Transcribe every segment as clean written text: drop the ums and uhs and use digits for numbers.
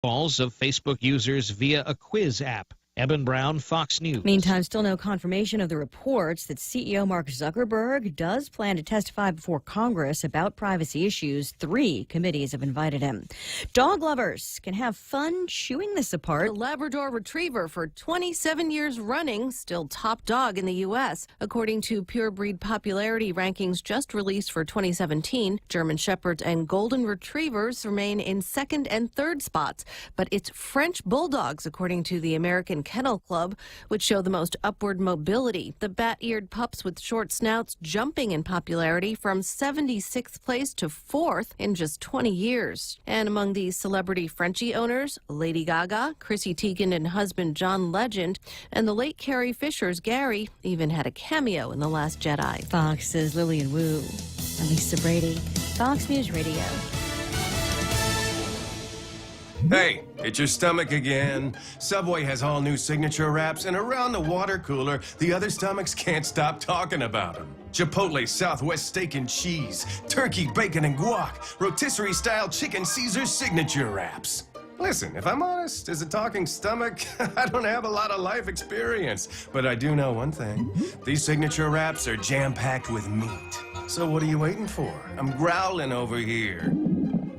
calls of Facebook users via a quiz app. Eben Brown, Fox News. Meantime, still no confirmation of the reports that CEO Mark Zuckerberg does plan to testify before Congress about privacy issues. 3 committees have invited him. Dog lovers can have fun chewing this apart. The Labrador Retriever for 27 years running, still top dog in the U.S. According to Pure Breed popularity rankings just released for 2017, German Shepherds and Golden Retrievers remain in 2nd and 3rd spots. But it's French Bulldogs, according to the American Kennel Club, which show the most upward mobility. The bat-eared pups with short snouts jumping in popularity from 76th place to 4th in just 20 years. And among these celebrity Frenchie owners, Lady Gaga, Chrissy Teigen and husband John Legend, and the late Carrie Fisher's Gary even had a cameo in The Last Jedi. Fox's Lillian Wu and Lisa Brady, Fox News Radio. Hey, it's your stomach again. Subway has all new signature wraps, and around the water cooler, the other stomachs can't stop talking about them. Chipotle Southwest steak and cheese, turkey, bacon, and guac, rotisserie-style chicken Caesar signature wraps. Listen, if I'm honest, as a talking stomach, I don't have a lot of life experience. But I do know one thing. These signature wraps are jam-packed with meat. So what are you waiting for? I'm growling over here.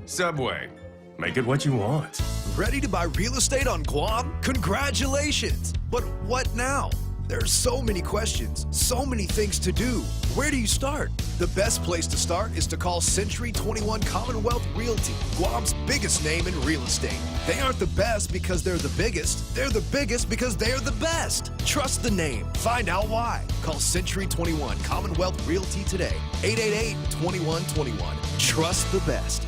Subway. Make it what you want. Ready to buy real estate on Guam? Congratulations! But what now? There's so many questions, so many things to do. Where do you start? The best place to start is to call Century 21 Commonwealth Realty, Guam's biggest name in real estate. They aren't the best because they're the biggest. They're the biggest because they're the best. Trust the name. Find out why. Call Century 21 Commonwealth Realty today. 888-2121. Trust the best.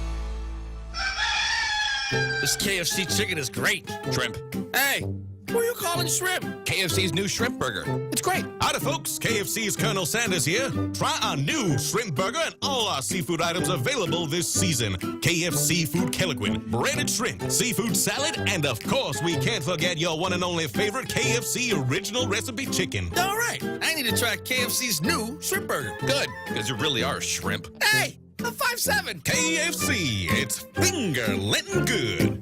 This KFC chicken is great. Shrimp. Hey, who are you calling shrimp? KFC's new shrimp burger. It's great. Howdy, folks. KFC's Colonel Sanders here. Try our new shrimp burger and all our seafood items available this season. KFC Food Kelequin, breaded shrimp, seafood salad, and of course, we can't forget your one and only favorite KFC original recipe chicken. All right. I need to try KFC's new shrimp burger. Good, because you really are shrimp. Hey, a 5-7. KFC, it's finger-licking good.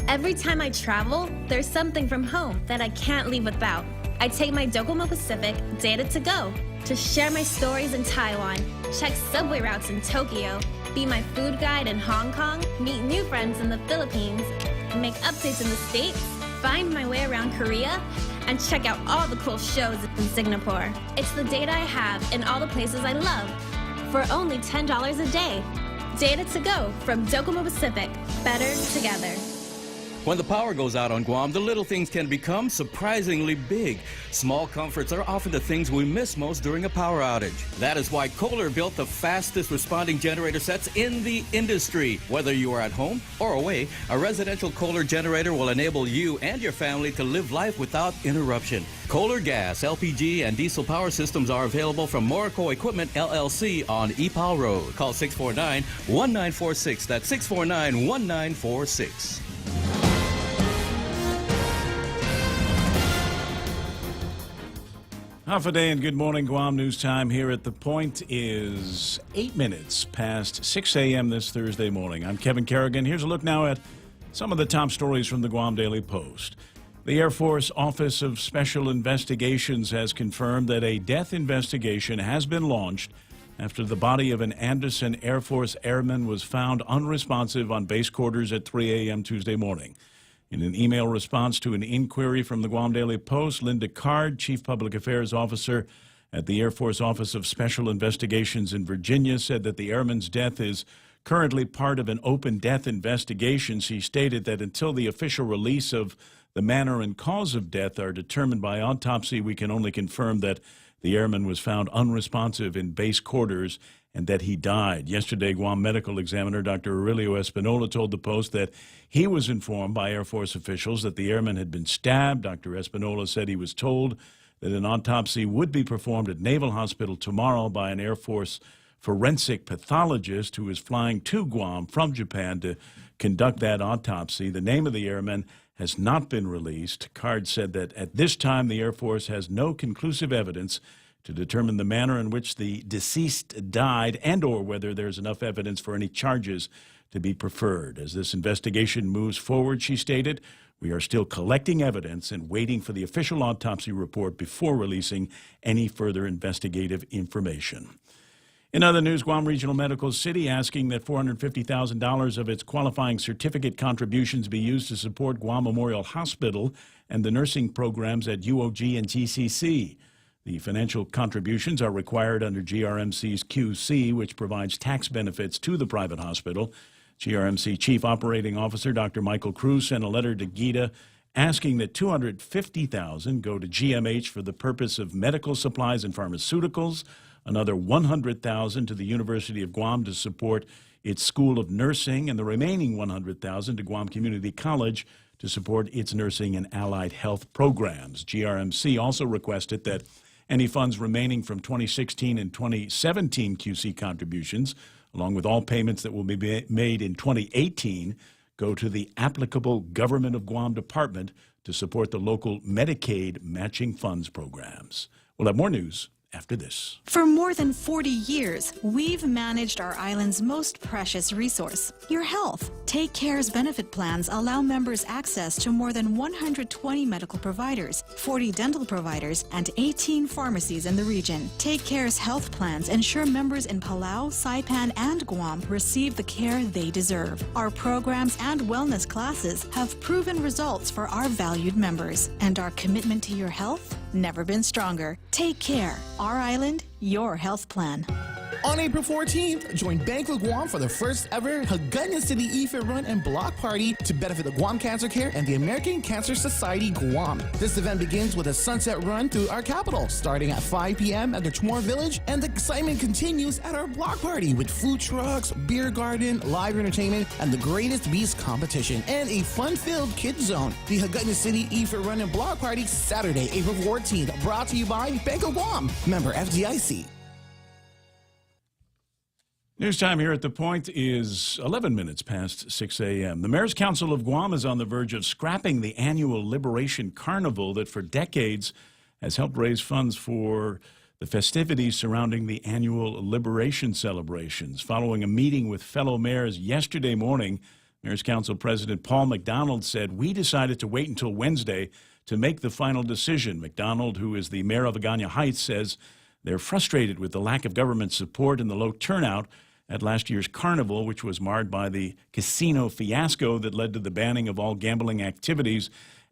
Every time I travel, there's something from home that I can't leave without. I take my Docomo Pacific Data to Go to share my stories in Taiwan, check subway routes in Tokyo, be my food guide in Hong Kong, meet new friends in the Philippines, make updates in the States, find my way around Korea, and check out all the cool shows in Singapore. It's the data I have in all the places I love for only $10 a day. Data to Go from Docomo Pacific. Better together. When the power goes out on Guam, the little things can become surprisingly big. Small comforts are often the things we miss most during a power outage. That is why Kohler built the fastest responding generator sets in the industry. Whether you are at home or away, a residential Kohler generator will enable you and your family to live life without interruption. Kohler gas, LPG, and diesel power systems are available from Morrico Equipment, LLC on EPAL Road. Call 649-1946. That's 649-1946. Half a day and good morning, Guam News Time here at The Point is 8 minutes past 6 a.m. this Thursday morning. I'm Kevin Kerrigan. Here's a look now at some of the top stories from the Guam Daily Post. The Air Force Office of Special Investigations has confirmed that a death investigation has been launched after the body of an Anderson Air Force airman was found unresponsive on base quarters at 3 a.m. Tuesday morning. In an email response to an inquiry from the Guam Daily Post, Linda Card, Chief Public Affairs Officer at the Air Force Office of Special Investigations in Virginia, said that the airman's death is currently part of an open death investigation. She stated that until the official release of the manner and cause of death are determined by autopsy, we can only confirm that the airman was found unresponsive in base quarters and that he died. Yesterday, Guam medical examiner Dr. Aurelio Espinola told the Post that he was informed by Air Force officials that the airman had been stabbed. Dr. Espinola said he was told that an autopsy would be performed at Naval Hospital tomorrow by an Air Force forensic pathologist who is flying to Guam from Japan to conduct that autopsy. The name of the airman has not been released. Card said that at this time the Air Force has no conclusive evidence to determine the manner in which the deceased died and or whether there's enough evidence for any charges to be preferred. As this investigation moves forward, she stated, we are still collecting evidence and waiting for the official autopsy report before releasing any further investigative information. In other news, Guam Regional Medical City asking that $450,000 of its qualifying certificate contributions be used to support Guam Memorial Hospital and the nursing programs at UOG and GCC. The financial contributions are required under GRMC's QC, which provides tax benefits to the private hospital. GRMC Chief Operating Officer Dr. Michael Cruz sent a letter to GITA asking that $250,000 go to GMH for the purpose of medical supplies and pharmaceuticals, another $100,000 to the University of Guam to support its School of Nursing, and the remaining $100,000 to Guam Community College to support its nursing and allied health programs. GRMC also requested that any funds remaining from 2016 and 2017 QC contributions, along with all payments that will be made in 2018, go to the applicable Government of Guam department to support the local Medicaid matching funds programs. We'll have more news after this. For more than 40 years, we've managed our island's most precious resource, your health. Take Care's benefit plans allow members access to more than 120 medical providers, 40 dental providers, and 18 pharmacies in the region. Take Care's health plans ensure members in Palau, Saipan, and Guam receive the care they deserve. Our programs and wellness classes have proven results for our valued members, and our commitment to your health never been stronger. Take Care. Our island, your health plan. On April 14th, join Bank of Guam for the first ever Haggadah City E-Fit Run and Block Party to benefit the Guam Cancer Care and the American Cancer Society Guam. This event begins with a sunset run through our capital, starting at 5 p.m. at the Chamorro Village, and the excitement continues at our block party with food trucks, beer garden, live entertainment, and the Greatest Beast competition, and a fun-filled kids zone. The Haggadah City E-Fit Run and Block Party, Saturday, April 14th, brought to you by Bank of Guam, member FDIC. News time here at The Point is 11 minutes past 6 a.m. The Mayor's Council of Guam is on the verge of scrapping the annual Liberation Carnival that for decades has helped raise funds for the festivities surrounding the annual Liberation celebrations. Following a meeting with fellow mayors yesterday morning, Mayor's Council President Paul McDonald said, we decided to wait until Wednesday to make the final decision. McDonald, who is the mayor of Agana Heights, says they're frustrated with the lack of government support and the low turnout at last year's carnival, which was marred by the casino fiasco that led to the banning of all gambling activities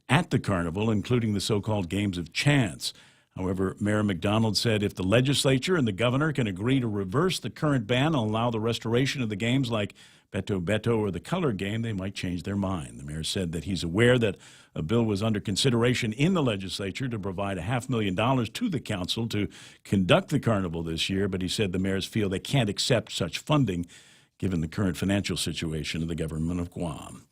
at the carnival, including the so-called games of chance. However, Mayor McDonald said if the legislature and the governor can agree to reverse the current ban and allow the restoration of the games like Beto Beto or the color game, they might change their mind. The mayor said that he's aware that a bill was under consideration in the legislature to provide $500,000 to the council to conduct the carnival this year, but he said the mayors feel they can't accept such funding given the current financial situation of the government of Guam.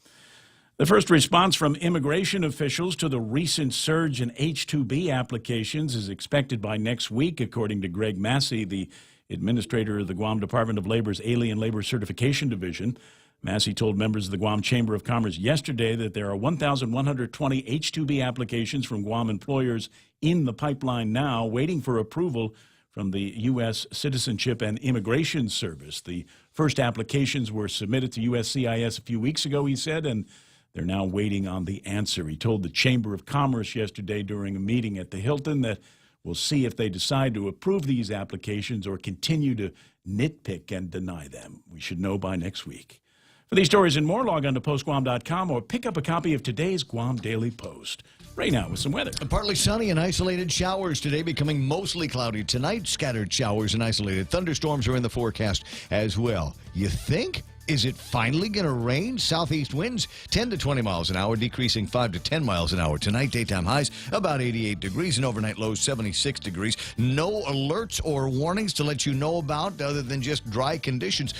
The first response from immigration officials to the recent surge in H-2B applications is expected by next week, according to Greg Massey, the administrator of the Guam Department of Labor's Alien Labor Certification Division. Massey told members of the Guam Chamber of Commerce yesterday that there are 1,120 H-2B applications from Guam employers in the pipeline now, waiting for approval from the U.S. Citizenship and Immigration Service. The first applications were submitted to USCIS a few weeks ago, he said, and they're now waiting on the answer. He told the Chamber of Commerce yesterday during a meeting at the Hilton that we'll see if they decide to approve these applications or continue to nitpick and deny them. We should know by next week. For these stories and more, log on to postguam.com or pick up a copy of today's Guam Daily Post. Right now with some weather. Partly sunny and isolated showers today, becoming mostly cloudy tonight. Scattered showers and isolated thunderstorms are in the forecast as well. You think? Is it finally going to rain? Southeast winds 10 to 20 miles an hour, decreasing 5 to 10 miles an hour tonight. Daytime highs about 88 degrees and overnight lows 76 degrees. No alerts or warnings to let you know about other than just dry conditions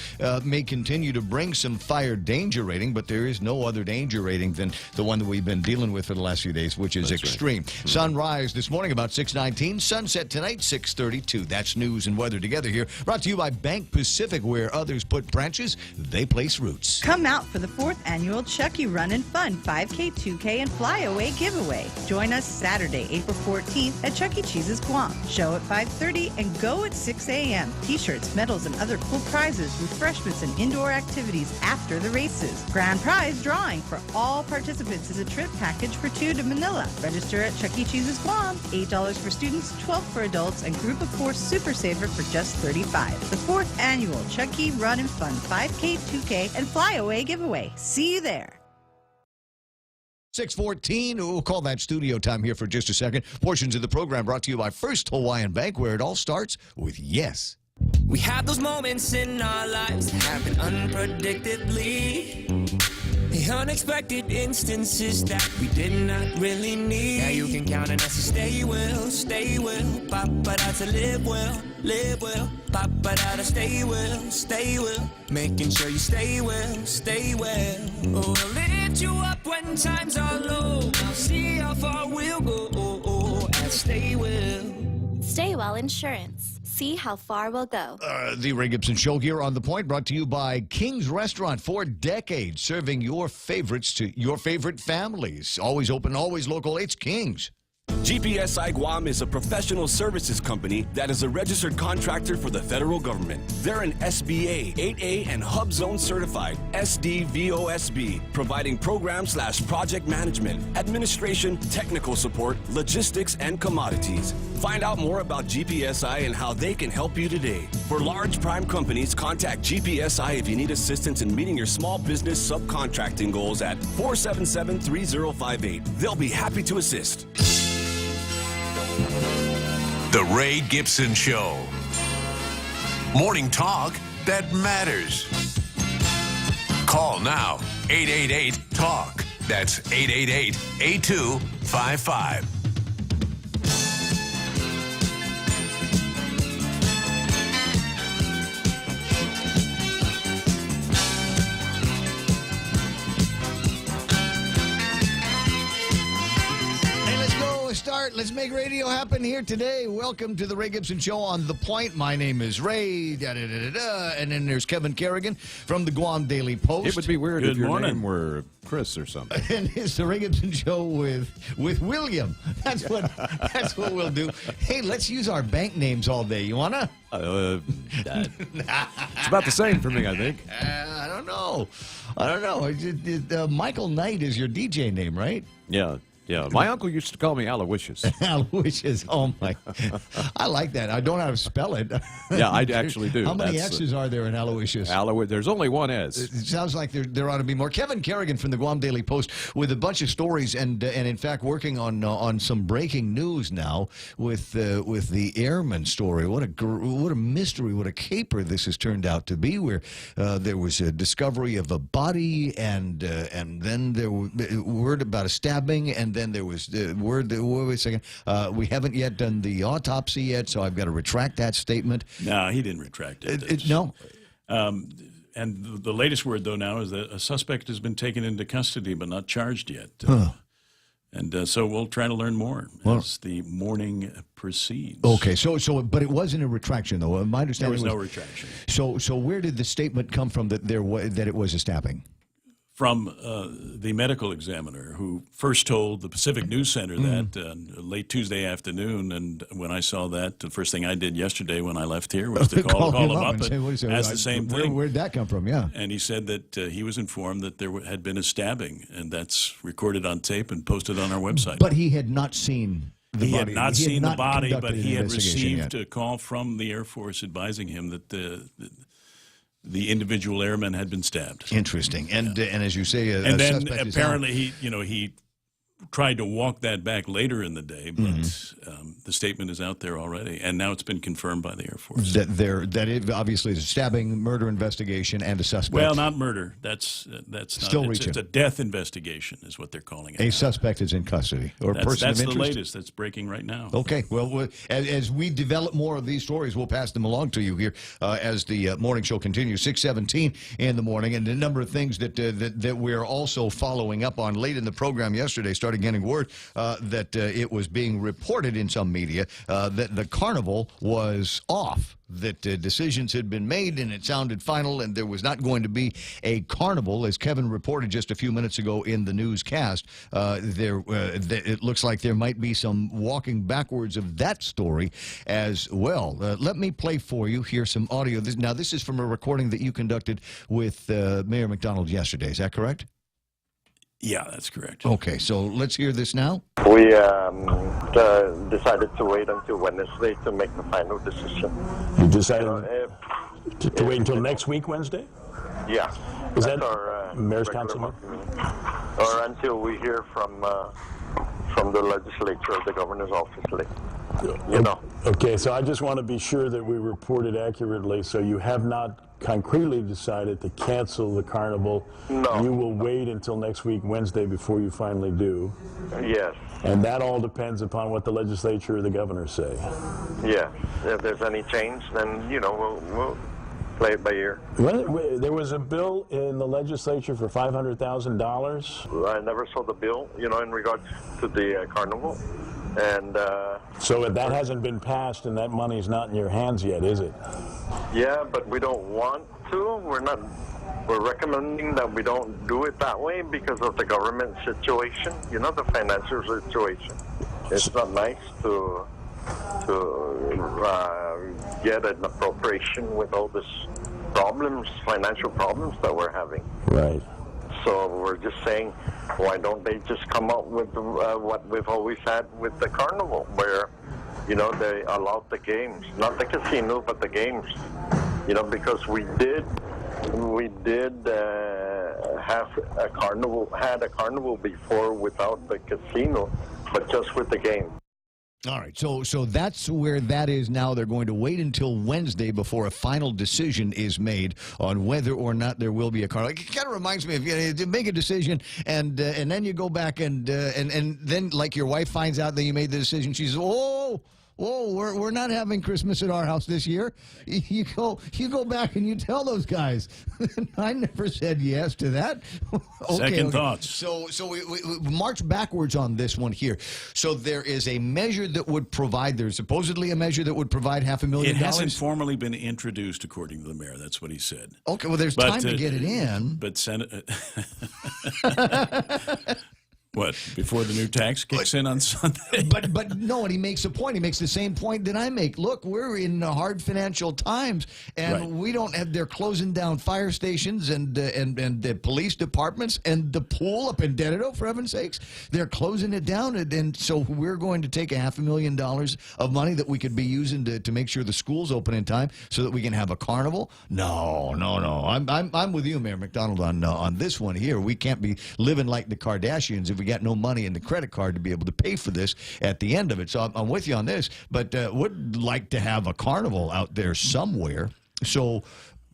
may continue to bring some fire danger rating, but there is no other danger rating than the one that we've been dealing with for the last few days, which is extreme. Right. Sunrise this morning about 6:19. Sunset tonight 6:32. That's news and weather together here. Brought to you by Bank Pacific, where others put branches. they place roots. Come out for the 4th annual Chucky Run and Fun 5K, 2K, and Flyaway giveaway. Join us Saturday, April 14th at Chuck E. Cheese's Guam. Show at 5:30 and go at 6 a.m. T-shirts, medals, and other cool prizes, refreshments, and indoor activities after the races. Grand prize drawing for all participants is a trip package for 2 to Manila. Register at Chuck E. Cheese's Guam. $8 for students, $12 for adults, and Group of 4 Super Saver for just $35. The 4th annual Chuck E. Run and Fun 5K, 2K, and Flyaway giveaway. See you there. 6:14. We'll call that studio time here for just a second. Portions of the program brought to you by First Hawaiian Bank, where it all starts with yes. We have those moments in our lives that happen unpredictably. The unexpected instances that we did not really need. Now you can count on us to stay well, Papa to live well, Papa to stay well, making sure you stay well. Oh, we'll lift you up when times are low. I'll see how far we'll go, and stay well. Stay Well Insurance. See how far we'll go. The Ray Gibson Show here on The Point, brought to you by King's Restaurant. 4 decades serving your favorites to your favorite families. Always open, always local. It's King's. GPSI Guam is a professional services company that is a registered contractor for the federal government. They're an SBA, 8A, and Hub Zone certified SDVOSB, providing program/project management, administration, technical support, logistics, and commodities. Find out more about GPSI and how they can help you today. For large prime companies, contact GPSI if you need assistance in meeting your small business subcontracting goals at 477-3058. They'll be happy to assist. The Ray Gibson Show. Morning talk that matters. Call now, 888-TALK. That's 888-8255. Let's make radio happen here today. Welcome to the Ray Gibson Show on The Point. My name is Ray, and then there's Kevin Kerrigan from the Guam Daily Post. It would be weird if your name were Chris or something. And it's the Ray Gibson Show with William. That's what we'll do. Hey, let's use our bank names all day. You wanna? It's about the same for me, I think. I don't know. Michael Knight is your DJ name, right? Yeah. Yeah, my uncle used to call me Aloysius. Aloysius, oh my. I like that. I don't know how to spell it. Yeah, I actually do. How many X's are there in Aloysius? There's only one S. It sounds like there ought to be more. Kevin Kerrigan from the Guam Daily Post with a bunch of stories and in fact working on some breaking news now with the airman story. What a mystery, what a caper this has turned out to be, where there was a discovery of a body and then there was word about a stabbing, and then there was word. Wait a second. We haven't yet done the autopsy yet, so I've got to retract that statement. No, he didn't retract it. No. And the latest word, though, now is that a suspect has been taken into custody but not charged yet. And so we'll try to learn more as the morning proceeds. Okay, but it wasn't a retraction, though. My understanding there was no retraction. So where did the statement come from that it was a stabbing? From the medical examiner who first told the Pacific News Center that late Tuesday afternoon. And when I saw that, the first thing I did yesterday when I left here was to call him up and ask the same thing. Where'd that come from? Yeah. And he said that he was informed that there had been a stabbing, and that's recorded on tape and posted on our website. But he had not seen the body. He had not seen the body, but he had received a call from the Air Force advising him that the individual airman had been stabbed. Interesting, and as you say, and then apparently he tried to walk that back later in the day, but the statement is out there already, and now it's been confirmed by the Air Force. That it obviously is a stabbing, murder investigation, and a suspect. Well, not murder. That's still not. It's a death investigation, is what they're calling it. A suspect is in custody, or that's, person of interest. That's the latest. That's breaking right now. Okay. Well, as we develop more of these stories, we'll pass them along to you here as the morning show continues. 6:17 in the morning, and a number of things that we're also following up on late in the program yesterday, starting started getting word that it was being reported in some media that the carnival was off, that decisions had been made and it sounded final, and there was not going to be a carnival. As Kevin reported just a few minutes ago in the newscast, it looks like there might be some walking backwards of that story as well. Let me play for you here some audio. Now, this is from a recording that you conducted with Mayor McDonald yesterday. Is that correct? Yeah, that's correct. Okay, so let's hear this now. We decided to wait until Wednesday to make the final decision. You decided to wait until next week, Wednesday? Yeah. Is that our Mayor's Council? Or until we hear from the legislature or the governor's office. Okay, so I just want to be sure that we report it accurately. So you have not concretely decided to cancel the carnival. No. You will wait until next week, Wednesday, before you finally do. Yes. And that all depends upon what the legislature or the governor say. Yeah. If there's any change, then, we'll play it by ear. Well, there was a bill in the legislature for $500,000. I never saw the bill, in regards to the carnival. And so that hasn't been passed, and that money's not in your hands yet, is it? Yeah, but we don't want to. We're recommending that we don't do it that way because of the government situation. The financial situation. It's not nice to get an appropriation with all this financial problems that we're having. Right. So we're just saying, why don't they just come up with what we've always had with the carnival, where, they allowed the games, not the casino, but the games, because we did have a carnival before without the casino, but just with the game. All right, so that's where that is now. They're going to wait until Wednesday before a final decision is made on whether or not there will be a carnival. It kind of reminds me of you make a decision and then you go back and then like your wife finds out that you made the decision. She says, "Oh, we're not having Christmas at our house this year." You go back and you tell those guys, "I never said yes to that." Second thoughts. So we march backwards on this one here. So there is a measure that would provide. There's supposedly a measure that would provide $500,000. It hasn't formally been introduced, according to the mayor. That's what he said. Okay, well, there's time to get it in. But What, before the new tax kicks in on Sunday? But no, and he makes a point. He makes the same point that I make. Look, we're in hard financial times, and we don't have. They're closing down fire stations and the police departments and the pool up in Dededo, for heaven's sakes. They're closing it down, and so we're going to take $500,000 of money that we could be using to make sure the school's open in time so that we can have a carnival. No. I'm with you, Mayor McDonald, on this one here. We can't be living like the Kardashians if we got no money in the credit card to be able to pay for this at the end of it. So I'm with you on this, but would like to have a carnival out there somewhere. So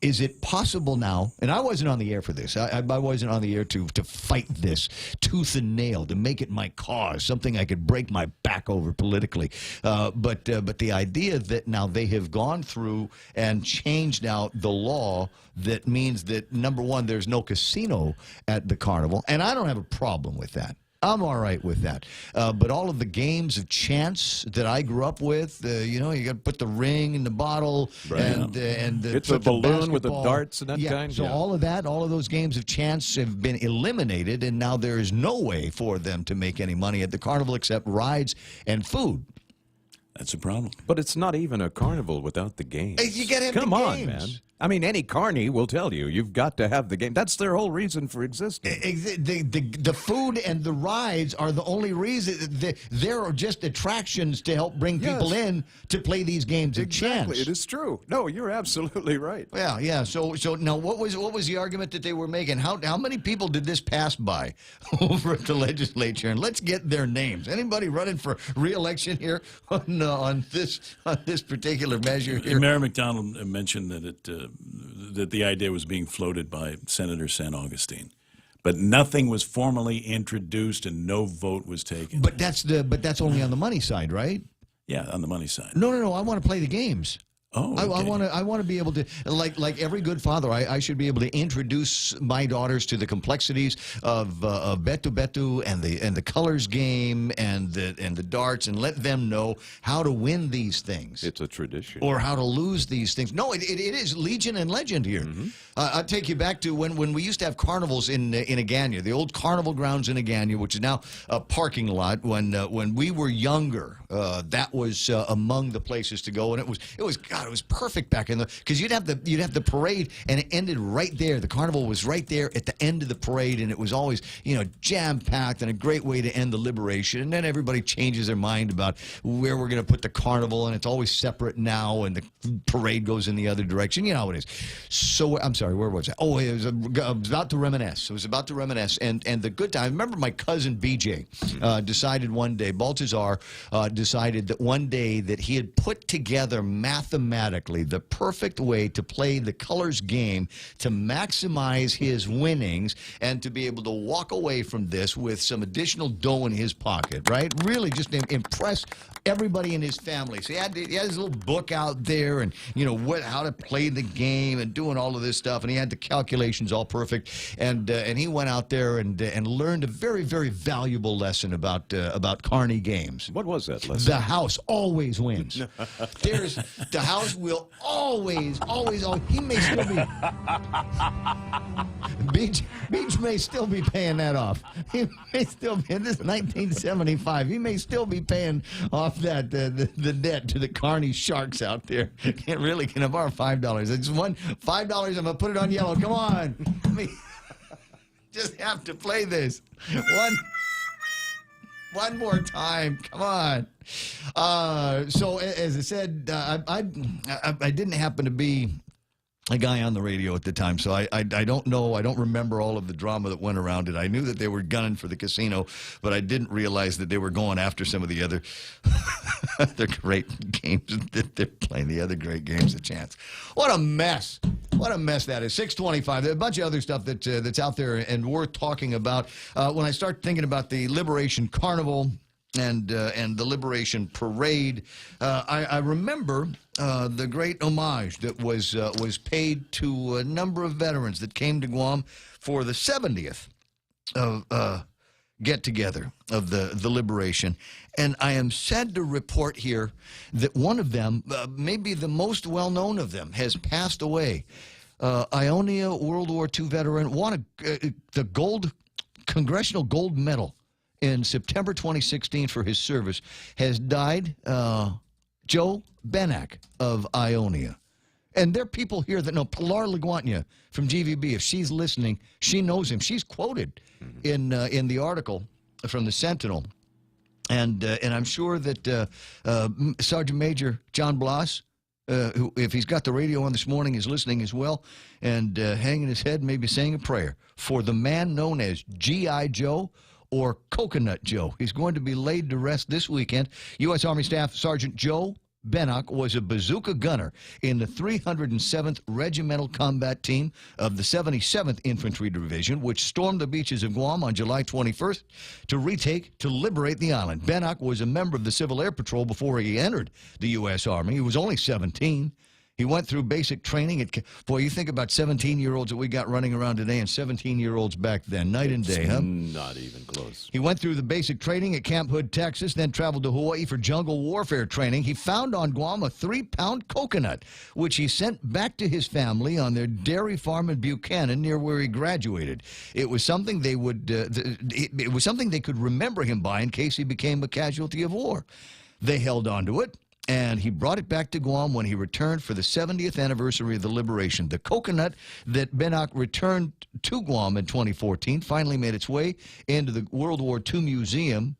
is it possible now, and I wasn't on the air for this, I wasn't on the air to fight this tooth and nail, to make it my cause, something I could break my back over politically. But the idea that now they have gone through and changed out the law that means that, number one, there's no casino at the carnival, and I don't have a problem with that. I'm all right with that. But all of the games of chance that I grew up with, you got to put the ring in the bottle and it's a balloon with the darts and that kind. So all of that, all of those games of chance have been eliminated, and now there is no way for them to make any money at the carnival except rides and food. That's a problem. But it's not even a carnival without the games. You got to have Come the on, games. man. I mean, any carny will tell you, you've got to have the game. That's their whole reason for existing. The food and the rides are the only reason. There are just attractions to help bring people in to play these games of chance. Exactly, it is true. No, you're absolutely right. Yeah. So now, what was the argument that they were making? How many people did this pass by over at the legislature? And let's get their names. Anybody running for re-election here on this particular measure here? Mayor McDonald mentioned that that the idea was being floated by Senator San Augustine, but nothing was formally introduced and no vote was taken. But that's only on the money side, right? Yeah, on the money side. No. I want to play the games. Oh, I want to be able to, like every good father, I should be able to introduce my daughters to the complexities of Betu Betu and the colors game and the darts, and let them know how to win these things. It's a tradition. Or how to lose these things. No, it is Legion and legend here. I'll take you back to when we used to have carnivals in Agania, the old carnival grounds in Agania, which is now a parking lot. When we were younger, that was among the places to go, and it was God, it was perfect back in because you'd have the parade, and it ended right there. The carnival was right there at the end of the parade, and it was always jam packed and a great way to end the liberation. And then everybody changes their mind about where we're going to put the carnival, and it's always separate now, and the parade goes in the other direction. You know how it is. So I'm sorry, where was I? Oh, I was about to reminisce. And the good time. I remember my cousin BJ decided one day, Baltazar decided that one day that he had put together mathematically the perfect way to play the colors game to maximize his winnings and to be able to walk away from this with some additional dough in his pocket, right? Really just impress everybody in his family. So he had his little book out there, and how to play the game and doing all of this stuff, and he had the calculations all perfect, and he went out there and learned a very, very valuable lesson about carny games. What was that lesson? The house always wins. The house will always. He may still be. Beach may still be paying that off. He may still be. This is 1975. He may still be paying off that the debt to the carny sharks out there. Really, can I borrow $5? It's $5. I'm gonna put it on yellow. Come on. Just have to play this. One more time. Come on. So, as I said, I didn't happen to be a guy on the radio at the time, so I don't know. I don't remember all of the drama that went around it. I knew that they were gunning for the casino, but I didn't realize that they were going after some of the other great games that they're playing. The other great games a chance. What a mess. What a mess that is. 625. There's a bunch of other stuff that's out there and worth talking about. When I start thinking about the Liberation Carnival and the Liberation Parade, I remember the great homage that was paid to a number of veterans that came to Guam for the 70th get-together of the Liberation. And I am sad to report here that one of them, maybe the most well-known of them, has passed away. Ionia World War II veteran, won the Congressional Gold Medal in September 2016 for his service, has died. Joe Benak of Ionia. And there are people here that know Pilar Laguantnia from GVB. If she's listening, she knows him. She's quoted in the article from the Sentinel. And I'm sure that Sergeant Major John Blas, who, if he's got the radio on this morning, is listening as well, and hanging his head, maybe saying a prayer for the man known as G.I. Joe or Coconut Joe. He's going to be laid to rest this weekend. U.S. Army Staff Sergeant Joe Benak was a bazooka gunner in the 307th Regimental Combat Team of the 77th Infantry Division, which stormed the beaches of Guam on July 21st to liberate the island. Benak was a member of the Civil Air Patrol before he entered the U.S. Army. He was only 17. He went through basic training. Boy, you think about 17-year-olds that we got running around today and 17-year-olds back then, night and day, huh? Not even close. He went through the basic training at Camp Hood, Texas, then traveled to Hawaii for jungle warfare training. He found on Guam a 3-pound coconut, which he sent back to his family on their dairy farm in Buchanan, near where he graduated. It was something they would. It was something they could remember him by in case he became a casualty of war. They held on to it. And he brought it back to Guam when he returned for the 70th anniversary of the liberation. The coconut that Benak returned to Guam in 2014 finally made its way into the World War II Museum.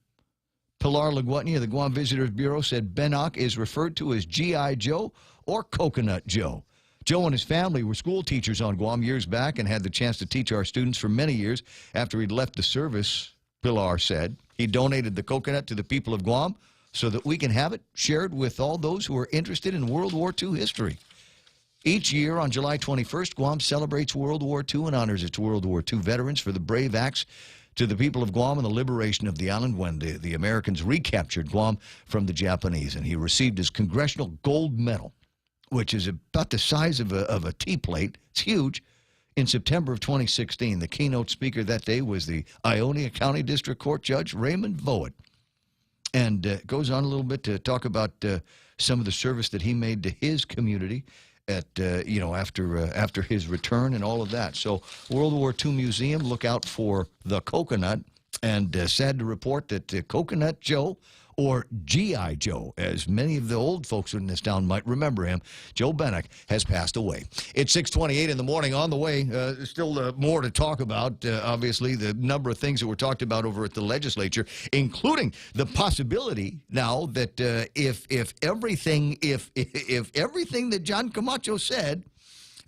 Pilar Laguantnia of the Guam Visitors Bureau said Benak is referred to as G.I. Joe or Coconut Joe. Joe and his family were school teachers on Guam years back and had the chance to teach our students for many years after he'd left the service, Pilar said. He donated the coconut to the people of Guam so that we can have it shared with all those who are interested in World War II history. Each year on July 21st, Guam celebrates World War II and honors its World War II veterans for the brave acts to the people of Guam and the liberation of the island when the Americans recaptured Guam from the Japanese. And he received his Congressional Gold Medal which is about the size of a tea plate. It's huge. In September of 2016, the keynote speaker that day was the Ionia County District Court Judge Raymond Voet. And goes on a little bit to talk about some of the service that he made to his community at after his return and all of that. So World War II Museum, look out for the coconut. And sad to report that Coconut Joe, or G.I. Joe, as many of the old folks in this town might remember him, Joe Bennick, has passed away. It's 6:28 in the morning. On the way, still more to talk about. Obviously, the number of things that were talked about over at the legislature, including the possibility now that if everything that John Camacho said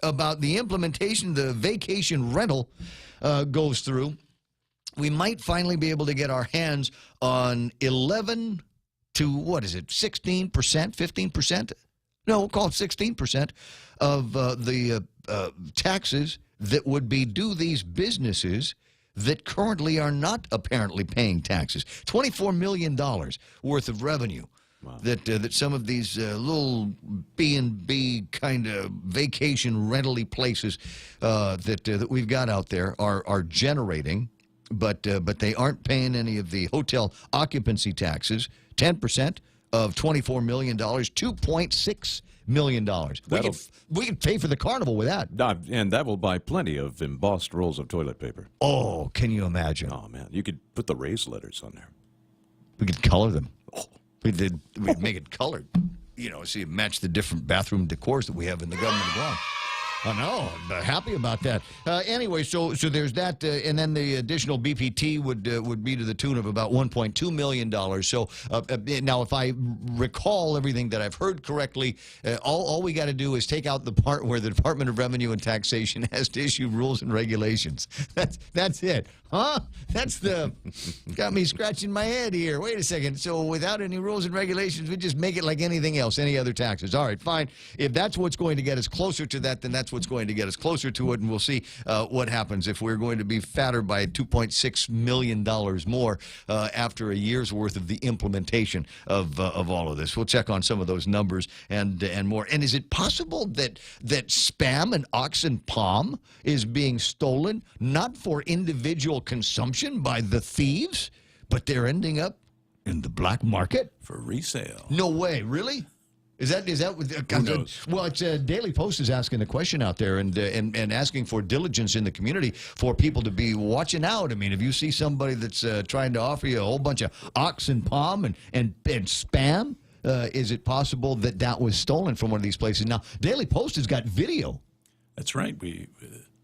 about the implementation of the vacation rental goes through, we might finally be able to get our hands on 11 to, 16%, 15%? No, we'll call it 16% of the taxes that would be due these businesses that currently are not apparently paying taxes. $24 million worth of revenue. Wow. That some of these little B&B kind of vacation rental-y places that we've got out there are generating. But they aren't paying any of the hotel occupancy taxes. 10% of $24 million, $2.6 million. We could pay for the carnival with that. And that will buy plenty of embossed rolls of toilet paper. Oh, can you imagine? Oh, man. You could put the raised letters on there. We could color them. Oh. We'd make it colored. See, match the different bathroom decors that we have in the government of Guam. I know. I'm happy about that. Anyway, so there's that, and then the additional BPT would be to the tune of about $1.2 million. So now, if I recall everything that I've heard correctly, all we got to do is take out the part where the Department of Revenue and Taxation has to issue rules and regulations. That's it. Huh? That's got me scratching my head here. Wait a second. So without any rules and regulations, we just make it like anything else, any other taxes. All right, fine. If that's what's going to get us closer to that, then that's what's going to get us closer to it, and we'll see what happens if we're going to be fatter by $2.6 million more after a year's worth of the implementation of all of this. We'll check on some of those numbers and more. And is it possible that Spam and oxen palm is being stolen, not for individual consumption by the thieves, but they're ending up in the black market? For resale. No way. Really? Is that Who knows? Well, it's Daily Post is asking the question out there and asking for diligence in the community for people to be watching out. I mean, if you see somebody that's trying to offer you a whole bunch of ox and palm and spam, is it possible that was stolen from one of these places? Now, Daily Post has got video. That's right. We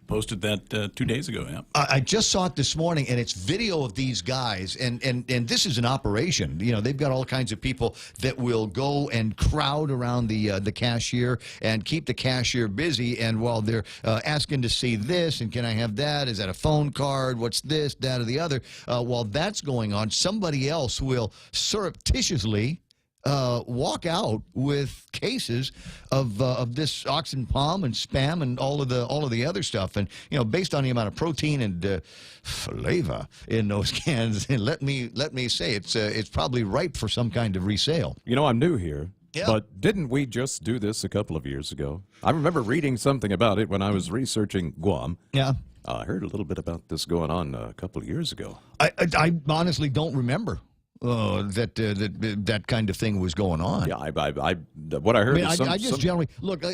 posted that 2 days ago. Yeah. I just saw it this morning, and it's video of these guys, and this is an operation. They've got all kinds of people that will go and crowd around the cashier and keep the cashier busy. And while they're asking to see this and can I have that? Is that a phone card? What's this, that, or the other? While that's going on, somebody else will surreptitiously walk out with cases of this oxen palm and spam and all of the other stuff, and based on the amount of protein and flavor in those cans, and let me say it's probably ripe for some kind of resale. I'm new here. Yeah. But didn't we just do this a couple of years ago? I remember reading something about it when I was researching Guam. Yeah. I heard a little bit about this going on a couple of years ago. I honestly don't remember that kind of thing was going on. Yeah, what I heard. I just generally look.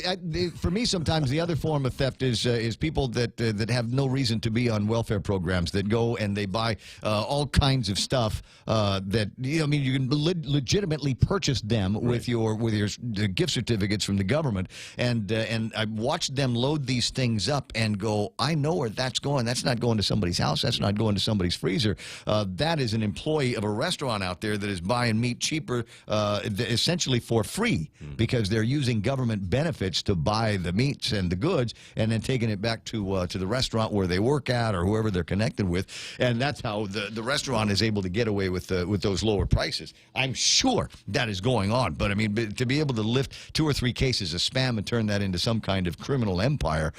For me, sometimes the other form of theft is people that have no reason to be on welfare programs, that go and they buy all kinds of stuff that you can legitimately purchase them with your gift certificates from the government, and I watched them load these things up and go, I know where that's going. That's not going to somebody's house. That's not going to somebody's freezer. That is an employee of a restaurant out there that is buying meat cheaper, essentially for free, because they're using government benefits to buy the meats and the goods, and then taking it back to the restaurant where they work at or whoever they're connected with, and that's how the restaurant is able to get away with those lower prices. I'm sure that is going on, but I mean, to be able to lift 2 or 3 cases of spam and turn that into some kind of criminal empire,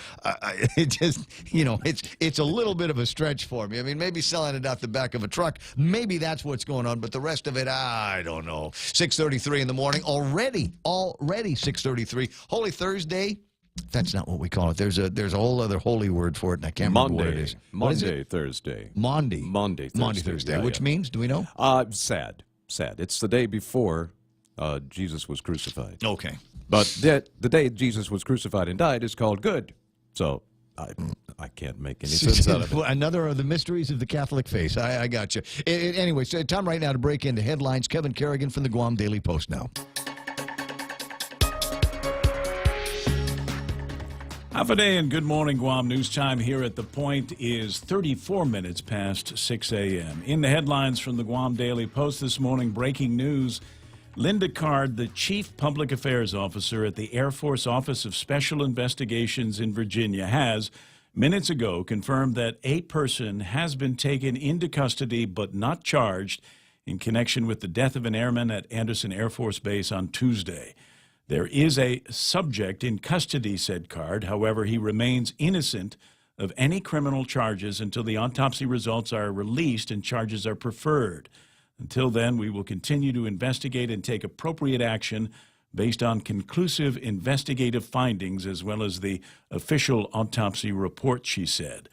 it just it's a little bit of a stretch for me. I mean, maybe selling it out the back of a truck, maybe that's what's going on. but the rest of it, I don't know. 6:33 in the morning, already 6:33. Holy Thursday. That's not what we call it. There's a whole other holy word for it, and I can't remember what it is. What is Monday, it? Thursday. Monday, Thursday. Thursday. Yeah, Which yeah. means, do we know? Sad. It's the day before Jesus was crucified. Okay. But the day Jesus was crucified and died is called good. So I can't make any sense out of it. Another of the mysteries of the Catholic faith. I got you. Anyway, so time right now to break into headlines. Kevin Kerrigan from the Guam Daily Post now. Half a day and good morning, Guam. News time here at The Point is 34 minutes past 6 a.m. In the headlines from the Guam Daily Post this morning, breaking news. Linda Card, the Chief Public Affairs Officer at the Air Force Office of Special Investigations in Virginia, has, minutes ago, confirmed that a person has been taken into custody but not charged in connection with the death of an airman at Anderson Air Force Base on Tuesday. There is a subject in custody, said Card. However, he remains innocent of any criminal charges until the autopsy results are released and charges are preferred. Until then, we will continue to investigate and take appropriate action based on conclusive investigative findings as well as the official autopsy report, she said.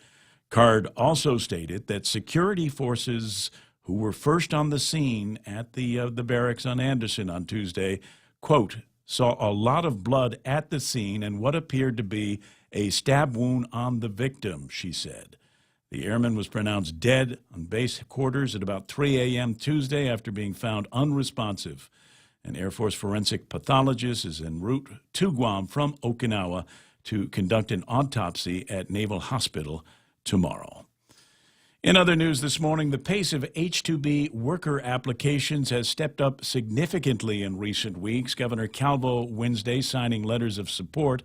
Card also stated that security forces who were first on the scene at the barracks on Anderson on Tuesday, quote, saw a lot of blood at the scene and what appeared to be a stab wound on the victim, she said. The airman was pronounced dead on base quarters at about 3 a.m. Tuesday after being found unresponsive. An Air Force forensic pathologist is en route to Guam from Okinawa to conduct an autopsy at Naval Hospital tomorrow. In other news this morning, the pace of H-2B worker applications has stepped up significantly in recent weeks. Governor Calvo Wednesday signing letters of support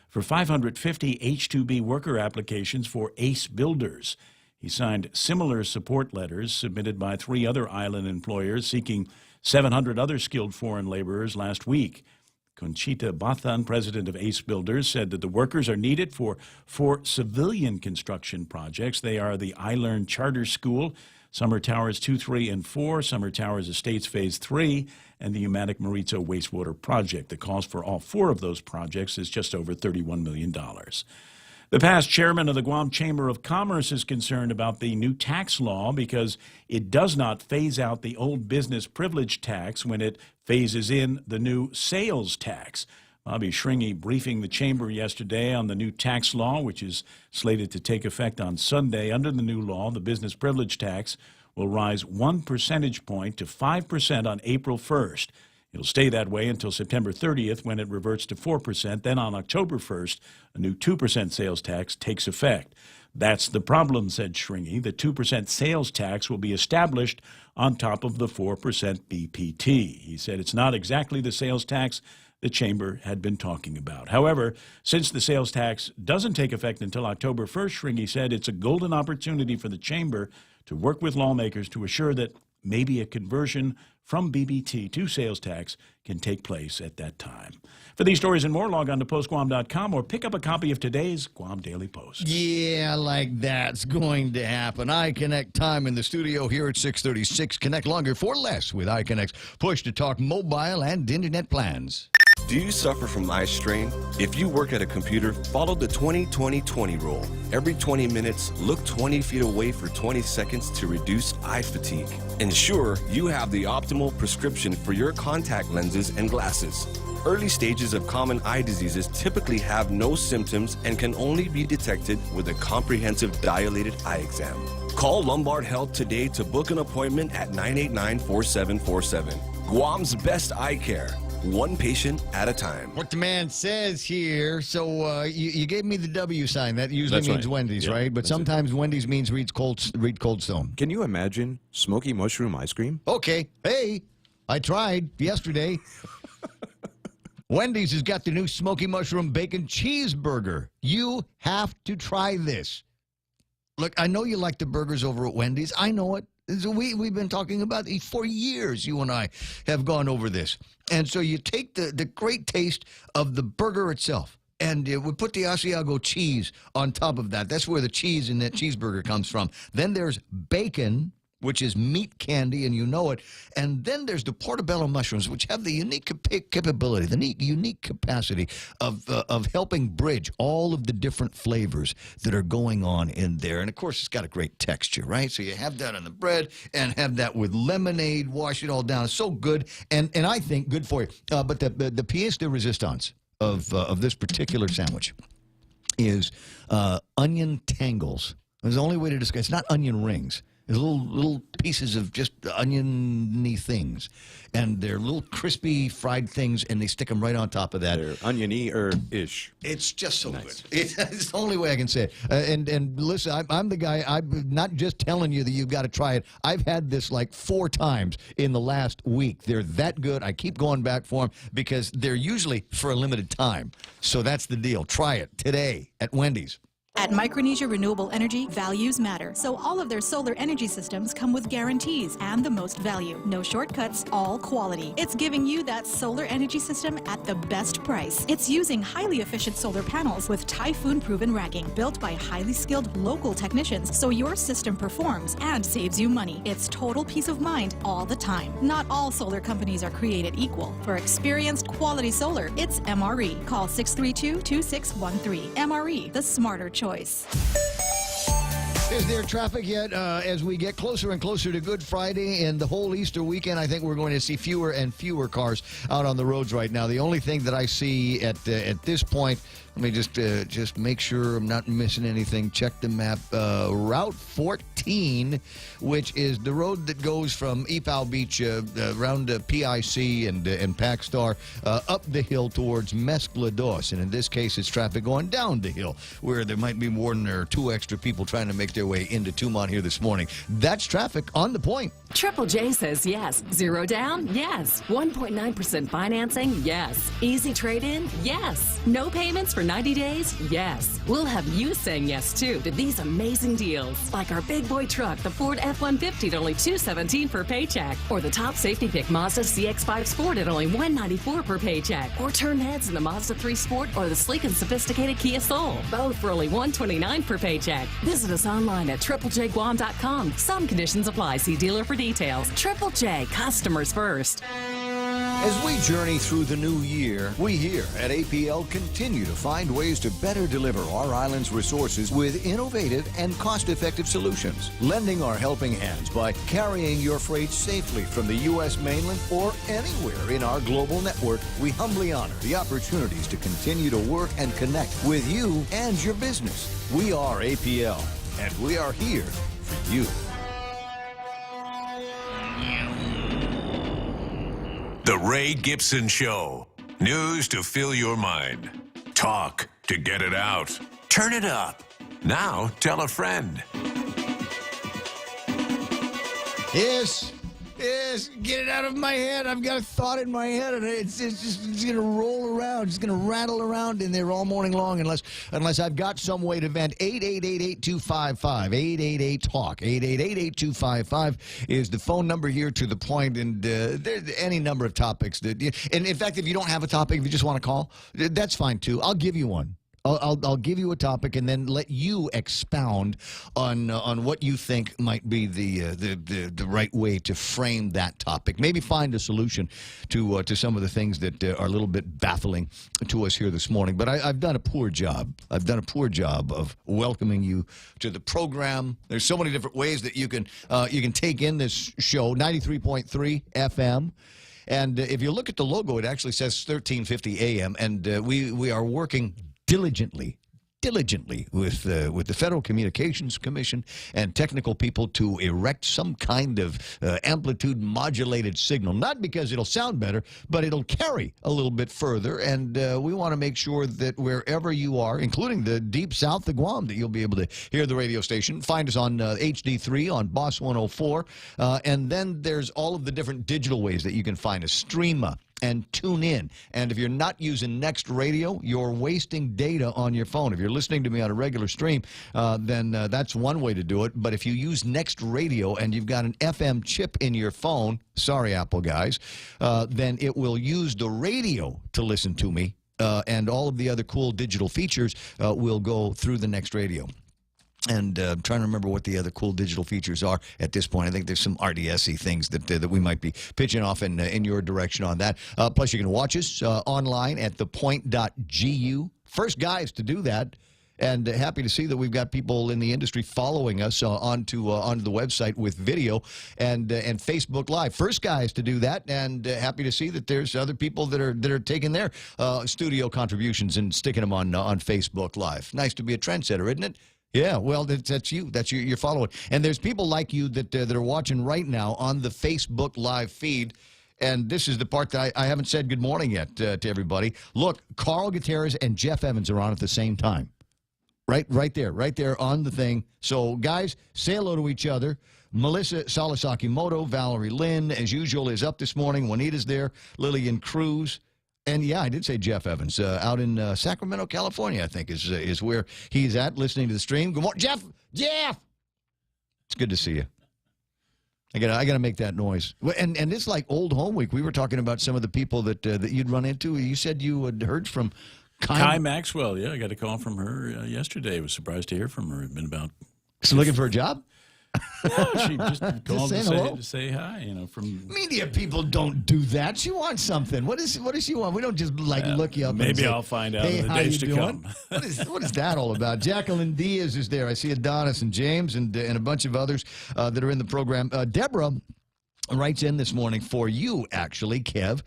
for 550 H-2B worker applications for ACE Builders. He signed similar support letters submitted by 3 other island employers seeking 700 other skilled foreign laborers last week. Conchita Bathan, president of ACE Builders, said that the workers are needed for 4 civilian construction projects. They are the iLearn Charter School, Summer Towers 2, 3, and 4, Summer Towers Estates Phase 3, and the Umatic Maritza Wastewater Project. The cost for all 4 of those projects is just over $31 million. The past chairman of the Guam Chamber of Commerce is concerned about the new tax law because it does not phase out the old business privilege tax when it phases in the new sales tax. Bobby Shringy briefing the chamber yesterday on the new tax law, which is slated to take effect on Sunday. Under the new law, the business privilege tax will rise 1 percentage point to 5% on April 1st. It'll stay that way until September 30th when it reverts to 4%. Then on October 1st, a new 2% sales tax takes effect. That's the problem, said Shringy. The 2% sales tax will be established on top of the 4% BPT. He said it's not exactly the sales tax the chamber had been talking about. However, since the sales tax doesn't take effect until October 1st, Shringy said it's a golden opportunity for the chamber to work with lawmakers to assure that maybe a conversion from BBT to sales tax can take place at that time. For these stories and more, log on to postguam.com or pick up a copy of today's Guam Daily Post. Yeah, like that's going to happen. iConnect time in the studio here at 6:36. Connect longer for less with iConnect's push-to-talk mobile and internet plans. Do you suffer from eye strain? If you work at a computer, follow the 20-20-20 rule. Every 20 minutes, look 20 feet away for 20 seconds to reduce eye fatigue. Ensure you have the optimal prescription for your contact lenses and glasses. Early stages of common eye diseases typically have no symptoms and can only be detected with a comprehensive dilated eye exam. Call Lombard Health today to book an appointment at 989-4747. Guam's best eye care. One patient at a time. What the man says here, so you gave me the W sign. That usually That's means right. Wendy's, Yep, right? But that's sometimes Wendy's means read Cold Stone. Can you imagine smoky mushroom ice cream? Okay. Hey, I tried yesterday. Wendy's has got the new smoky mushroom bacon cheeseburger. You have to try this. Look, I know you like the burgers over at Wendy's. I know it. We've been talking about it for years. You and I have gone over this. And so you take the great taste of the burger itself, and we put the Asiago cheese on top of that. That's where the cheese in that cheeseburger comes from. Then there's bacon which is meat candy, and you know it. And then there's the portobello mushrooms, which have the unique capability, the unique capacity of helping bridge all of the different flavors that are going on in there. And, of course, it's got a great texture, right? So you have that on the bread and have that with lemonade, wash it all down. It's so good, and I think good for you. But the pièce de résistance of this particular sandwich is onion tangles. It's the only way to describe it. It's not onion rings. There's little pieces of just oniony things. And they're little crispy fried things, and they stick them right on top of that. They're oniony or ish. It's just so good. It's the only way I can say it. And listen, I'm the guy, I'm not just telling you that you've got to try it. I've had this like 4 times in the last week. They're that good. I keep going back for them because they're usually for a limited time. So that's the deal. Try it today at Wendy's. At Micronesia Renewable Energy, values matter. So all of their solar energy systems come with guarantees and the most value. No shortcuts, all quality. It's giving you that solar energy system at the best price. It's using highly efficient solar panels with typhoon-proven racking, built by highly skilled local technicians, so your system performs and saves you money. It's total peace of mind all the time. Not all solar companies are created equal. For experienced quality solar, it's MRE. Call 632-2613. MRE, the smarter choice. Is there traffic yet? As we get closer and closer to Good Friday and the whole Easter weekend, I think we're going to see fewer and fewer cars out on the roads right now. The only thing that I see at this point, let me just make sure I'm not missing anything. Check the map. Route 14, which is the road that goes from Epau Beach around PIC and Pac Star up the hill towards Mescla Dos. And in this case, it's traffic going down the hill, where there might be more than 2 extra people trying to make their way into Tumont here this morning. That's traffic on the point. Triple J says yes. 0 down? Yes. 1.9% financing? Yes. Easy trade-in? Yes. No payments for 90 days? Yes. We'll have you saying yes, too, to these amazing deals. Like our big boy truck, the Ford F-150 at only $217 per paycheck. Or the top safety pick Mazda CX-5 Sport at only $194 per paycheck. Or turn heads in the Mazda 3 Sport or the sleek and sophisticated Kia Soul. Both for only $129 per paycheck. Visit us online at triplejguam.com. Some conditions apply. See dealer for details. Triple J, customers first. As we journey through the new year, we here at APL continue to find ways to better deliver our island's resources with innovative and cost-effective solutions, lending our helping hands by carrying your freight safely from the U.S. mainland or anywhere in our global network. We humbly honor the opportunities to continue to work and connect with you and your business. We are APL, and we are here for you. The Ray Gibson Show. News to fill your mind. Talk to get it out. Turn it up. Now tell a friend. Yes, get it out of my head. I've got a thought in my head, and it's going to roll around. It's going to rattle around in there all morning long unless I've got some way to vent. 888-8255. 888-TALK. 888-8255 is the phone number here to the point, and there's any number of topics. And in fact, if you don't have a topic, if you just want to call, that's fine, too. I'll give you one. I'll give you a topic and then let you expound on what you think might be the right way to frame that topic. Maybe find a solution to some of the things that are a little bit baffling to us here this morning. But I've done a poor job. I've done a poor job of welcoming you to the program. There's so many different ways that you can take in this show. 93.3 FM. And if you look at the logo, it actually says 1350 AM. And we are working diligently with the Federal Communications Commission and technical people to erect some kind of amplitude modulated signal. Not because it'll sound better, but it'll carry a little bit further. And we want to make sure that wherever you are, including the deep south of Guam, that you'll be able to hear the radio station. Find us on HD3 on Boss 104. And then there's all of the different digital ways that you can find us. Streama and tune in. And if you're not using Next Radio, you're wasting data on your phone. If you're listening to me on a regular stream, then that's one way to do it. But if you use Next Radio and you've got an FM chip in your phone, sorry, Apple guys, then it will use the radio to listen to me, and all of the other cool digital features will go through the Next Radio. And I'm trying to remember what the other cool digital features are at this point. I think there's some RDS-y things that we might be pitching off in your direction on that. Plus, you can watch us online at thepoint.gu. First guys to do that. And happy to see that we've got people in the industry following us onto the website with video and Facebook Live. First guys to do that, and happy to see that there's other people that are taking their studio contributions and sticking them on Facebook Live. Nice to be a trendsetter, isn't it? Yeah, well, that's you. That's you. You're following. And there's people like you that are watching right now on the Facebook Live feed. And this is the part that I haven't said good morning yet to everybody. Look, Carl Gutierrez and Jeff Evans are on at the same time. Right there on the thing. So, guys, say hello to each other. Melissa Salasaki-Moto, Valerie Lynn, as usual, is up this morning. Juanita's there. Lillian Cruz. And, yeah, I did say Jeff Evans. Out in Sacramento, California, I think, is where he's at, listening to the stream. Good morning, Jeff! Jeff! It's good to see you. I gotta make that noise. And it's like old home week. We were talking about some of the people that you'd run into. You said you had heard from Kai Maxwell, yeah, I got a call from her yesterday. I was surprised to hear from her. It's been about... So looking for a job? No, she just called to say hi, from... Media people don't do that. She wants something. What does she want? We don't just, look you up maybe and say, I'll find out hey, in the how days you to doing? come. What is that all about? Jacqueline Diaz is there. I see Adonis and James and a bunch of others that are in the program. Deborah writes in this morning for you, actually, Kev.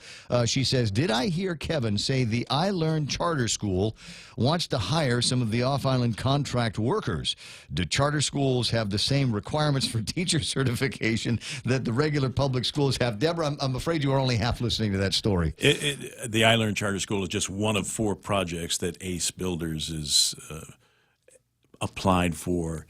She says, did I hear Kevin say the iLearn Charter School wants to hire some of the off-island contract workers? Do charter schools have the same requirements for teacher certification that the regular public schools have? Deborah, I'm afraid you are only half listening to that story. The iLearn Charter School is just one of 4 projects that ACE Builders is applied for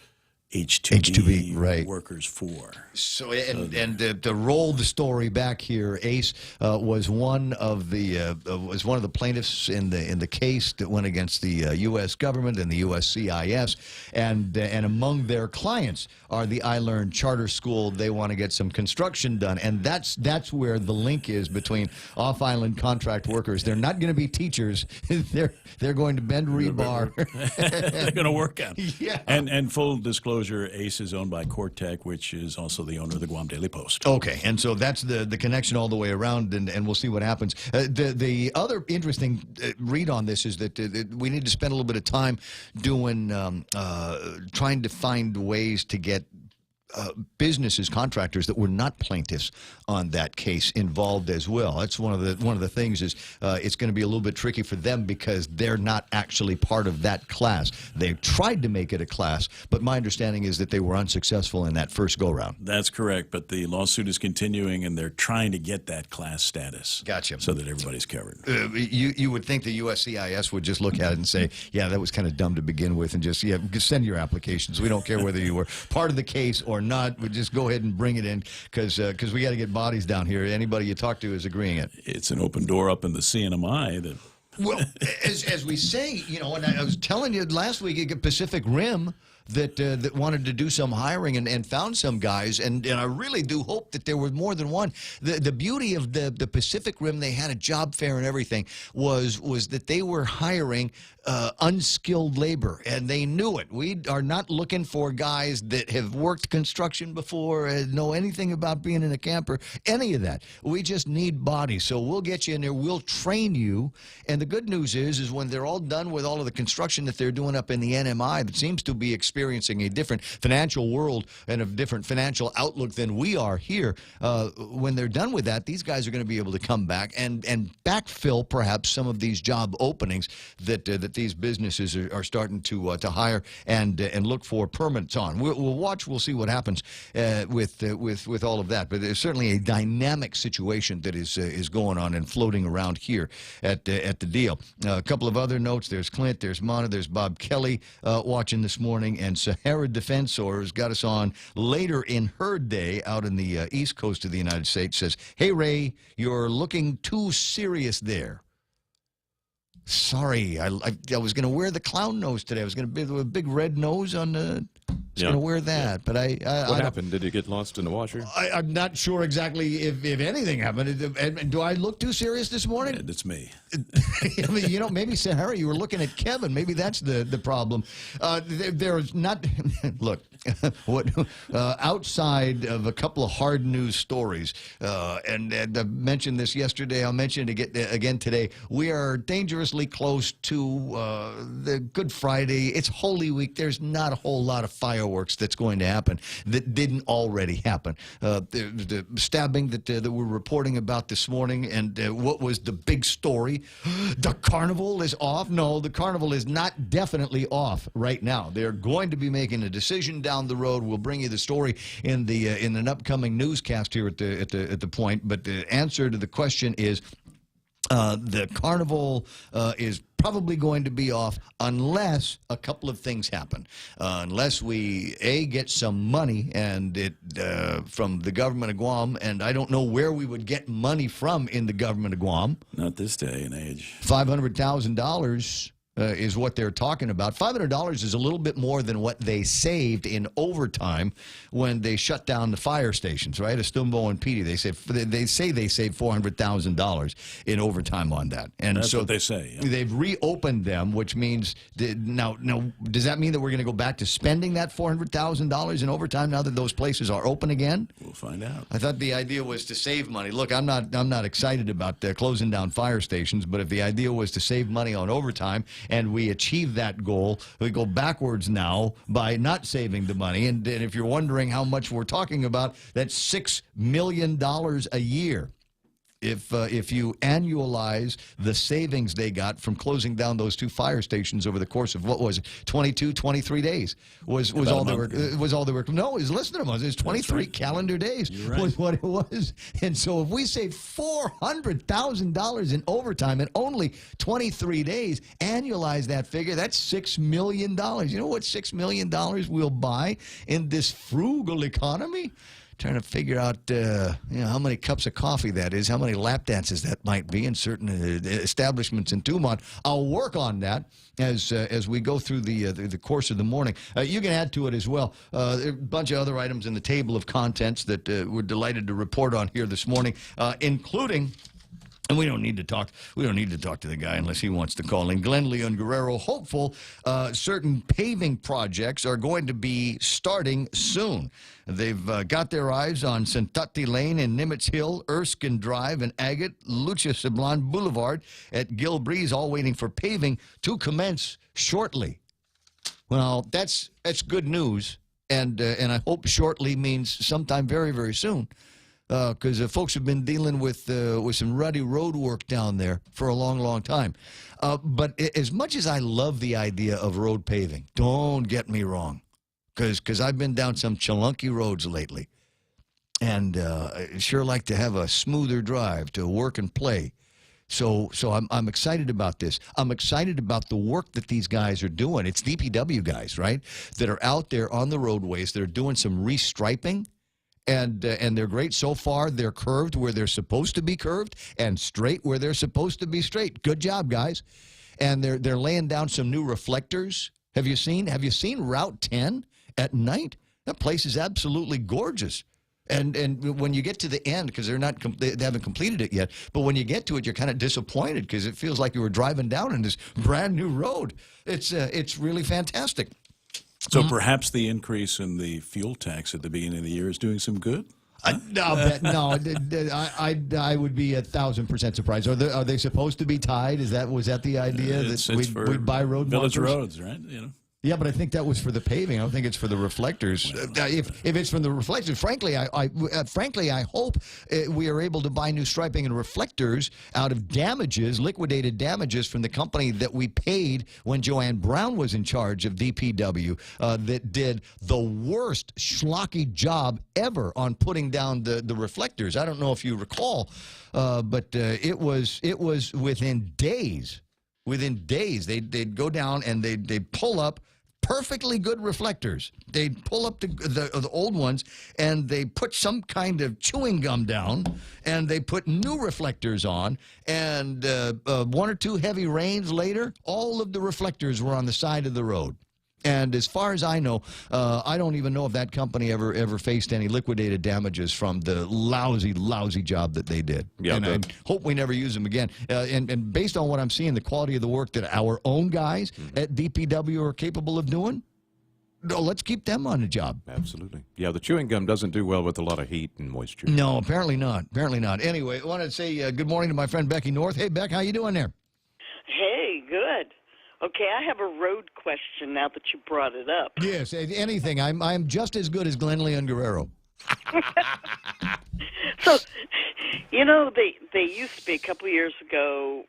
H-2B right. workers for. So to roll the story back here, Ace was one of the plaintiffs in the case that went against the U.S. government and the USCIS, and among their clients are the iLearn Charter School. They want to get some construction done, and that's where the link is between off-island contract workers. They're not going to be teachers. They're going to bend rebar. They're going to work on. Yeah. And full disclosure, ACE is owned by Cortec, which is also the owner of the Guam Daily Post. Okay, and so that's the connection all the way around, and we'll see what happens. The other interesting read on this is that we need to spend a little bit of time doing trying to find ways to get businesses, contractors that were not plaintiffs on that case involved as well. That's one of the things is it's going to be a little bit tricky for them because they're not actually part of that class. They tried to make it a class, but my understanding is that they were unsuccessful in that first go-round. That's correct, but the lawsuit is continuing, and they're trying to get that class status. Gotcha. So that everybody's covered. You would think the USCIS would just look at it and say, yeah, that was kind of dumb to begin with, and just send your applications. We don't care whether you were part of the case or not. We just go ahead and bring it in because we got to get bodies down here. Anybody you talk to is agreeing it. It's an open door up in the CNMI that. Well, as we say, and I was telling you last week at Pacific Rim that wanted to do some hiring and found some guys, and I really do hope that there were more than one. The beauty of the Pacific Rim, they had a job fair and everything, was that they were hiring unskilled labor, and they knew it. We are not looking for guys that have worked construction before, know anything about being in a camper, any of that. We just need bodies. So we'll get you in there. We'll train you. And the good news is when they're all done with all of the construction that they're doing up in the NMI that seems to be experiencing a different financial world and a different financial outlook than we are here, when they're done with that, these guys are going to be able to come back and backfill perhaps some of these job openings that these businesses are starting to hire and look for permits on. We'll watch. We'll see what happens with all of that. But there's certainly a dynamic situation that is going on and floating around here at the deal. A couple of other notes. There's Clint. There's Mana. There's Bob Kelly watching this morning, and Sahara Defensor has got us on later in her day out in the east coast of the United States. Says, "Hey Ray, you're looking too serious there." Sorry, I was going to wear the clown nose today. I was going to be with a big red nose on the. I was going to wear that, but What happened? Did it get lost in the washer? I'm not sure exactly if anything happened. And do I look too serious this morning? It's me. I mean, maybe Sahara, you were looking at Kevin. Maybe that's the problem. There's not. Look, outside of a couple of hard news stories, and I mentioned this yesterday. I'll mention it again today. We are dangerously close to the Good Friday. It's Holy Week. There's not a whole lot of fireworks that's going to happen that didn't already happen. The stabbing that we're reporting about this morning, and what was the big story? The carnival is off. No, the carnival is not definitely off right now. They're going to be making a decision down the road. We'll bring you the story in an upcoming newscast here at the point. But the answer to the question is the carnival is probably going to be off unless a couple of things happen. Unless we, get some money and from the government of Guam, and I don't know where we would get money from in the government of Guam. Not this day and age. $500,000 is what they're talking about. $500 is a little bit more than what they saved in overtime when they shut down the fire stations, right? Estumbo and Petey, they say they saved $400,000 in overtime on that. And that's so what they say. Yeah. They've reopened them, which means now does that mean that we're going to go back to spending that $400,000 in overtime now that those places are open again? We'll find out. I thought the idea was to save money. Look, I'm not excited about closing down fire stations, but if the idea was to save money on overtime and we achieve that goal, we go backwards now by not saving the money. And if you're wondering how much we're talking about, that's $6 million a year. If you annualize the savings they got from closing down those two fire stations over the course of what was it, 22, 23 days was all they were. Was all they were. No, listen to them. It was 23 calendar days was what it was. And so if we save $400,000 in overtime in only 23 days, annualize that figure, that's $6 million. You know what $6 million will buy in this frugal economy? Trying to figure out how many cups of coffee that is, how many lap dances that might be in certain establishments in Tumon. I'll work on that as we go through the course of the morning. You can add to it as well. There are a bunch of other items in the table of contents that we're delighted to report on here this morning, including. And we don't need to talk to the guy unless he wants to call in. Glenn Leon Guerrero, hopeful certain paving projects are going to be starting soon. They've got their eyes on Santati Lane and Nimitz Hill, Erskine Drive and Agate, Lucia Sablan Boulevard at Gil Breeze, all waiting for paving to commence shortly. Well, that's good news, and I hope shortly means sometime very, very soon. Because folks have been dealing with some ruddy road work down there for a long, long time. But as much as I love the idea of road paving, don't get me wrong, because I've been down some chalunky roads lately, and I sure like to have a smoother drive to work and play. So I'm excited about this. I'm excited about the work that these guys are doing. It's DPW guys, right, that are out there on the roadways. They're doing some restriping. And they're great so far. They're curved where they're supposed to be curved and straight where they're supposed to be straight. Good job, guys. And they're laying down some new reflectors. Have you seen Route 10 at night? That place is absolutely gorgeous. And when you get to the end, because they haven't completed it yet, but when you get to it, you're kind of disappointed because it feels like you were driving down in this brand new road. It's really fantastic. So perhaps the increase in the fuel tax at the beginning of the year is doing some good? I would be 1,000% surprised. Are they supposed to be tied? Was that the idea that we'd buy road village markers? roads, right? Yeah, but I think that was for the paving. I don't think it's for the reflectors. If it's from the reflectors, frankly, I hope we are able to buy new striping and reflectors out of liquidated damages from the company that we paid when Joanne Brown was in charge of DPW, that did the worst schlocky job ever on putting down the reflectors. I don't know if you recall, but it was within days. Within days, they'd go down and they'd pull up, perfectly good reflectors. They pull up the old ones, and they put some kind of chewing gum down, and they put new reflectors on, and 1 or 2 heavy rains later, all of the reflectors were on the side of the road. And as far as I know, I don't even know if that company ever faced any liquidated damages from the lousy job that they did. Yeah, and I hope we never use them again. And based on what I'm seeing, the quality of the work that our own guys at DPW are capable of doing, let's keep them on the job. Absolutely. Yeah, the chewing gum doesn't do well with a lot of heat and moisture. No, apparently not. Apparently not. Anyway, I want to say good morning to my friend Becky North. Hey, Beck, how you doing there? Hey, good. Okay, I have a road question now that you brought it up. Yes, anything. I'm just as good as Glenn Leon Guerrero. So, you know, they used to be a couple years ago,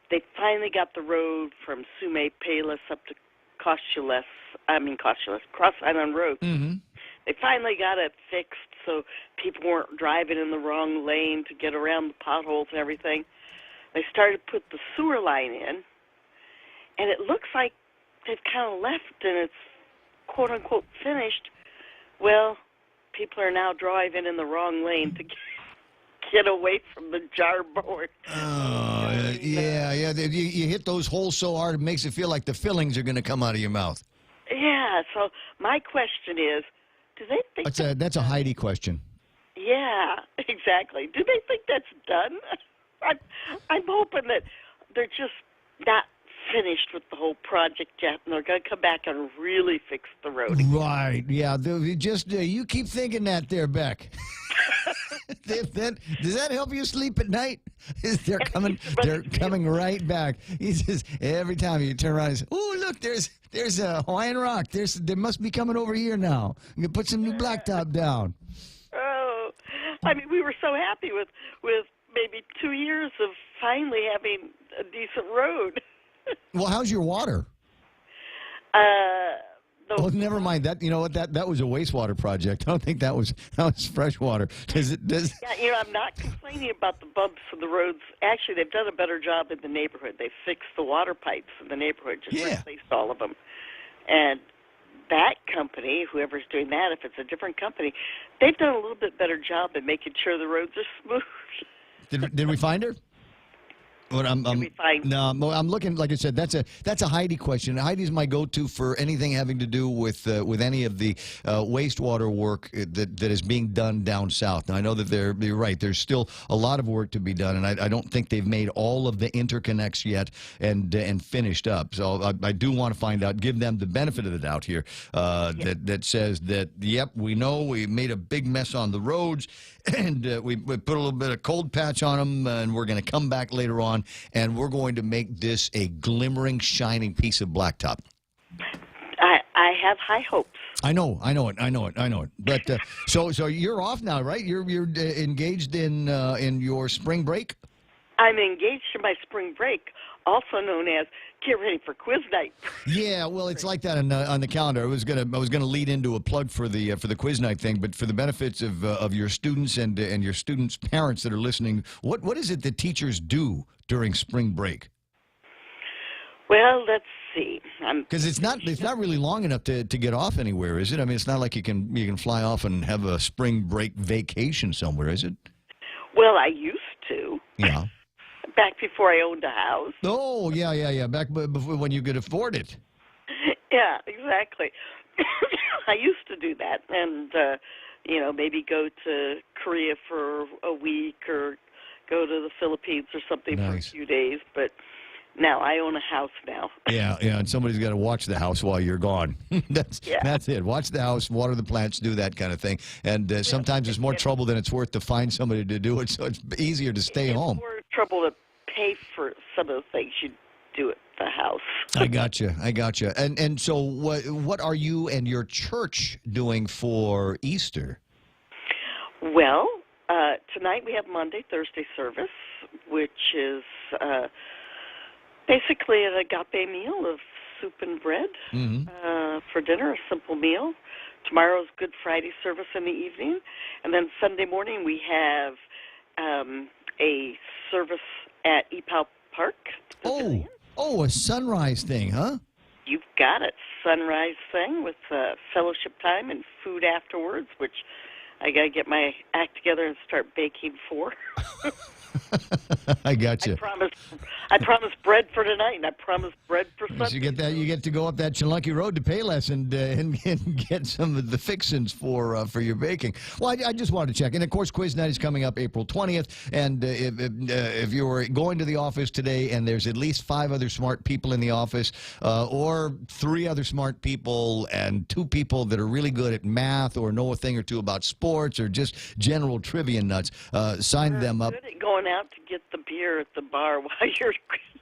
they finally got the road from Sume Palos up to Cross Island Road. Mm-hmm. They finally got it fixed so people weren't driving in the wrong lane to get around the potholes and everything. They started to put the sewer line in, and it looks like they've kind of left and it's quote-unquote finished. Well, people are now driving in the wrong lane to get away from the jarboard. Oh, yeah. You hit those holes so hard it makes it feel like the fillings are going to come out of your mouth. Yeah, so my question is, do they think... That's a Heidi question. Yeah, exactly. Do they think that's done? I'm hoping that they're just not finished with the whole project yet, and they're going to come back and really fix the road again. Right, yeah. You keep thinking that there, Beck. Does that help you sleep at night? They're coming right back. He says, every time you turn around, he says, oh, look, there's a Hawaiian Rock. They must be coming over here now. You can put some new blacktop down. Oh, I mean, we were so happy with maybe 2 years of finally having a decent road. Well, how's your water? Oh, never mind. That, you know what? That was a wastewater project. I don't think that was fresh water. Yeah, I'm not complaining about the bumps in the roads. Actually, they've done a better job in the neighborhood. They fixed the water pipes in the neighborhood, just replaced all of them. And that company, whoever's doing that, if it's a different company, they've done a little bit better job in making sure the roads are smooth. Did we find her? I'm looking. Like I said, that's a Heidi question. Heidi's my go-to for anything having to do with any of the wastewater work that is being done down south. Now I know that you're right. There's still a lot of work to be done, and I don't think they've made all of the interconnects yet and finished up. So I do want to find out. Give them the benefit of the doubt here. That says that yep, we know we made a big mess on the roads, and we put a little bit of cold patch on them, and we're going to come back later on. And we're going to make this a glimmering, shining piece of blacktop. I have high hopes. I know it. But so you're off now, right? You're engaged in your spring break. I'm engaged in my spring break, also known as get ready for quiz night. Yeah, well, it's like that on the calendar. I was gonna lead into a plug for the quiz night thing, but for the benefits of your students and your students' parents that are listening, what is it that teachers do during spring break? Well, let's see. Because it's not really long enough to get off anywhere, is it? I mean, it's not like you can fly off and have a spring break vacation somewhere, is it? Well, I used to. Yeah. Back before I owned a house. Oh, yeah. Back before when you could afford it. Yeah, exactly. I used to do that, and maybe go to Korea for a week or go to the Philippines or something for a few days. But now I own a house now. Yeah, and somebody's got to watch the house while you're gone. That's it. Watch the house, water the plants, do that kind of thing. And sometimes it's more trouble than it's worth to find somebody to do it, so it's easier to stay home. More trouble to pay for some of the things you do at the house. I gotcha. And so what are you and your church doing for Easter? Well, tonight we have Monday, Thursday service, which is basically an agape meal of soup and bread for dinner, a simple meal. Tomorrow's Good Friday service in the evening. And then Sunday morning we have a service at EPAL Park. Oh, a sunrise thing, huh? you've got it. Sunrise thing with fellowship time and food afterwards, which I got to get my act together and start baking for. I got you. I promised bread for tonight, and I promised bread for Sunday. So you get to go up that Chunlucky Road to Payless and get some of the fixins for your baking. Well, I just wanted to check. And, of course, quiz night is coming up April 20th. And if you're going to the office today and there's at least 5 other smart people in the office or 3 other smart people and 2 people that are really good at math or know a thing or two about sports or just general trivia nuts, sign them up. Good at going out to get the beer at the bar while you're...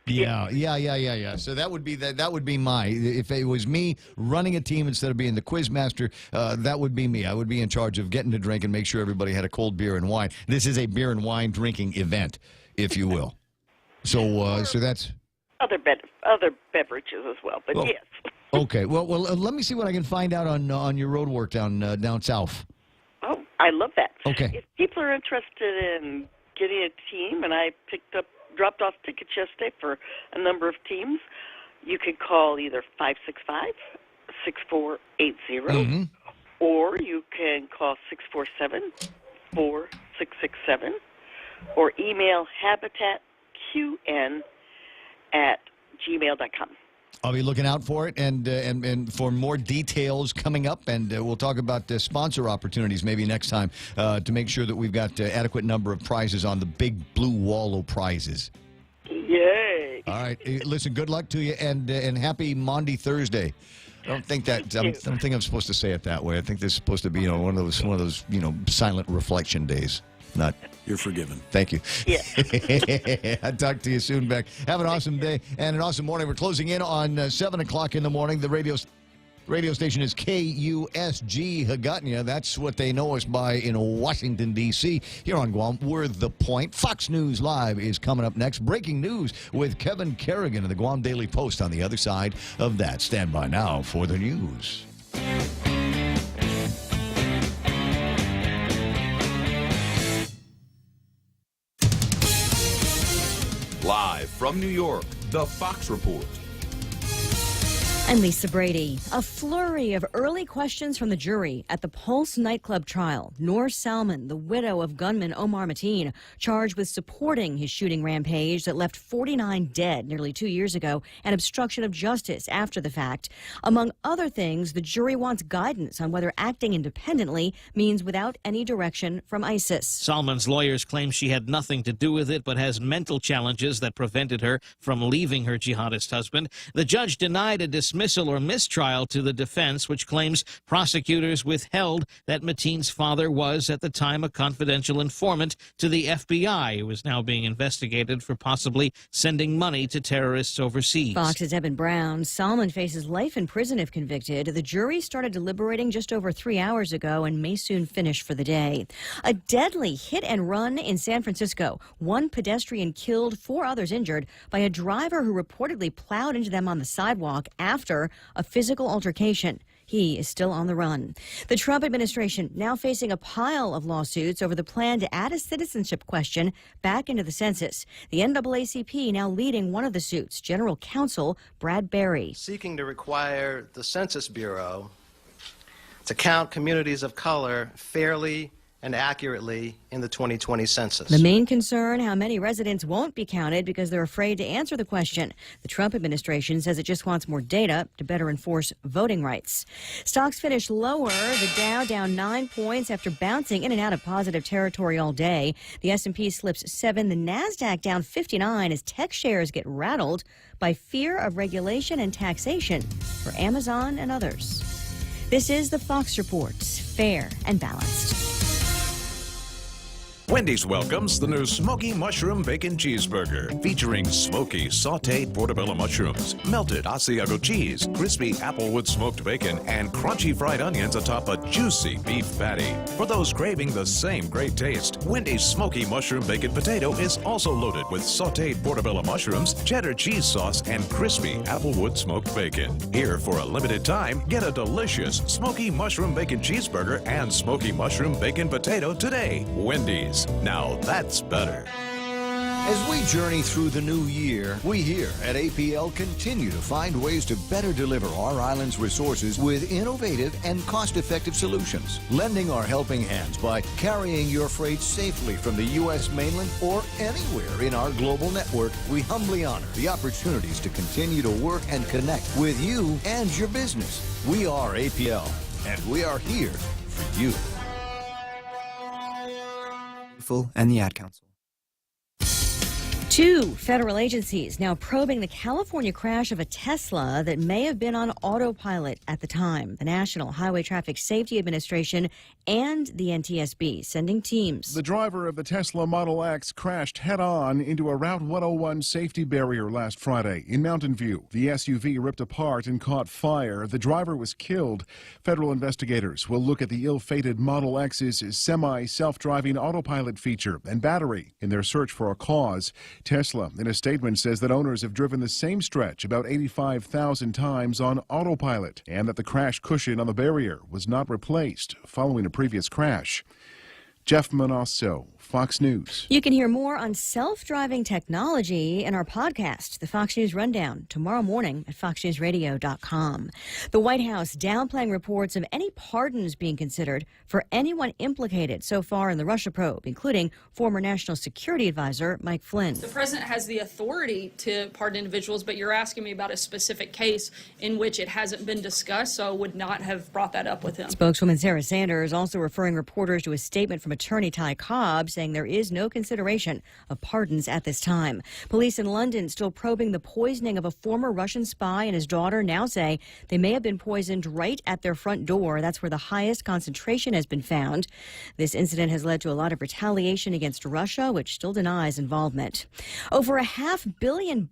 Yeah. So that would be that would be if it was me running a team instead of being the quiz master, that would be me. I would be in charge of getting to drink and make sure everybody had a cold beer and wine. This is a beer and wine drinking event, if you will. So that's other beverages as well, but yes. Okay. Well, let me see what I can find out on your road work down south. Oh, I love that. Okay. If people are interested in getting a team, and I dropped off tickets yesterday for a number of teams, you could call either 565-6480, or you can call 647-4667, or email habitatqn@gmail.com. I'll be looking out for it and for more details coming up, and we'll talk about the sponsor opportunities maybe next time to make sure that we've got adequate number of prizes on the big Blue Wallow prizes. Yay! All right, listen. Good luck to you, and happy Maundy Thursday. I don't think I'm supposed to say it that way. I think this is supposed to be one of those silent reflection days. Not. You're forgiven. Thank you. Yeah. I'll talk to you soon, Beck. Have an awesome day and an awesome morning. We're closing in on 7 o'clock in the morning. The radio station is KUSG Hagåtña. That's what they know us by in Washington, D.C. Here on Guam, we're The Point. Fox News Live is coming up next. Breaking news with Kevin Kerrigan of the Guam Daily Post on the other side of that. Stand by now for the news. Live from New York, The Fox Report. I'm Lisa Brady. A flurry of early questions from the jury at the Pulse nightclub trial. Noor Salman, the widow of gunman Omar Mateen, charged with supporting his shooting rampage that left 49 dead nearly 2 years ago and obstruction of justice after the fact. Among other things, the jury wants guidance on whether acting independently means without any direction from ISIS. Salman's lawyers claim she had nothing to do with it, but has mental challenges that prevented her from leaving her jihadist husband. The judge denied a dismissal or mistrial to the defense, which claims prosecutors withheld that Mateen's father was at the time a confidential informant to the FBI, who is now being investigated for possibly sending money to terrorists overseas. Fox's Evan Brown. Salman faces life in prison if convicted. The jury started deliberating just over 3 hours ago and may soon finish for the day. A deadly hit and run in San Francisco. 1 pedestrian killed, 4 others injured by a driver who reportedly plowed into them on the sidewalk after a physical altercation. He is still on the run. The Trump administration now facing a pile of lawsuits over the plan to add a citizenship question back into the census. The NAACP now leading one of the suits, General Counsel Brad Berry. Seeking to require the Census Bureau to count communities of color fairly and accurately in the 2020 census. The main concern, how many residents won't be counted because they're afraid to answer the question. The Trump administration says it just wants more data to better enforce voting rights. Stocks finished lower. The Dow down 9 points after bouncing in and out of positive territory all day. The S&P slips 7. The NASDAQ down 59 as tech shares get rattled by fear of regulation and taxation for Amazon and others. This is the Fox Report, fair and balanced. Wendy's welcomes the new Smoky Mushroom Bacon Cheeseburger, featuring smoky, sautéed portobello mushrooms, melted Asiago cheese, crispy applewood smoked bacon, and crunchy fried onions atop a juicy beef patty. For those craving the same great taste, Wendy's Smoky Mushroom Bacon Potato is also loaded with sautéed portobello mushrooms, cheddar cheese sauce, and crispy applewood smoked bacon. Here, for a limited time, get a delicious Smoky Mushroom Bacon Cheeseburger and Smoky Mushroom Bacon Potato today. Wendy's. Now that's better. As we journey through the new year, we here at APL continue to find ways to better deliver our island's resources with innovative and cost-effective solutions, lending our helping hands by carrying your freight safely from the U.S. mainland or anywhere in our global network. We humbly honor the opportunities to continue to work and connect with you and your business. We are APL, and we are here for you. And the Ad Council. 2 federal agencies now probing the California crash of a Tesla that may have been on autopilot at the time. The National Highway Traffic Safety Administration and the NTSB sending teams. The driver of the Tesla Model X crashed head-on into a Route 101 safety barrier last Friday in Mountain View. The SUV ripped apart and caught fire. The driver was killed. Federal investigators will look at the ill-fated Model X's semi-self-driving autopilot feature and battery in their search for a cause. Tesla, in a statement, says that owners have driven the same stretch about 85,000 times on autopilot and that the crash cushion on the barrier was not replaced following a previous crash. Jeff Monosso, Fox News. You can hear more on self-driving technology in our podcast, the Fox News Rundown, tomorrow morning at foxnewsradio.com. The White House downplaying reports of any pardons being considered for anyone implicated so far in the Russia probe, including former National Security Advisor Mike Flynn. The president has the authority to pardon individuals, but you're asking me about a specific case in which it hasn't been discussed, so I would not have brought that up with him. Spokeswoman Sarah Sanders also referring reporters to a statement from attorney Ty Cobb saying there is no consideration of pardons at this time. Police in London still probing the poisoning of a former Russian spy and his daughter now say they may have been poisoned right at their front door. That's where the highest concentration has been found. This incident has led to a lot of retaliation against Russia, which still denies involvement. Over $500 million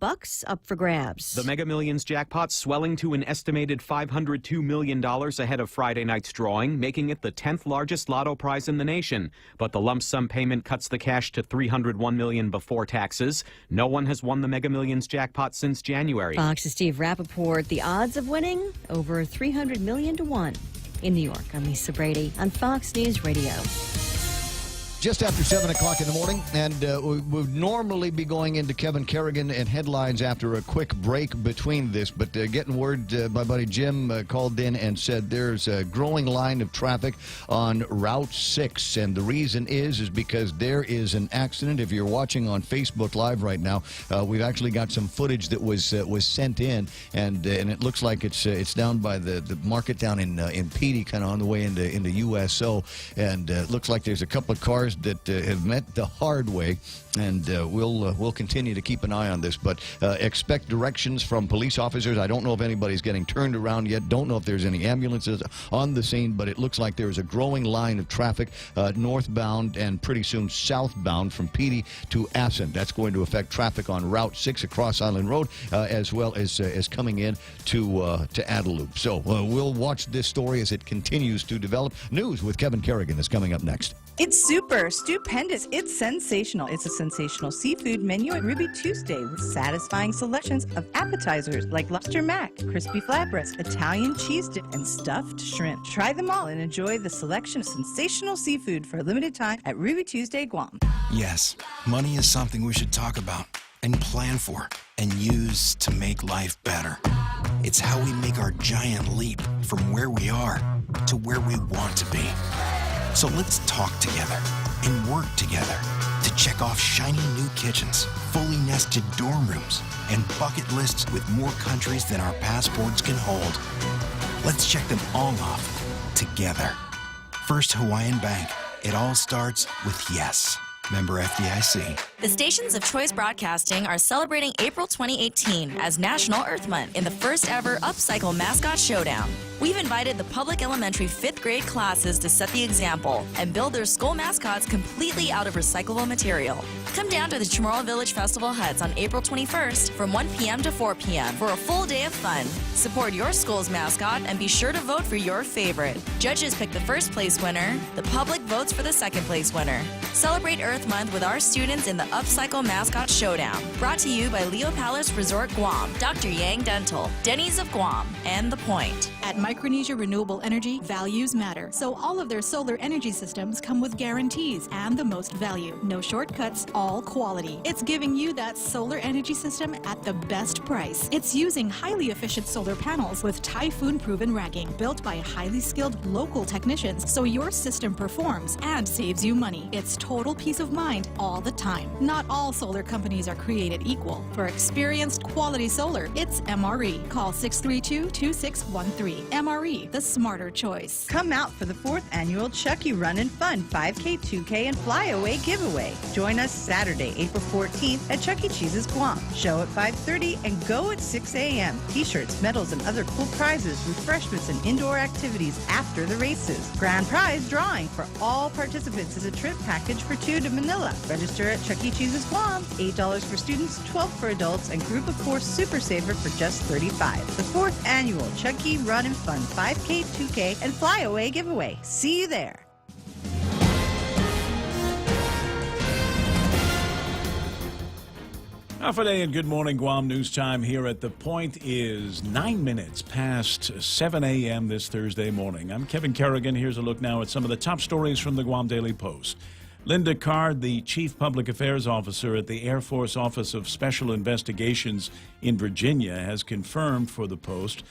up for grabs. The Mega Millions jackpot swelling to an estimated $502 million ahead of Friday night's drawing, making it the 10th largest lotto prize in the nation. But the lump sum payment cuts the cash to $301 million before taxes. No one has won the Mega Millions jackpot since January. Fox's Steve Rappaport, the odds of winning over 300 million to 1. In New York, I'm Lisa Brady on Fox News Radio. Just after 7 o'clock in the morning, and we would normally be going into Kevin Kerrigan and headlines after a quick break between this, but getting word, my buddy Jim called in and said there's a growing line of traffic on Route 6, and the reason is because there is an accident. If you're watching on Facebook Live right now, we've actually got some footage that was sent in, and it looks like it's down by the market down in Petey, kind of on the way into USO, and it looks like there's a couple of cars that have met the hard way, and we'll continue to keep an eye on this, but expect directions from police officers. I don't know if anybody's getting turned around yet. Don't know if there's any ambulances on the scene, but it looks like there's a growing line of traffic northbound and pretty soon southbound from Petey to Ascent. That's going to affect traffic on Route 6 across Island Road, as well as coming in to Adelup. So we'll watch this story as it continues to develop. News with Kevin Kerrigan is coming up next. It's super, stupendous, it's sensational. It's a sensational seafood menu at Ruby Tuesday with satisfying selections of appetizers like lobster mac, crispy flatbreads, Italian cheese dip, and stuffed shrimp. Try them all and enjoy the selection of sensational seafood for a limited time at Ruby Tuesday, Guam. Yes, money is something we should talk about and plan for and use to make life better. It's how we make our giant leap from where we are to where we want to be. So let's talk together and work together to check off shiny new kitchens, fully nested dorm rooms, and bucket lists with more countries than our passports can hold. Let's check them all off together. First Hawaiian Bank. It all starts with yes. Member FDIC. The stations of Choice Broadcasting are celebrating April 2018 as National Earth Month in the first ever Upcycle Mascot Showdown. We've invited the public elementary 5th grade classes to set the example and build their school mascots completely out of recyclable material. Come down to the Chamorro Village Festival Huts on April 21st from 1 p.m. to 4 p.m. for a full day of fun. Support your school's mascot and be sure to vote for your favorite. Judges pick the first place winner. The public votes for the second place winner. Celebrate Earth Month with our students in the Upcycle Mascot Showdown. Brought to you by Leo Palace Resort Guam, Dr. Yang Dental, Denny's of Guam, and The Point. At Micronesia Renewable Energy, values matter. So all of their solar energy systems come with guarantees and the most value. No shortcuts, all quality. It's giving you that solar energy system at the best price. It's using highly efficient solar panels with typhoon-proven racking, built by highly skilled local technicians, so your system performs and saves you money. It's total peace of mind all the time. Not all solar companies are created equal. For experienced quality solar, it's MRE. Call 632-2613. MRE, the smarter choice. Come out for the 4th annual Chucky Run and Fun 5K, 2K, and Flyaway giveaway. Join us Saturday, April 14th at Chuck E. Cheese's Guam. Show at 5:30 and go at 6 a.m. T-shirts, medals, and other cool prizes, refreshments, and indoor activities after the races. Grand prize drawing for all participants is a trip package for 2 to Manila. Register at Chuck E. Cheese's Guam. $8 for students, $12 for adults, and Group of 4 Super Saver for just $35. The 4th annual Chuck E. Run and Fun 5K, 2K, and Flyaway giveaway. See you there. Afade and Good Morning Guam News Time here at The Point is 9 minutes past 7 a.m. this Thursday morning. I'm Kevin Kerrigan. Here's a look now at some of the top stories from the Guam Daily Post. Linda Card, the Chief Public Affairs Officer at the Air Force Office of Special Investigations in Virginia, has confirmed for the Post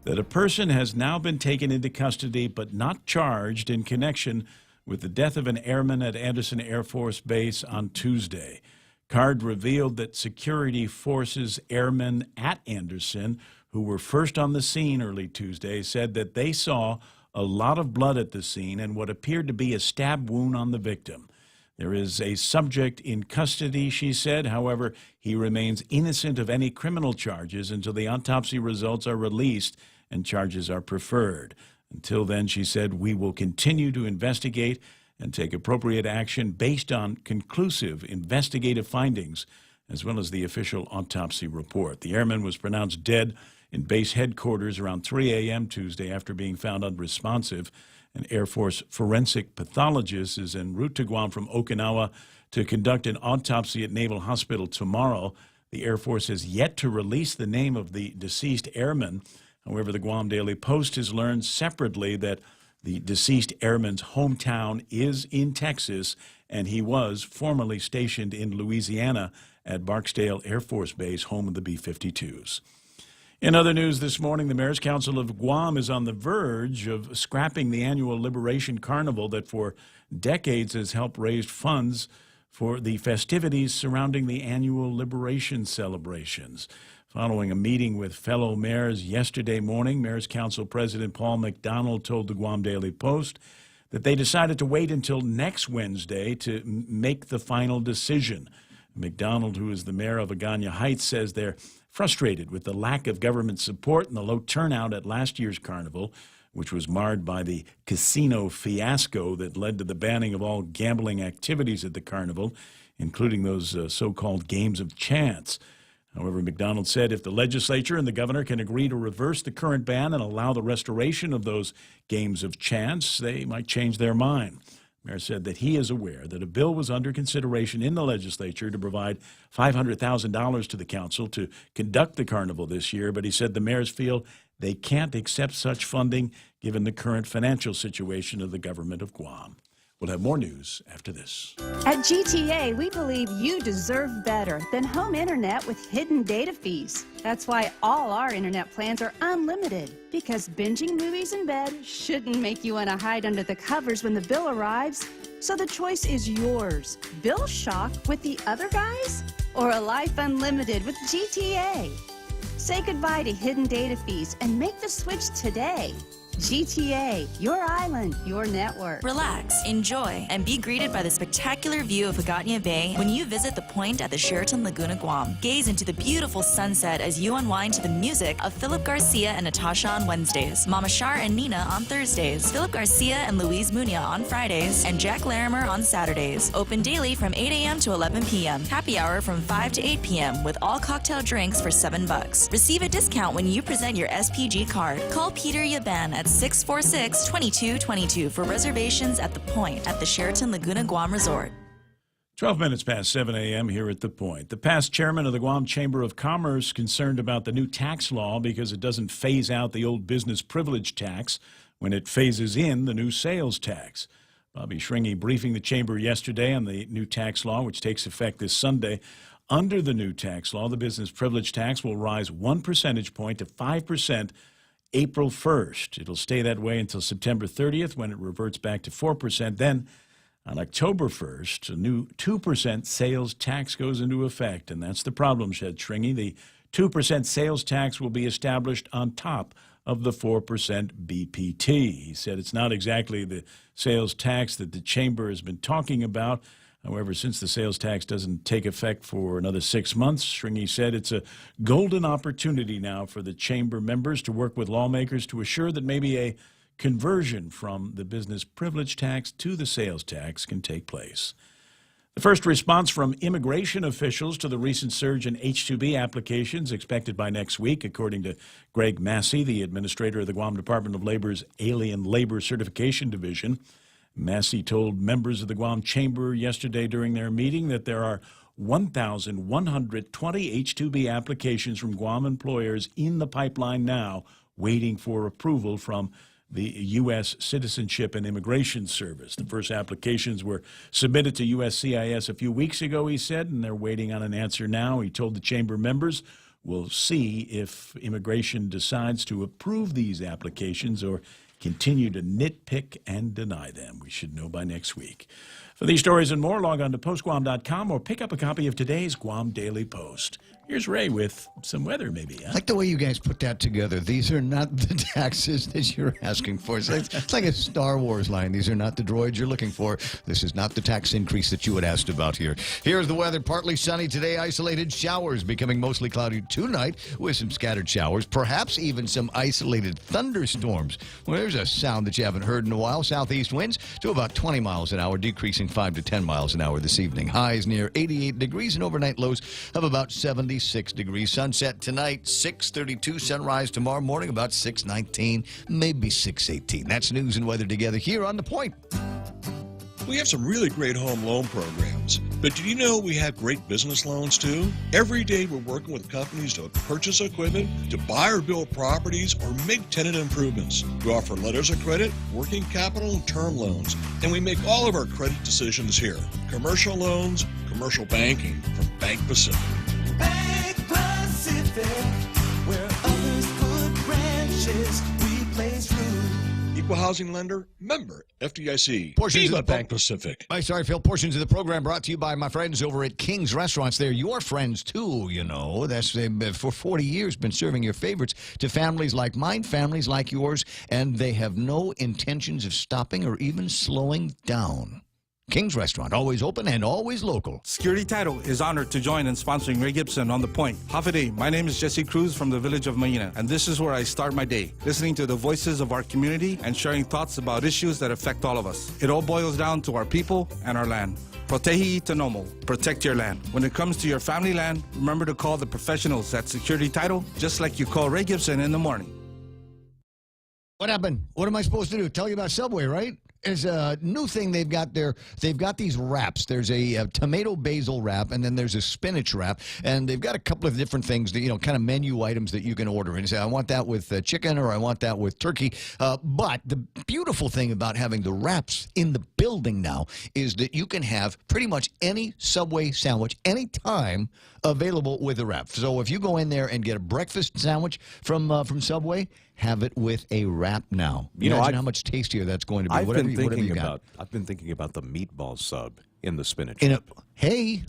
that a person has now been taken into custody but not charged in connection with the death of an airman at Andersen Air Force Base on Tuesday. Card revealed that security forces airmen at Andersen, who were first on the scene early Tuesday, said that they saw a lot of blood at the scene and what appeared to be a stab wound on the victim. There is a subject in custody, she said. However, he remains innocent of any criminal charges until the autopsy results are released and charges are preferred. Until then, she said, we will continue to investigate and take appropriate action based on conclusive investigative findings, as well as the official autopsy report. The airman was pronounced dead in base headquarters around 3 a.m. Tuesday after being found unresponsive. An Air Force forensic pathologist is en route to Guam from Okinawa to conduct an autopsy at Naval Hospital tomorrow. The Air Force has yet to release the name of the deceased airman. However, the Guam Daily Post has learned separately that the deceased airman's hometown is in Texas, and he was formerly stationed in Louisiana at Barksdale Air Force Base, home of the B-52s. In other news this morning, the Mayor's Council of Guam is on the verge of scrapping the annual Liberation Carnival that for decades has helped raise funds for the festivities surrounding the annual Liberation celebrations. Following a meeting with fellow mayors yesterday morning, Mayor's Council President Paul McDonald told the Guam Daily Post that they decided to wait until next Wednesday to make the final decision. McDonald, who is the mayor of Agana Heights, says they're frustrated with the lack of government support and the low turnout at last year's carnival, which was marred by the casino fiasco that led to the banning of all gambling activities at the carnival, including those so-called games of chance. However, McDonald said if the legislature and the governor can agree to reverse the current ban and allow the restoration of those games of chance, they might change their mind. The mayor said that he is aware that a bill was under consideration in the legislature to provide $500,000 to the council to conduct the carnival this year, but he said the mayors feel they can't accept such funding given the current financial situation of the government of Guam. We'll have more news after this. At GTA, we believe you deserve better than home internet with hidden data fees. That's why all our internet plans are unlimited, because binging movies in bed shouldn't make you want to hide under the covers when the bill arrives. So the choice is yours. Bill shock with the other guys? Or a life unlimited with GTA? Say goodbye to hidden data fees and make the switch today. GTA, your island, your network. Relax, enjoy, and be greeted by the spectacular view of Hagåtña Bay when you visit the Point at the Sheraton Laguna Guam. Gaze into the beautiful sunset as you unwind to the music of Philip Garcia and Natasha on Wednesdays, Mama Shar and Nina on Thursdays, Philip Garcia and Luis Muñoz on Fridays, and Jack Larimer on Saturdays. Open daily from 8 a.m. to 11 p.m. Happy hour from 5 to 8 p.m. with all cocktail drinks for $7. Receive a discount when you present your SPG card. Call Peter Yaban at 646-2222 for reservations at the Point at the Sheraton Laguna Guam Resort. 12 minutes past 7 a.m. here at The Point. The past chairman of the Guam Chamber of Commerce concerned about the new tax law because it doesn't phase out the old business privilege tax when it phases in the new sales tax. Bobby Schringy briefing the chamber yesterday on the new tax law, which takes effect this Sunday. Under the new tax law, the business privilege tax will rise 1 percentage point to 5% April 1st. It'll stay that way until September 30th when it reverts back to 4%. Then on October 1st, a new 2% sales tax goes into effect, and that's the problem, said Schringy. The 2% sales tax will be established on top of the 4% BPT. He said it's not exactly the sales tax that the chamber has been talking about. However, since the sales tax doesn't take effect for another 6 months, Schringy said it's a golden opportunity now for the chamber members to work with lawmakers to assure that maybe a conversion from the business privilege tax to the sales tax can take place. The first response from immigration officials to the recent surge in H-2B applications expected by next week, according to Greg Massey, the administrator of the Guam Department of Labor's Alien Labor Certification Division. Massey told members of the Guam Chamber yesterday during their meeting that there are 1,120 H-2B applications from Guam employers in the pipeline now, waiting for approval from the U.S. Citizenship and Immigration Service. The first applications were submitted to USCIS a few weeks ago, he said, and they're waiting on an answer now. He told the chamber members, we'll see if immigration decides to approve these applications or continue to nitpick and deny them. We should know by next week. For these stories and more, log on to postguam.com or pick up a copy of today's Guam Daily Post. Here's Ray with some weather, maybe. Huh? I like the way you guys put that together. These are not the taxes that you're asking for. It's like a Star Wars line. These are not the droids you're looking for. This is not the tax increase that you had asked about here. Here's the weather. Partly sunny today. Isolated showers becoming mostly cloudy tonight with some scattered showers, perhaps even some isolated thunderstorms. Well, there's a sound that you haven't heard in a while. Southeast winds to about 20 miles an hour, decreasing 5 to 10 miles an hour this evening. Highs near 88 degrees and overnight lows of about 76 degrees. Sunset tonight, 6:32. Sunrise tomorrow morning, about 6:19, maybe 6:18. That's news and weather together here on The Point. We have some really great home loan programs, but did you know we have great business loans too? Every day we're working with companies to purchase equipment, to buy or build properties, or make tenant improvements. We offer letters of credit, working capital, and term loans, and we make all of our credit decisions here. Commercial loans, commercial banking from Bank Pacific. Bank Pacific, where others put branches, we place roots. Equal housing lender, member FDIC. Portions of the Bank Pacific. Sorry, Phil. Portions of the program brought to you by my friends over at King's Restaurants. They're your friends too, you know. They've for 40 years been serving your favorites to families like mine, families like yours, and they have no intentions of stopping or even slowing down. King's Restaurant, always open and always local. Security Title is honored to join in sponsoring Ray Gibson on The Point. Hafiday, my name is Jesse Cruz from the village of Maina, and this is where I start my day, listening to the voices of our community and sharing thoughts about issues that affect all of us. It all boils down to our people and our land. Protehi Tanomo, protect your land. When it comes to your family land, remember to call the professionals at Security Title, just like you call Ray Gibson in the morning. What happened? What am I supposed to do? Tell you about Subway, right? There's a new thing they've got there. They've got these wraps. There's a tomato basil wrap, and then there's a spinach wrap, and they've got a couple of different things that, you know, kind of menu items that you can order. And you say, I want that with chicken, or I want that with turkey. But the beautiful thing about having the wraps in the building now is that you can have pretty much any Subway sandwich anytime available with a wrap. So if you go in there and get a breakfast sandwich from Subway, have it with a wrap now. You know how much tastier that's going to be. I've whatever been you got. thinking about the meatball sub in the spinach. Hey,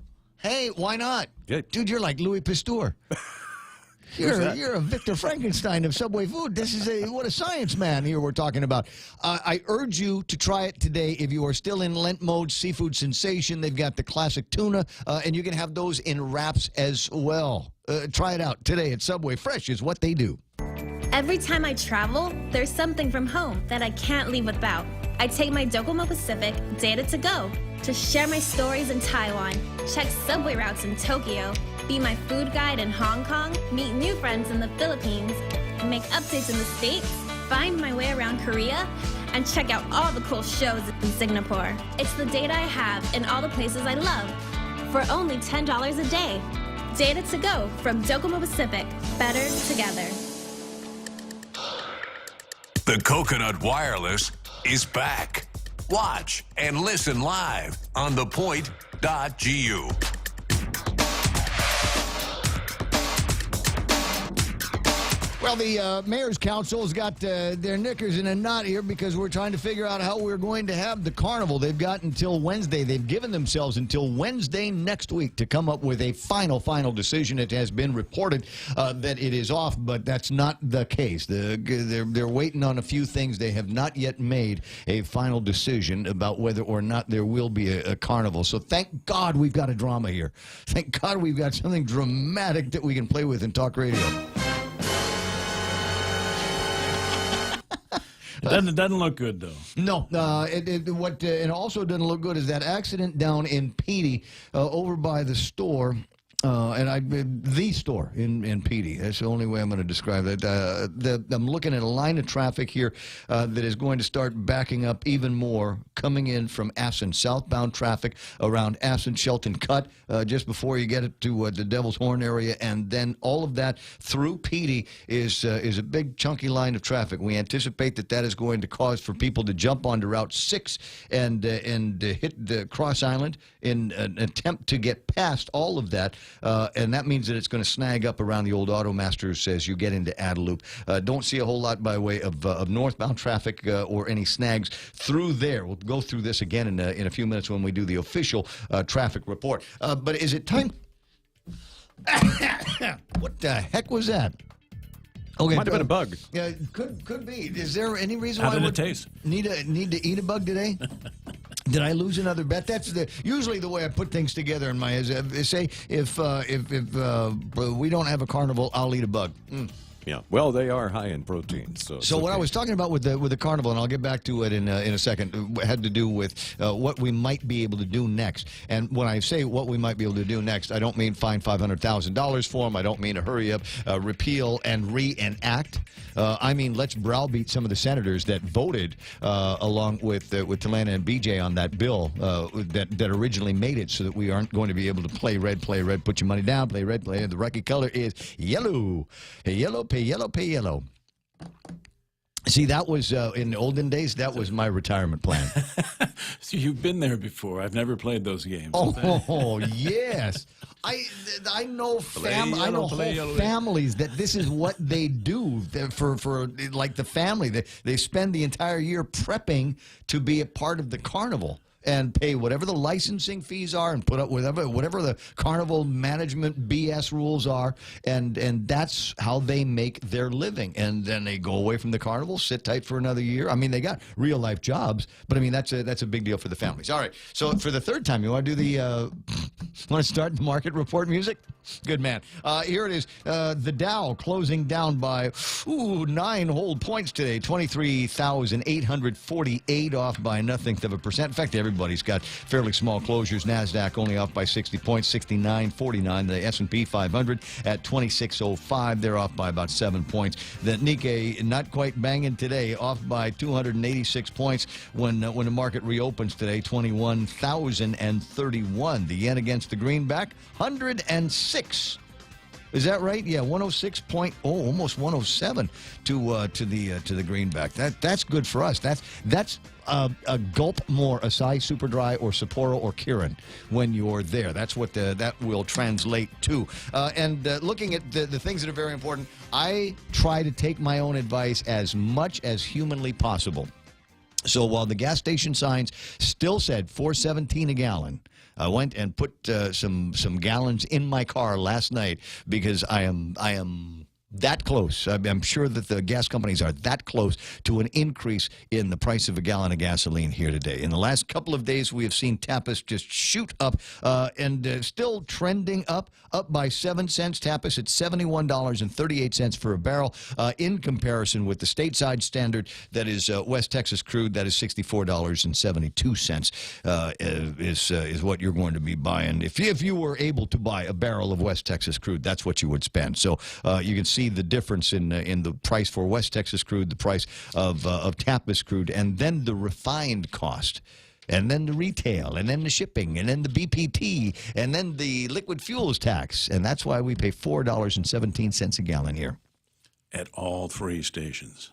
why not? Yeah. Dude, you're like Louis Pasteur. You're a Victor Frankenstein of Subway food. This is what a science man here we're talking about. I urge you to try it today if you are still in Lent mode. Seafood Sensation. They've got the classic tuna, and you can have those in wraps as well. Try it out today at Subway. Fresh is what they do. Every time I travel, there's something from home that I can't leave without. I take my Docomo Pacific Data to Go to share my stories in Taiwan, check subway routes in Tokyo, be my food guide in Hong Kong, meet new friends in the Philippines, make updates in the States, find my way around Korea and check out all the cool shows in Singapore. It's the data I have in all the places I love for only $10 a day. Data to go from Docomo Pacific. Better together. The Coconut Wireless is back. Watch and listen live on thepoint.gu. Well, the Mayor's Council has got their knickers in a knot here because we're trying to figure out how we're going to have the carnival. They've got until Wednesday. They've given themselves until Wednesday next week to come up with a final decision. It has been reported that it is off, but that's not the case. They're waiting on a few things. They have not yet made a final decision about whether or not there will be a carnival. So thank God we've got a drama here. Thank God we've got something dramatic that we can play with in talk radio. It doesn't look good, though. No. What it also doesn't look good is that accident down in Petey over by the store. The store in Petey. That's the only way I'm going to describe that. I'm looking at a line of traffic here that is going to start backing up even more coming in from Asson. Southbound traffic around Asson, Shelton Cut, just before you get it to the Devil's Horn area. And then all of that through Petey is a big chunky line of traffic. We anticipate that is going to cause for people to jump onto Route 6 and hit the Cross Island in an attempt to get past all of that. And that means that it's going to snag up around the old Automasters as you get into Adelup. Don't see a whole lot by way of northbound traffic or any snags through there. We'll go through this again in a few minutes when we do the official traffic report. But is it time? What the heck was that? Okay, might have been a bug. Yeah, could be. Is there any reason How why did I it taste? Need to eat a bug today? Did I lose another bet? That's usually the way I put things together in my head. Say if we don't have a carnival, I'll eat a bug. Yeah, well, they are high in protein. So what I was talking about with the carnival, and I'll get back to it in a second, had to do with what we might be able to do next. And when I say what we might be able to do next, I don't mean find $500,000 for them. I don't mean to hurry up, repeal, and reenact. I mean let's browbeat some of the senators that voted along with Talana and BJ on that bill that originally made it so that we aren't going to be able to play red, put your money down, play red, play. The lucky color is yellow. Hey, yellow, pay yellow. See, that was, in the olden days, that was my retirement plan. So you've been there before. I've never played those games. Oh, yes. I know whole families that this is what they do for like the family. They spend the entire year prepping to be a part of the carnival and pay whatever the licensing fees are and put up whatever the carnival management BS rules are, and that's how they make their living. And then they go away from the carnival, sit tight for another year. I mean, they got real life jobs, but I mean that's a big deal for the families. All right, so for the third time, you want to do the want to start the market report music? Good man. Here it is. The Dow closing down by 9 whole points today, 23,848 off by nothing of a percent. In fact, everybody's got fairly small closures. NASDAQ only off by 60 points, 69.49. The S&P 500 at 26.05. They're off by about 7 points. The Nikkei not quite banging today, off by 286 points when the market reopens today, 21,031. The yen against the greenback, 106. Is that right? Yeah, 106 point. Oh, almost 107 to the greenback. That's good for us. That's a gulp more Asahi Super Dry or Sapporo or Kirin when you're there. That's what that will translate to. And looking at the things that are very important, I try to take my own advice as much as humanly possible. So while the gas station signs still said $4.17 a gallon, I went and put some gallons in my car last night because I am that close. I'm sure that the gas companies are that close to an increase in the price of a gallon of gasoline here today. In the last couple of days, we have seen Tapas just shoot up and still trending up by 7 cents. Tapas at $71.38 for a barrel. In comparison with the stateside standard, that is West Texas crude, that is $64.72 is what you're going to be buying. If you were able to buy a barrel of West Texas crude, that's what you would spend. So you can see see the difference in the price for West Texas crude, the price of Tappas crude, and then the refined cost. And then the retail, and then the shipping, and then the BPT, and then the liquid fuels tax. And that's why we pay $4.17 a gallon here. At all three stations.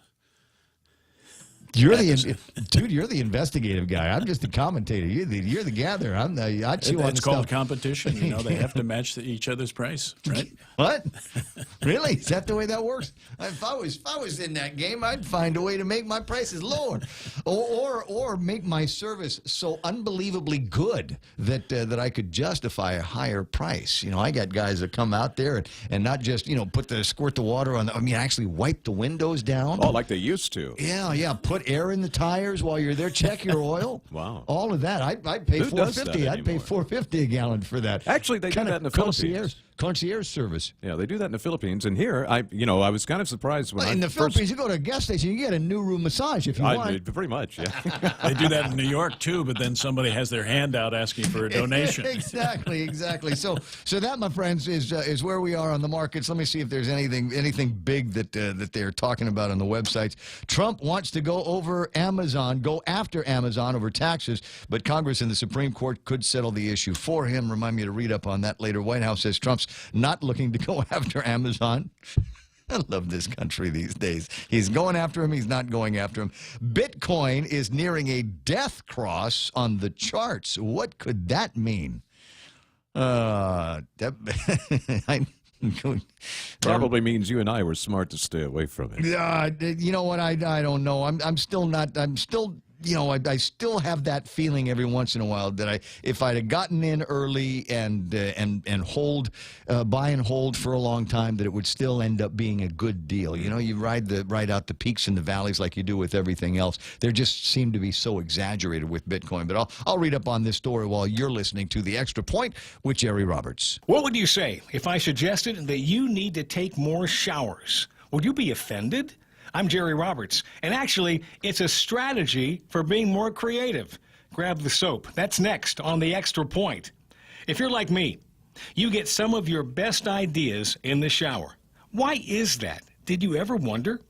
You're the investigative guy. I'm just the commentator. You're the gatherer. I chew on the It's called stuff. competition. You know, they have to match each other's price, right? What? Really? Is that the way that works? If I was in that game, I'd find a way to make my prices lower, or make my service so unbelievably good that I could justify a higher price. You know, I got guys that come out there and not just squirt the water on. Actually wipe the windows down. Oh, like they used to. Yeah. Put air in the tires while you're there. Check your oil. Wow. All of that. I'd pay Who does that $4.50. I'd pay anymore? $4.50 a gallon for that. Actually, they do that in the Philippines. Concierge service. Yeah, they do that in the Philippines. And here, I was kind of surprised when in the Philippines, you go to a gas station, you get a new room massage if you want. Pretty much, yeah. They do that in New York too, but then somebody has their hand out asking for a donation. Exactly. So that, my friends, is where we are on the markets. Let me see if there's anything big that they're talking about on the websites. Trump wants to go after Amazon over taxes, but Congress and the Supreme Court could settle the issue for him. Remind me to read up on that later. White House says Trump's not looking to go after Amazon. I love this country these days. He's going after him. He's not going after him. Bitcoin is nearing a death cross on the charts. What could that mean? Probably means you and I were smart to stay away from it. You know what? I don't know. I'm still not. I'm still. I still have that feeling every once in a while that if I'd have gotten in early and buy and hold for a long time, that it would still end up being a good deal. You ride out the peaks and the valleys like you do with everything else. There just seem to be so exaggerated with Bitcoin. But I'll read up on this story while you're listening to The Extra Point with Jerry Roberts. What would you say if I suggested that you need to take more showers? Would you be offended? I'm Jerry Roberts, and actually, it's a strategy for being more creative. Grab the soap. That's next on The Extra Point. If you're like me, you get some of your best ideas in the shower. Why is that? Did you ever wonder?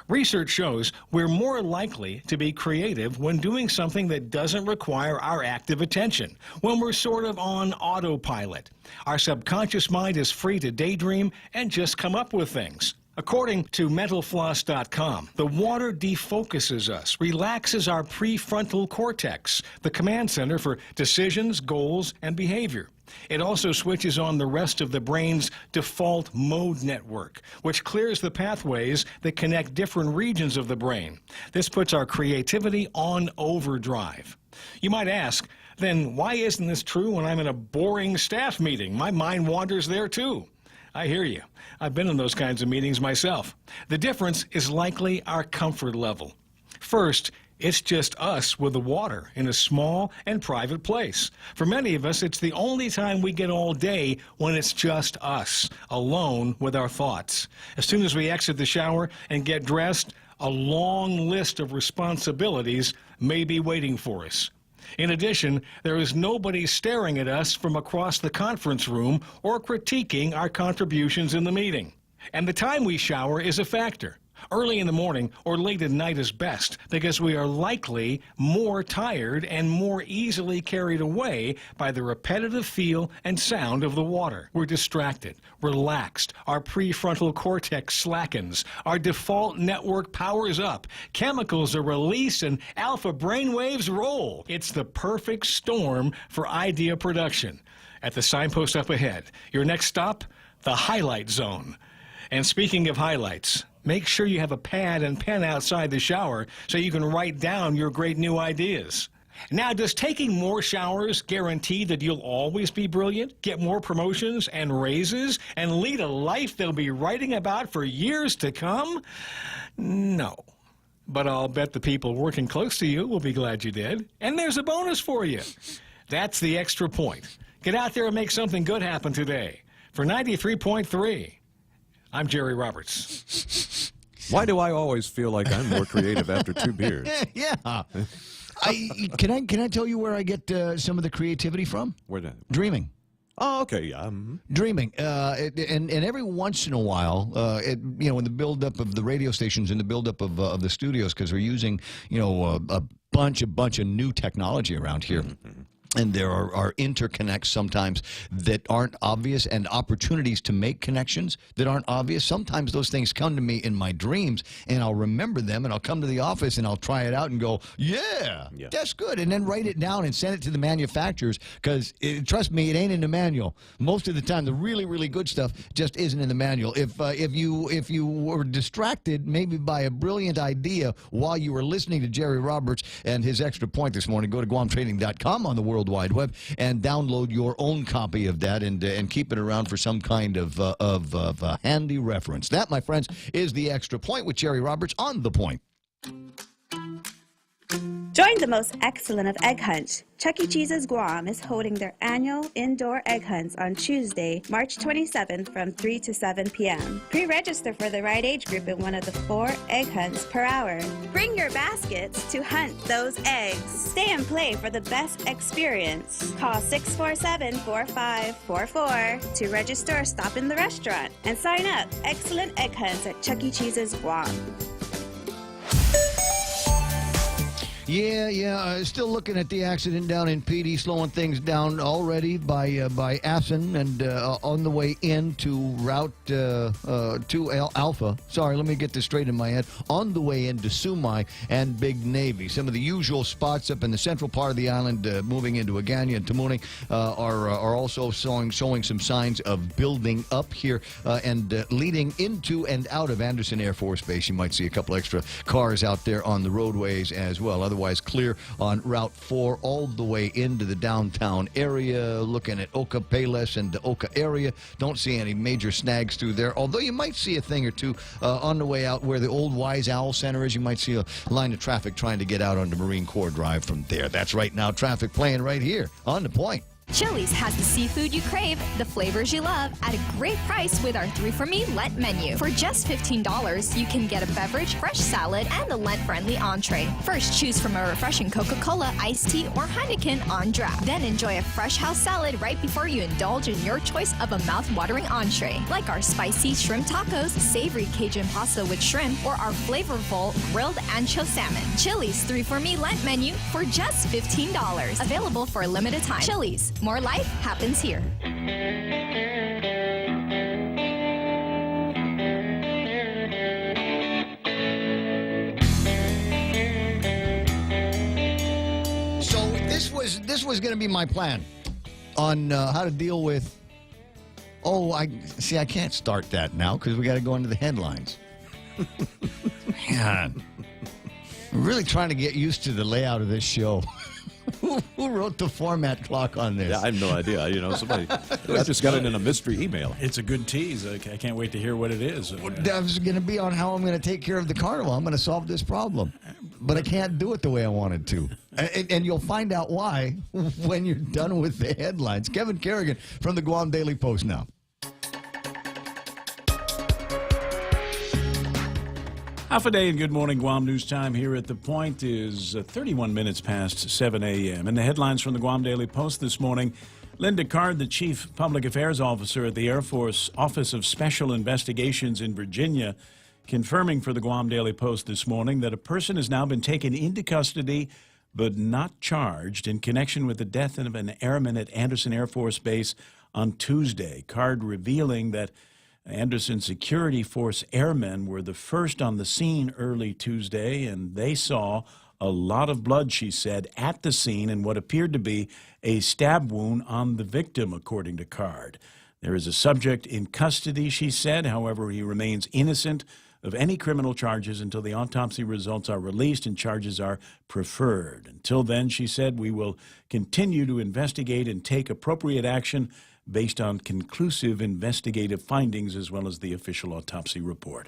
Research shows we're more likely to be creative when doing something that doesn't require our active attention, when we're sort of on autopilot. Our subconscious mind is free to daydream and just come up with things. According to MentalFloss.com, the water defocuses us, relaxes our prefrontal cortex, the command center for decisions, goals, and behavior. It also switches on the rest of the brain's default mode network, which clears the pathways that connect different regions of the brain. This puts our creativity on overdrive. You might ask, then why isn't this true when I'm in a boring staff meeting? My mind wanders there too. I hear you. I've been in those kinds of meetings myself. The difference is likely our comfort level. First, it's just us with the water in a small and private place. For many of us, it's the only time we get all day when it's just us, alone with our thoughts. As soon as we exit the shower and get dressed, a long list of responsibilities may be waiting for us. In addition, there is nobody staring at us from across the conference room or critiquing our contributions in the meeting. And the time we shower is a factor. Early in the morning or late at night is best because we are likely more tired and more easily carried away by the repetitive feel and sound of the water. We're distracted, relaxed, our prefrontal cortex slackens, our default network powers up, chemicals are released, and alpha brainwaves roll. It's the perfect storm for idea production. At the signpost up ahead, your next stop, the Highlight Zone. And speaking of highlights, make sure you have a pad and pen outside the shower so you can write down your great new ideas. Now, does taking more showers guarantee that you'll always be brilliant, get more promotions and raises, and lead a life they'll be writing about for years to come? No. But I'll bet the people working close to you will be glad you did. And there's a bonus for you. That's The Extra Point. Get out there and make something good happen today. For 93.3. I'm Jerry Roberts. Why do I always feel like I'm more creative after 2 beers? Yeah. Can I tell you where I get some of the creativity from? Where that? Dreaming. Oh, okay, yeah. Dreaming. And every once in a while, in the buildup of the radio stations and the buildup of the studios, because we're using, a bunch of new technology around here. And there are interconnects sometimes that aren't obvious and opportunities to make connections that aren't obvious. Sometimes those things come to me in my dreams, and I'll remember them, and I'll come to the office, and I'll try it out and go, yeah, that's good, and then write it down and send it to the manufacturers because, trust me, it ain't in the manual. Most of the time, the really, really good stuff just isn't in the manual. If you were distracted maybe by a brilliant idea while you were listening to Jerry Roberts and his Extra Point this morning, go to GuamTrading.com on the World Wide Web and download your own copy of that and keep it around for some kind of handy reference. That, my friends, is the Extra Point with Jerry Roberts on The Point. Join the most excellent of egg hunts. Chuck E. Cheese's Guam is holding their annual indoor egg hunts on Tuesday, March 27th from 3 to 7 p.m. Pre-register for the right age group in one of the 4 egg hunts per hour. Bring your baskets to hunt those eggs. Stay and play for the best experience. Call 647-4544 to register or stop in the restaurant and sign up. Excellent egg hunts at Chuck E. Cheese's Guam. Yeah. Still looking at the accident down in PD, slowing things down already by Assen and on the way into Route 2 Alpha. Sorry, let me get this straight in my head. On the way into Sumai and Big Navy. Some of the usual spots up in the central part of the island, moving into Agana and Tamuning, are also showing some signs of building up here and leading into and out of Andersen Air Force Base. You might see a couple extra cars out there on the roadways as well. Otherwise clear on Route 4 all the way into the downtown area, looking at Oka Payless and the Oka area. Don't see any major snags through there, although you might see a thing or two on the way out where the old Wise Owl Center is. You might see a line of traffic trying to get out onto Marine Corps Drive from there. That's right now traffic playing right here on The Point. Chili's has the seafood you crave, the flavors you love, at a great price with our 3 for Me Lent menu. For just $15, you can get a beverage, fresh salad, and a Lent-friendly entree. First, choose from a refreshing Coca-Cola, iced tea, or Heineken on draft. Then enjoy a fresh house salad right before you indulge in your choice of a mouth-watering entree, like our spicy shrimp tacos, savory Cajun pasta with shrimp, or our flavorful grilled ancho salmon. Chili's 3 for Me Lent menu for just $15. Available for a limited time. Chili's. More life happens here. So this was going to be my plan on how to deal with. Oh, I can't start that now because we got to go into the headlines. Man, I'm really trying to get used to the layout of this show. Who wrote the format clock on this? Yeah, I have no idea. Somebody I just got it in a mystery email. It's a good tease. I can't wait to hear what it is. That was going to be on how I'm going to take care of the carnival. I'm going to solve this problem. But I can't do it the way I wanted to. And you'll find out why when you're done with the headlines. Kevin Kerrigan from the Guam Daily Post now. Half a day and good morning, Guam News Time here at The Point is 31 minutes past 7 a.m. And the headlines from the Guam Daily Post this morning. Linda Card, the Chief Public Affairs Officer at the Air Force Office of Special Investigations in Virginia, confirming for the Guam Daily Post this morning that a person has now been taken into custody but not charged in connection with the death of an airman at Andersen Air Force Base on Tuesday. Card revealing that Andersen Security Force airmen were the first on the scene early Tuesday, and they saw a lot of blood, she said, at the scene and what appeared to be a stab wound on the victim, according to Card. There is a subject in custody, she said. However, he remains innocent of any criminal charges until the autopsy results are released and charges are preferred. Until then, she said, we will continue to investigate and take appropriate action based on conclusive investigative findings as well as the official autopsy report.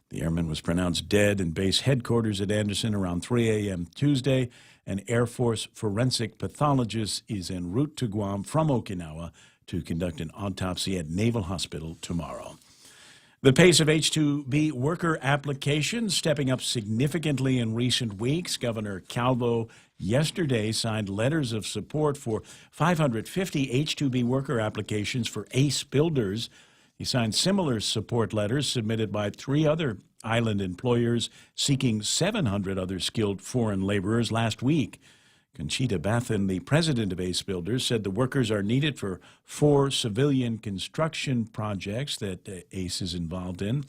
The airman was pronounced dead in base headquarters at Andersen around 3 a.m. Tuesday. An Air Force forensic pathologist is en route to Guam from Okinawa to conduct an autopsy at Naval Hospital tomorrow. The pace of H-2B worker applications stepping up significantly in recent weeks. Governor Calvo yesterday signed letters of support for 550 H-2B worker applications for Ace Builders. He signed similar support letters submitted by 3 other island employers seeking 700 other skilled foreign laborers last week. Conchita Bathan, the president of Ace Builders, said the workers are needed for 4 civilian construction projects that Ace is involved in.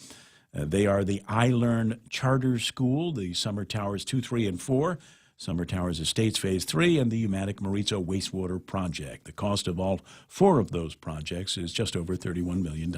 They are the iLearn Charter School, the Summer Towers 2, 3, and 4, Summer Towers Estates Phase 3, and the Umatic Maritza Wastewater Project. The cost of all 4 of those projects is just over $31 million.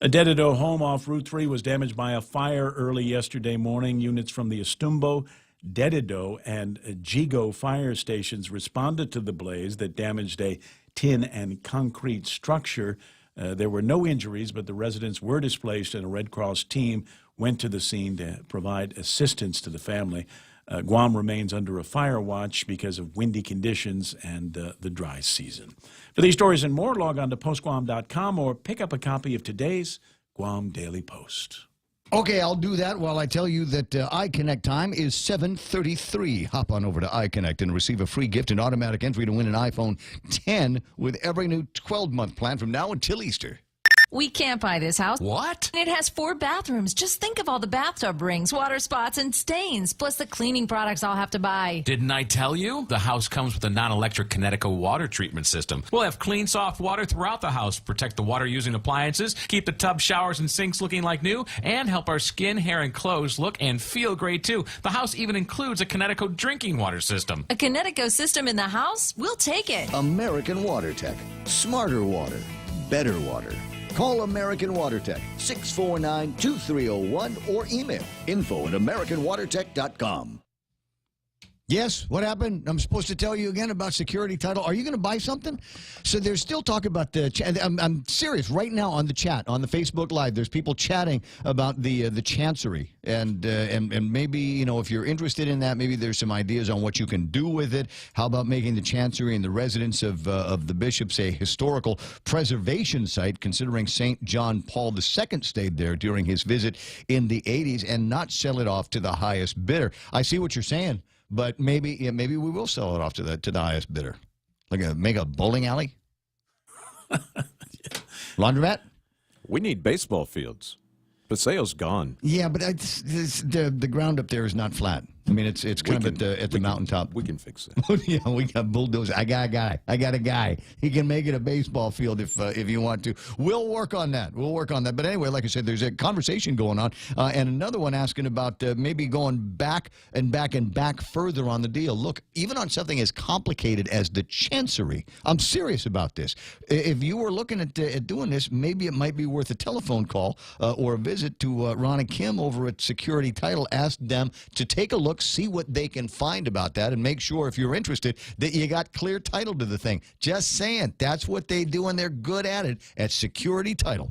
A Dededo home off Route 3 was damaged by a fire early yesterday morning. Units from the Estumbo, Dededo, and Jigo fire stations responded to the blaze that damaged a tin and concrete structure. There were no injuries, but the residents were displaced, and a Red Cross team went to the scene to provide assistance to the family. Guam remains under a fire watch because of windy conditions and the dry season. For these stories and more, log on to postguam.com or pick up a copy of today's Guam Daily Post. Okay, I'll do that while I tell you that iConnect time is 7:33. Hop on over to iConnect and receive a free gift and automatic entry to win an iPhone 10 with every new 12-month plan from now until Easter. We can't buy this house. What? It has 4 bathrooms. Just think of all the bathtub rings, water spots, and stains, plus the cleaning products I'll have to buy. Didn't I tell you? The house comes with a non-electric Connecticut water treatment system. We'll have clean, soft water throughout the house, protect the water-using appliances, keep the tub, showers, and sinks looking like new, and help our skin, hair, and clothes look and feel great, too. The house even includes a Connecticut drinking water system. A Connecticut system in the house? We'll take it. American Water Tech. Smarter water. Better water. Call American Water Tech, 649-2301, or email info@americanwatertech.com. Yes, what happened? I'm supposed to tell you again about Security Title. Are you going to buy something? So there's still talk about the I'm serious. Right now on the chat, on the Facebook Live, there's people chatting about the Chancery. And maybe, you know, if you're interested in that, maybe there's some ideas on what you can do with it. How about making the Chancery and the residence of the bishops a historical preservation site, considering St. John Paul II stayed there during his visit in the 80s, and not sell it off to the highest bidder? I see what you're saying. But maybe we will sell it off to the highest bidder. Make a bowling alley? Laundromat? We need baseball fields. Paseo's gone. Yeah, but the ground up there is not flat. I mean, it's kind of at the mountaintop. We can fix it. Yeah, we got bulldozers. I got a guy. He can make it a baseball field if you want to. We'll work on that. But anyway, like I said, there's a conversation going on, and another one asking about maybe going back and back further on the deal. Look, even on something as complicated as the Chancery, I'm serious about this. If you were looking at doing this, maybe it might be worth a telephone call or a visit to Ron and Kim over at Security Title. Ask them to take a look, see what they can find about that, and make sure, if you're interested, that you got clear title to the thing. Just saying, that's what they do, and they're good at it at Security Title.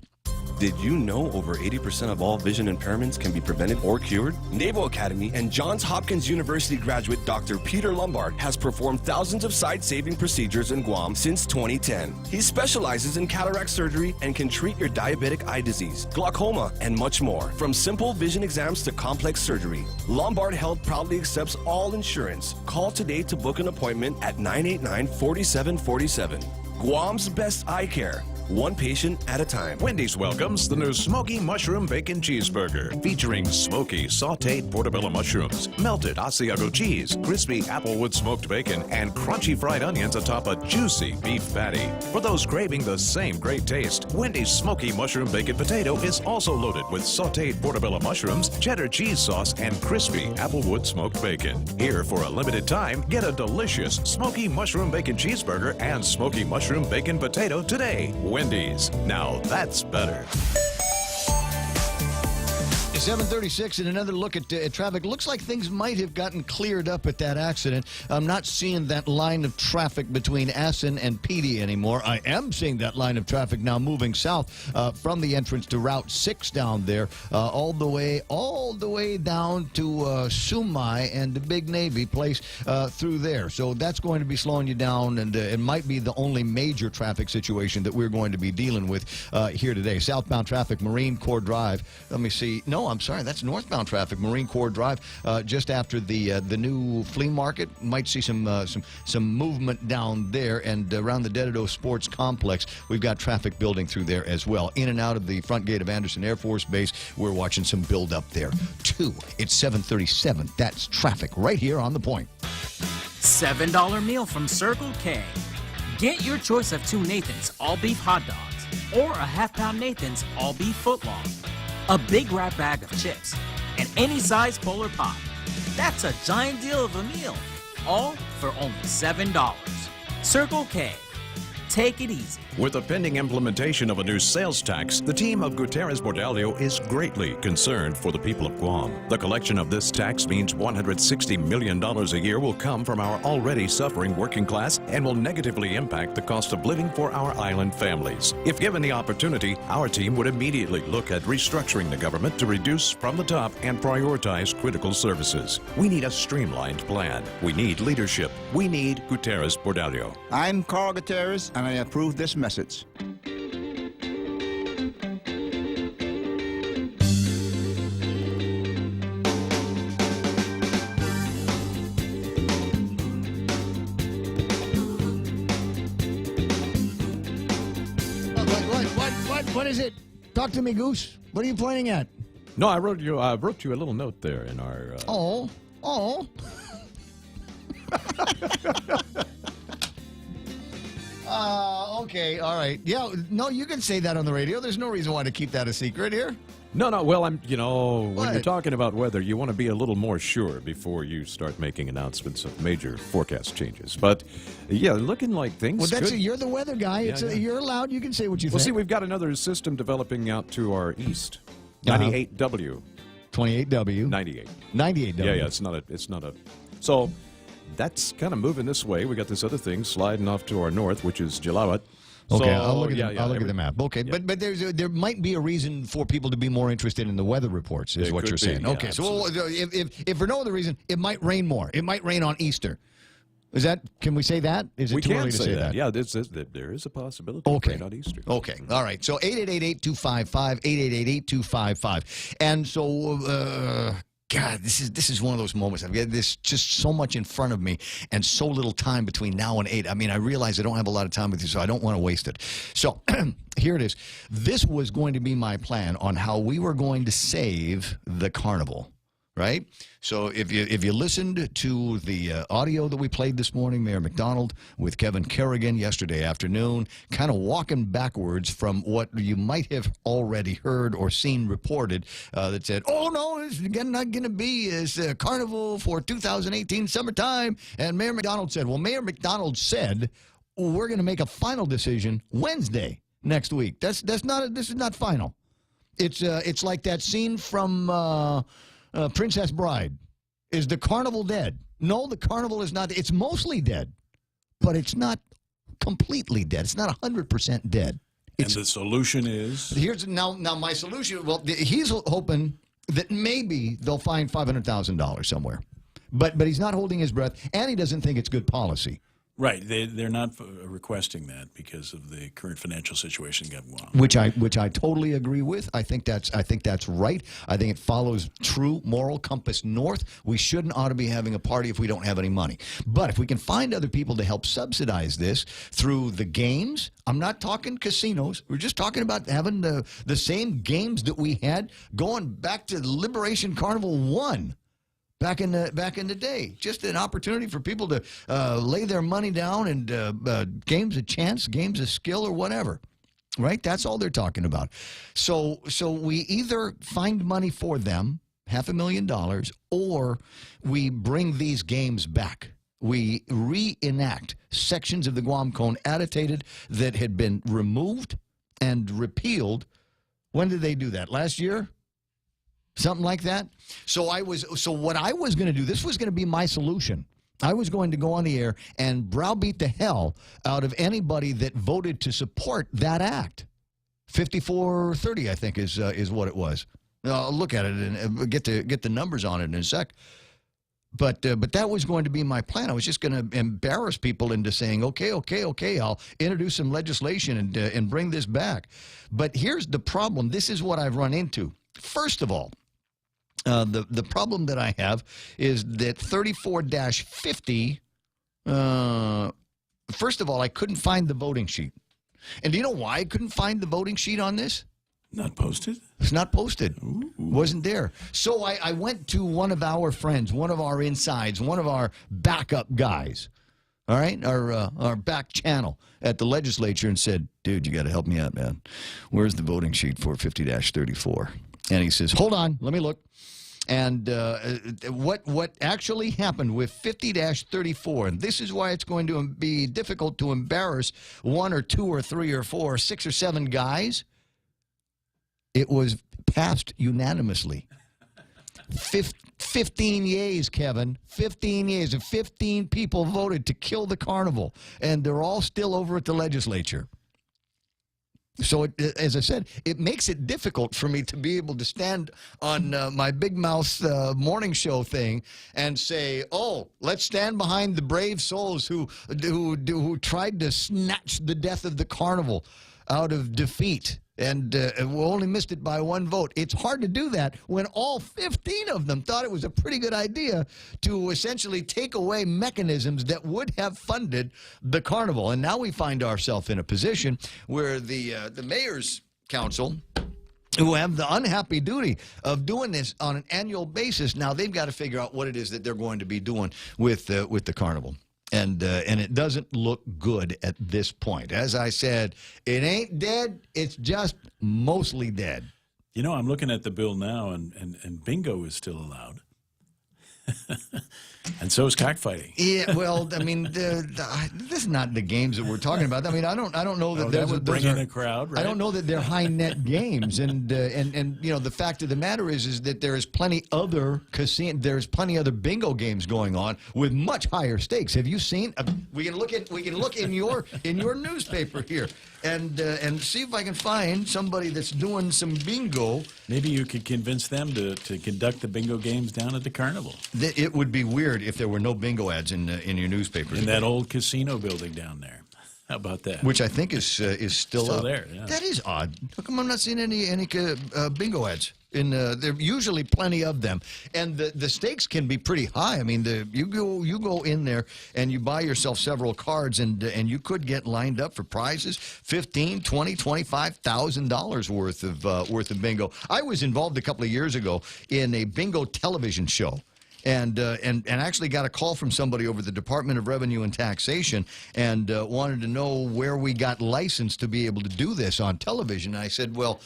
Did you know over 80% of all vision impairments can be prevented or cured? Naval Academy and Johns Hopkins University graduate Dr. Peter Lombard has performed thousands of sight-saving procedures in Guam since 2010. He specializes in cataract surgery and can treat your diabetic eye disease, glaucoma, and much more. From simple vision exams to complex surgery, Lombard Health proudly accepts all insurance. Call today to book an appointment at 989-4747. Guam's best eye care. One patient at a time. Wendy's welcomes the new Smoky Mushroom Bacon Cheeseburger, featuring smoky, sauteed portobello mushrooms, melted Asiago cheese, crispy applewood smoked bacon, and crunchy fried onions atop a juicy beef patty. For those craving the same great taste, Wendy's Smoky Mushroom Bacon Potato is also loaded with sauteed portobello mushrooms, cheddar cheese sauce, and crispy applewood smoked bacon. Here, for a limited time, get a delicious Smoky Mushroom Bacon Cheeseburger and Smoky Mushroom Bacon Potato today. Wendy's. Now that's better. 7:36 and another look at traffic. Looks like things might have gotten cleared up at that accident. I'm not seeing that line of traffic between Assen and Petey anymore. I am seeing that line of traffic now moving south from the entrance to Route 6 down there, all the way down to Sumai and the Big Navy place through there. So that's going to be slowing you down, and it might be the only major traffic situation that we're going to be dealing with here today. Southbound traffic, Marine Corps Drive. Let me see. No, I'm sorry. That's northbound traffic, Marine Corps Drive, just after the new flea market. Might see some movement down there, and around the Dededo Sports Complex, we've got traffic building through there as well. In and out of the front gate of Anderson Air Force Base, we're watching some build up there too. It's 7:37. That's traffic right here on The Point. $7 meal from Circle K. Get your choice of 2 Nathan's all-beef hot dogs or a half-pound Nathan's all-beef footlong, a big wrap bag of chips, and any size Polar Pop. That's a giant deal of a meal, all for only $7. Circle K. Take it easy. With the pending implementation of a new sales tax, the team of Gutierrez Bordalio is greatly concerned for the people of Guam. The collection of this tax means $160 million a year will come from our already suffering working class and will negatively impact the cost of living for our island families. If given the opportunity, our team would immediately look at restructuring the government to reduce from the top and prioritize critical services. We need a streamlined plan. We need leadership. We need Gutierrez Bordalio. I'm Carl Gutierrez, and I approve this message. What is it? Talk to me, Goose. What are you pointing at? No, I wrote you a little note there in our. Okay, all right. Yeah, no, you can say that on the radio. There's no reason why to keep that a secret here. No. Well, when you're talking about weather, you want to be a little more sure before you start making announcements of major forecast changes. But yeah, looking like things. Well, could... you're the weather guy. Yeah, You're allowed. You can say what you think. think. See, we've got another system developing out to our east. 98W. 28W. 98. 98W. Yeah. It's not a. So that's kind of moving this way. We got this other thing sliding off to our north, which is Jalawat. Okay, So, I'll look at the map. Okay, yeah. but there might be a reason for people to be more interested in the weather reports, is There what could you're be, saying. yeah, Okay, so if for no other reason, it might rain more. It might rain on Easter. Is that? Can we say that? Is it we too can early to say that? Yeah, there is a possibility. Okay. Right on Easter. Okay. All right. So 888-8255, 888-8255, and so. God, this is one of those moments. I've got this just so much in front of me and so little time between now and 8. I mean, I realize I don't have a lot of time with you, so I don't want to waste it. So here it is. This was going to be my plan on how we were going to save the carnival, right? So if you listened to the audio that we played this morning, Mayor McDonald with Kevin Kerrigan yesterday afternoon, kind of walking backwards from what you might have already heard or seen reported that said, oh, no, it's not going to be a carnival for 2018 summertime. And Mayor McDonald said, well, Mayor McDonald said, we're going to make a final decision Wednesday next week. This is not final. It's like that scene from Princess Bride. Is the carnival dead? No, the carnival is not. It's mostly dead, but it's not completely dead. It's not 100% dead. And the solution is? Here's now my solution. Well, he's hoping that maybe they'll find $500,000 somewhere, but he's not holding his breath, and he doesn't think it's good policy. Right, they're not requesting that because of the current financial situation in Guam. Which I totally agree with. I think that's right. I think it follows true moral compass north. We ought to be having a party if we don't have any money. But if we can find other people to help subsidize this through the games, I'm not talking casinos. We're just talking about having the same games that we had going back to Liberation Carnival 1. Back in the day, just an opportunity for people to lay their money down and games of chance, games of skill, or whatever, right? That's all they're talking about. So we either find money for them, $500,000, or we bring these games back. We reenact sections of the Guam Code annotated that had been removed and repealed. When did they do that? Last year? something like that. So what I was going to do, this was going to be my solution. I was going to go on the air and browbeat the hell out of anybody that voted to support that act. 54-30, I think, is what it was. I'll look at it and get the numbers on it in a sec. But that was going to be my plan. I was just going to embarrass people into saying, okay, I'll introduce some legislation and bring this back. But here's the problem. This is what I've run into. First of all, the problem that I have is that 34-50, first of all, I couldn't find the voting sheet. And do you know why I couldn't find the voting sheet on this? Not posted? It's not posted. Ooh. Wasn't there. So I went to one of our friends, one of our insides, one of our backup guys, all right, our back channel at the legislature and said, dude, you got to help me out, man. Where's the voting sheet for 50-34? And he says, hold on, let me look. And what actually happened with 50-34, and this is why it's going to be difficult to embarrass one or two or three or four or 6 or 7 guys, it was passed unanimously. 15 yeas, Kevin. 15 yeas. And 15 people voted to kill the carnival. And they're all still over at the legislature. So, as I said, it makes it difficult for me to be able to stand on my Big Mouth morning show thing and say, oh, let's stand behind the brave souls who tried to snatch the death of the carnival out of defeat. And we only missed it by 1 vote. It's hard to do that when all 15 of them thought it was a pretty good idea to essentially take away mechanisms that would have funded the carnival. And now we find ourselves in a position where the mayor's council, who have the unhappy duty of doing this on an annual basis, now they've got to figure out what it is that they're going to be doing with the carnival. And it doesn't look good at this point. As I said, it ain't dead. It's just mostly dead. You know, I'm looking at the bill now, and bingo is still allowed. And so is cockfighting. Yeah, well, I mean, this is not the games that we're talking about. I mean, I don't know that that would bring in a crowd. Right? I don't know that they're high net games, and you know, the fact of the matter is that there is plenty other bingo games going on with much higher stakes. Have you seen? We can look in your newspaper here and see if I can find somebody that's doing some bingo. Maybe you could convince them to conduct the bingo games down at the carnival. It would be weird if there were no bingo ads in your newspaper. In that old casino building down there. How about that? Which I think is still up. There. Yeah. That is odd. How come I'm not seeing any bingo ads? There are usually plenty of them, and the stakes can be pretty high. I mean, you go in there and you buy yourself several cards, and you could get lined up for prizes, $15,000, $20,000, $25,000 worth of bingo. I was involved a couple of years ago in a bingo television show. And actually got a call from somebody over the Department of Revenue and Taxation and wanted to know where we got licensed to be able to do this on television. And I said, well,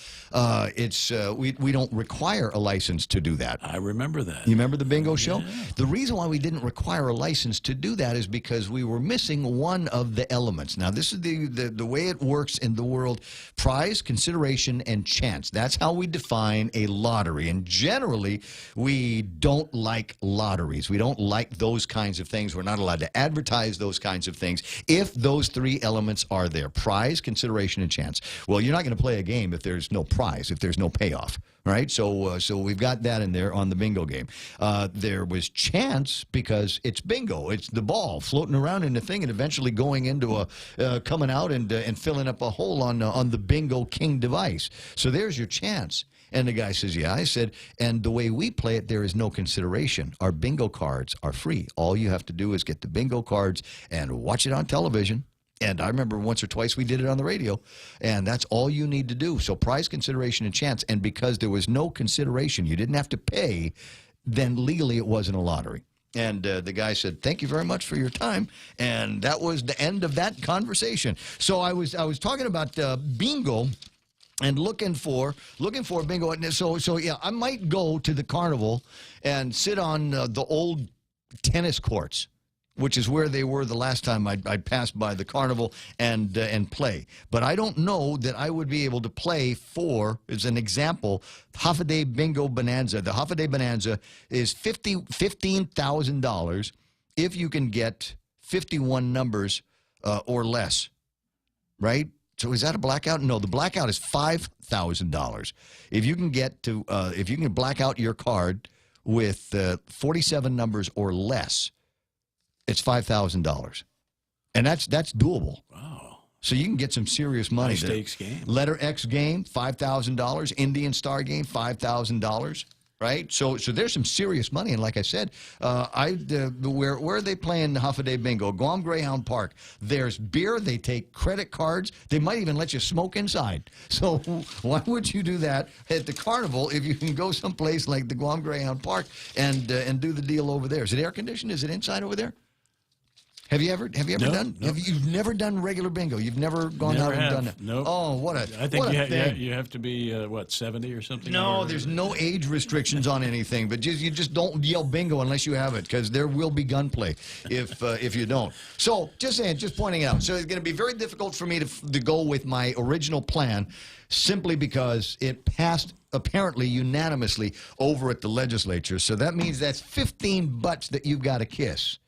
we don't require a license to do that. I remember that. You remember the bingo show? Yeah. The reason why we didn't require a license to do that is because we were missing one of the elements. Now, this is the way it works in the world: prize, consideration, and chance. That's how we define a lottery. And generally, we don't like lotteries. We don't like those kinds of things. We're not allowed to advertise those kinds of things if those 3 elements are there: prize, consideration, and chance. Well, you're not going to play a game if there's no prize, if there's no payoff, right? So we've got that in there on the bingo game. There was chance because it's bingo. It's the ball floating around in the thing and eventually going into coming out and filling up a hole on the Bingo King device. So there's your chance. And the guy says, yeah. I said, and the way we play it, there is no consideration. Our bingo cards are free. All you have to do is get the bingo cards and watch it on television. And I remember once or twice we did it on the radio, and that's all you need to do. So prize, consideration, and chance. And because there was no consideration, you didn't have to pay, then legally it wasn't a lottery. And the guy said, thank you very much for your time. And that was the end of that conversation. So I was talking about bingo and looking for bingo. So yeah, I might go to the carnival and sit on the old tennis courts which is where they were the last time I passed by the carnival and play. But I don't know that I would be able to play for, as an example, Hafa-Adai Bingo Bonanza. The Hafa-Adai Bonanza is $15,000 if you can get 51 numbers or less, right? So is that a blackout? No, the blackout is $5,000. If you can get to, if you can black out your card with 47 numbers or less, it's $5,000, and that's doable. Wow! So you can get some serious money. High stakes game. Letter X game, $5,000. Indian Star game, $5,000. Right, so there's some serious money, and like I said, where are they playing the Hafa-Adai Bingo? Guam Greyhound Park. There's beer. They take credit cards. They might even let you smoke inside. So why would you do that at the carnival if you can go someplace like the Guam Greyhound Park and do the deal over there? Is it air conditioned? Is it inside over there? Have you ever done? Nope. You've never done regular bingo. You've never gone out and done it. Nope. Oh, what a! I think what a thing. you have to be 70 or something. No, there's no age restrictions on anything, but you just don't yell bingo unless you have it, because there will be gunplay if you don't. So just saying, just pointing it out. So it's going to be very difficult for me to go with my original plan, simply because it passed apparently unanimously over at the legislature. So that means that's 15 butts that you've got to kiss.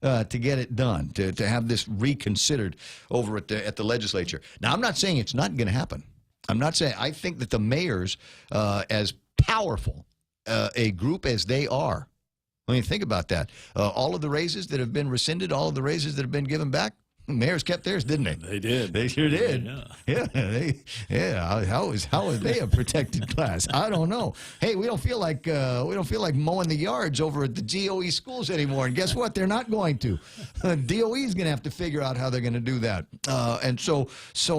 To get it done, to have this reconsidered over at the legislature. Now, I'm not saying it's not going to happen. I'm not saying. I think that the mayors, as powerful a group as they are, I mean, think about that. All of the raises that have been rescinded, all of the raises that have been given back, mayors kept theirs, didn't they? They did. They sure did. Yeah. How are they a protected class? I don't know. Hey, we don't feel like mowing the yards over at the DOE schools anymore. And guess what? They're not going to. DOE is going to have to figure out how they're going to do that. And so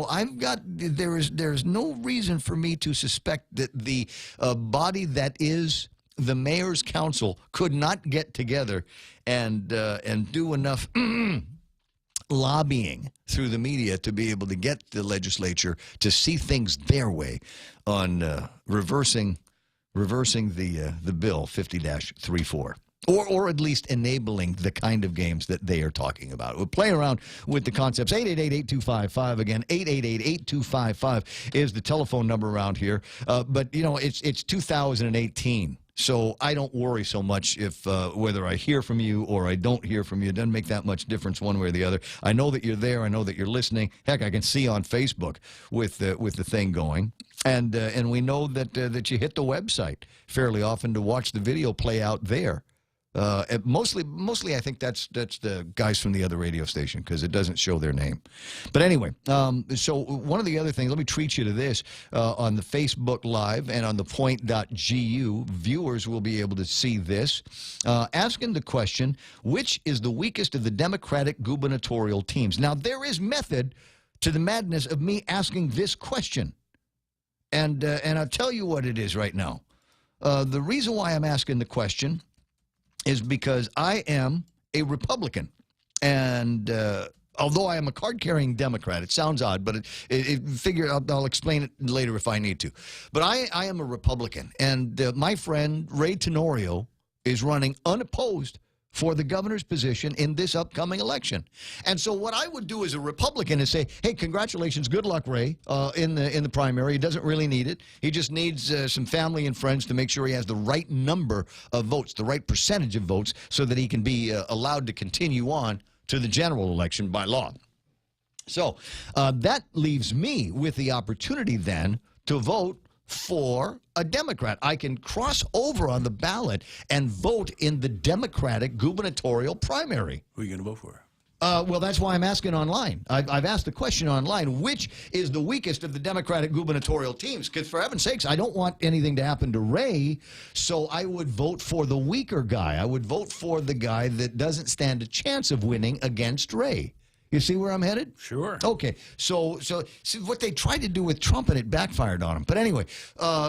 I've got there's no reason for me to suspect that the body that is the mayor's council could not get together and do enough lobbying through the media to be able to get the legislature to see things their way on reversing the bill 50-34. Or at least enabling the kind of games that they are talking about. We'll play around with the concepts. 888-8255. Again, 888-8255 is the telephone number around here. But, it's 2018. So I don't worry so much if whether I hear from you or I don't hear from you. It doesn't make that much difference one way or the other. I know that you're there. I know that you're listening. Heck, I can see on Facebook with the thing going. And we know that you hit the website fairly often to watch the video play out there. Mostly, I think that's the guys from the other radio station, because it doesn't show their name. But anyway, so one of the other things, let me treat you to this. On the Facebook Live and on the point.gu, viewers will be able to see this. Asking the question, which is the weakest of the Democratic gubernatorial teams? Now, there is method to the madness of me asking this question. And I'll tell you what it is right now. The reason why I'm asking the question is because I am a Republican. And although I am a card-carrying Democrat, it sounds odd, but I'll explain it later if I need to. But I am a Republican. And my friend Ray Tenorio is running unopposed for the governor's position in this upcoming election. And so what I would do as a Republican is say, hey, congratulations, good luck, Ray, in the primary. He doesn't really need it. He just needs some family and friends to make sure he has the right number of votes, the right percentage of votes, so that he can be allowed to continue on to the general election by law. So that leaves me with the opportunity then to vote for a Democrat. I can cross over on the ballot and vote in the Democratic gubernatorial primary. Who are you going to vote for? Well, that's why I'm asking online. I've asked the question online, which is the weakest of the Democratic gubernatorial teams? Because for heaven's sakes, I don't want anything to happen to Ray, so I would vote for the weaker guy. I would vote for the guy that doesn't stand a chance of winning against Ray. You see where I'm headed? Sure. Okay. So see what they tried to do with Trump, and it backfired on him. But anyway,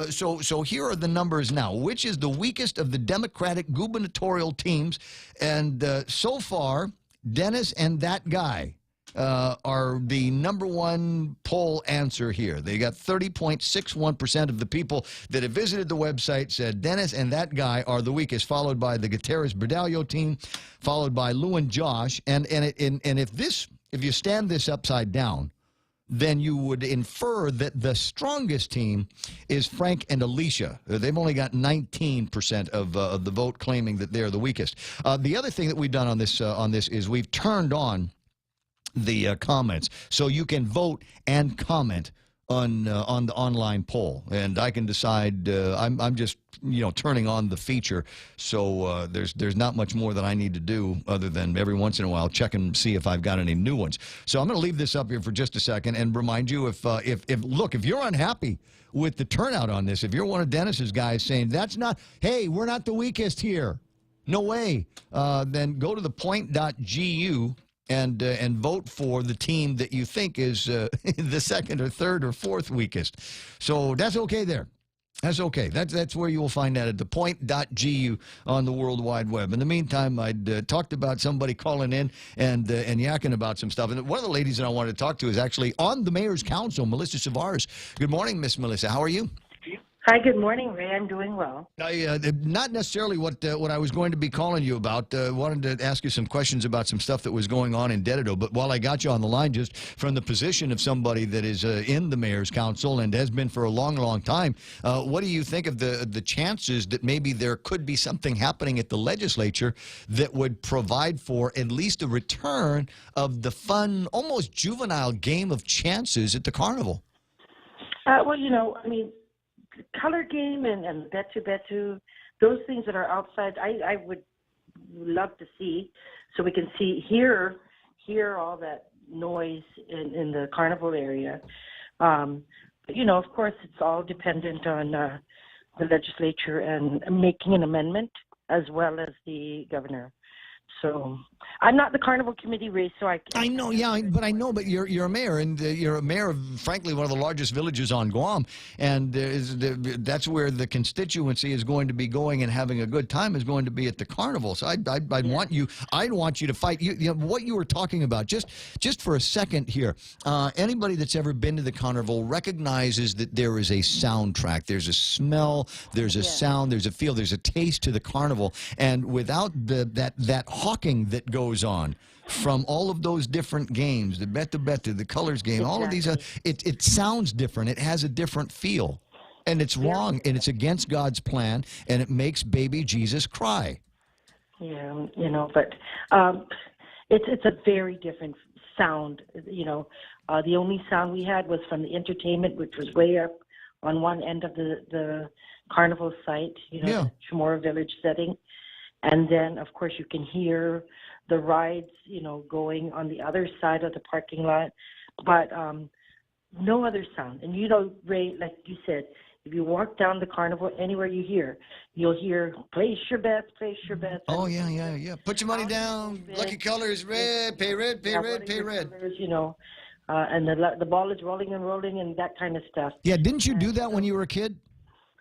so here are the numbers now. Which is the weakest of the Democratic gubernatorial teams? And so far, Dennis and that guy are the number one poll answer here. They got 30.61% of the people that have visited the website said Dennis and that guy are the weakest, followed by the Gutierrez-Berdallo team, followed by Lou and Josh. And if you stand this upside down, then you would infer that the strongest team is Frank and Alicia. They've only got 19% of the vote claiming that they're the weakest. The other thing that we've done on this is we've turned on the comments, so you can vote and comment on the online poll, and I can decide. I'm just turning on the feature, so there's not much more that I need to do other than every once in a while check and see if I've got any new ones. So I'm going to leave this up here for just a second and remind you if you're unhappy with the turnout on this, if you're one of Dennis's guys saying hey, we're not the weakest here, no way, then go to thepoint.gu and vote for the team that you think is the second or third or fourth weakest. So that's okay there. That's okay. That's where you will find that at thepoint.gu on the World Wide Web. In the meantime, I'd talked about somebody calling in and yakking about some stuff. And one of the ladies that I wanted to talk to is actually on the Mayor's Council, Melissa Savars. Good morning, Miss Melissa. How are you? Hi, good morning, Ray. I'm doing well. Not necessarily what I was going to be calling you about. Wanted to ask you some questions about some stuff that was going on in Dededo. But while I got you on the line, just from the position of somebody that is in the Mayor's Council and has been for a long, long time, what do you think of the chances that maybe there could be something happening at the legislature that would provide for at least a return of the fun, almost juvenile game of chances at the carnival? Well, color game and betu, those things that are outside, I would love to see, so we can hear all that noise in the carnival area. But of course, it's all dependent on the legislature and making an amendment, as well as the governor. So I'm not the carnival committee, Ray, so I can't. I know, but you're a mayor, and you're a mayor of, frankly, one of the largest villages on Guam, and that's where the constituency is going to be going and having a good time, is going to be at the carnival. So I'd want you to fight. What you were talking about, just for a second here. Anybody that's ever been to the carnival recognizes that there is a soundtrack, there's a smell, there's a sound, there's a feel, there's a taste to the carnival, and without that hawking that goes on from all of those different games, the betu, the colors game, all of these, it sounds different. It has a different feel, and it's wrong, and it's against God's plan, and it makes baby Jesus cry. Yeah, but it's a very different sound. The only sound we had was from the entertainment, which was way up on one end of the carnival site, the Chamorro Village setting. And then, of course, you can hear the rides, going on the other side of the parking lot, but no other sound. And Ray, like you said, if you walk down the carnival, anywhere you'll hear, place your bets. Oh, yeah. Put your money down. Lucky colors, red, pay red, pay red. Colors, and the ball is rolling and that kind of stuff. Yeah, didn't you do that when you were a kid?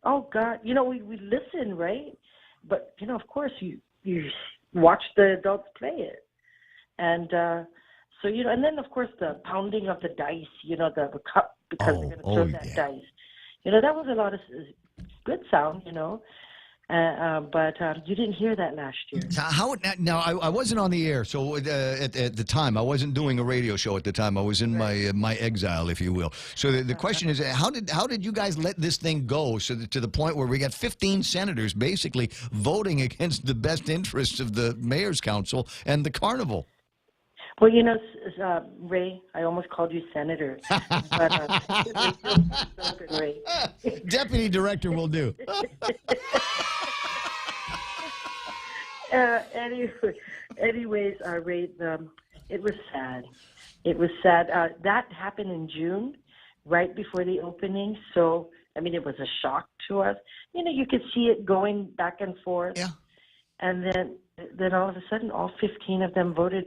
Oh, God. We listen, right? But, of course, you watch the adults play it. And so, and then, of course, the pounding of the dice, the cup, because they're going to throw that dice. That was a lot of good sound, but you didn't hear that last year. Now, I wasn't on the air, so at the time, I wasn't doing a radio show at the time. I was in my exile, if you will. So the question is, how did you guys let this thing go to the point where we got 15 senators basically voting against the best interests of the Mayor's Council and the carnival? Well, Ray, I almost called you Senator. But, Ray. Deputy Director will do. Anyways, Ray, it was sad. It was sad. That happened in June, right before the opening. So, it was a shock to us. You could see it going back and forth. Yeah. And then all of a sudden, all 15 of them voted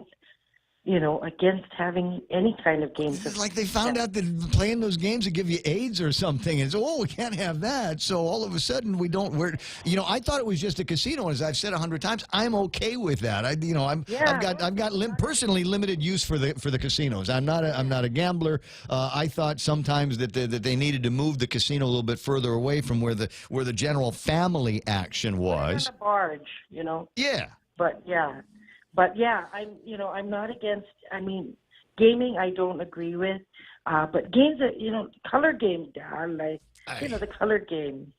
against having any kind of games. It's like they found out that playing those games would give you AIDS or something. And so, we can't have that. So all of a sudden I thought it was just a casino. As I've said 100 times, I'm okay with that. I've got personally limited use for the casinos. I'm not a gambler. I thought sometimes that they needed to move the casino a little bit further away from where the general family action was. On a barge, Yeah. But I'm not against. I mean, gaming I don't agree with, but games that color games, the color game,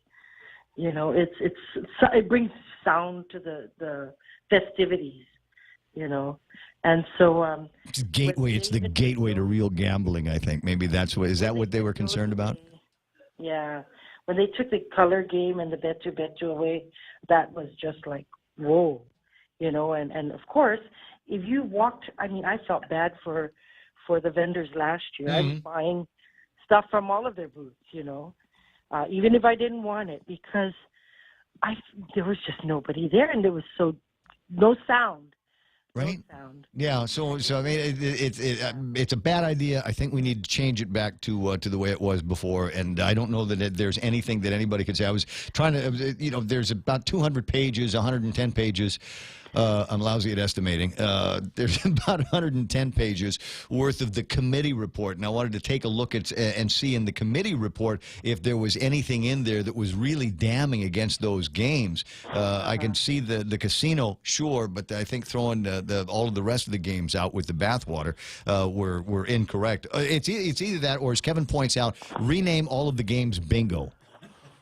it brings sound to the festivities, and so it's gateway. It's the gateway to real gambling. I think maybe is that what they were concerned about? Yeah, when they took the color game and the Betu away, that was just like whoa. And of course, if you walked, I felt bad for the vendors last year. I was buying stuff from all of their booths, even if I didn't want it, because there was just nobody there, and there was no sound. Right? Yeah. So I mean, it's a bad idea. I think we need to change it back to the way it was before. And I don't know that there's anything that anybody could say. I was trying to, there's about 200 pages, 110 pages. I'm lousy at estimating. There's about 110 pages worth of the committee report, and I wanted to take a look at and see in the committee report if there was anything in there that was really damning against those games. I can see the casino, sure, but I think throwing all of the rest of the games out with the bathwater were incorrect. It's either that, or as Kevin points out, rename all of the games bingo.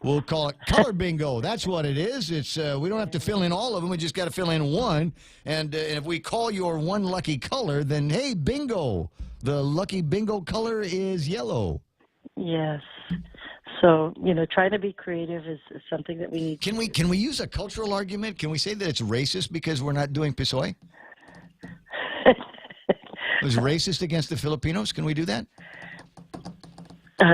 We'll call it color bingo. That's what it is. It's we don't have to fill in all of them. We just got to fill in one. And if we call your one lucky color, then hey, bingo. The lucky bingo color is yellow. Yes. So trying to be creative is something that we need. Can we use a cultural argument? Can we say that it's racist because we're not doing Pisoy? It was racist against the Filipinos. Can we do that?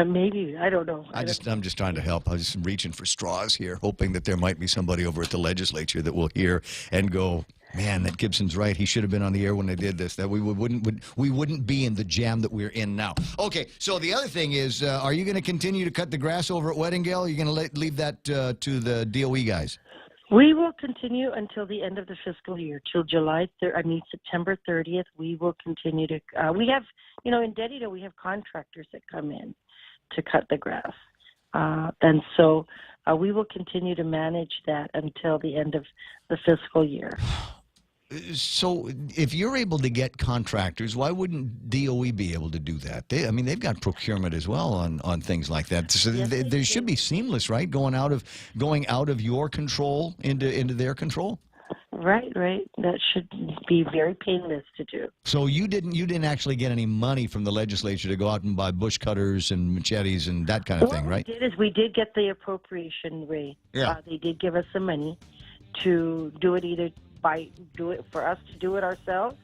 Maybe. I don't know. I'm just trying to help. I was just reaching for straws here, hoping that there might be somebody over at the legislature that will hear and go, man, that Gibson's right. He should have been on the air when they did this. That we wouldn't be in the jam that we're in now. Okay, so the other thing is, are you going to continue to cut the grass over at Weddingale? Or are you going to leave that to the DOE guys? We will continue until the end of the fiscal year, till September 30th. We will continue to. We have, in Dedito, we have contractors that come in to cut the grass, and so we will continue to manage that until the end of the fiscal year. So if you're able to get contractors, why wouldn't DOE be able to do that? They've got procurement as well on things like that. So yes, they should be seamless, right? Going out of your control into their control. Right. That should be very painless to do. So you didn't actually get any money from the legislature to go out and buy bush cutters and machetes and that kind of thing, right? What we did get the appropriation rate. Yeah. They did give us some money to do it for us to do it ourselves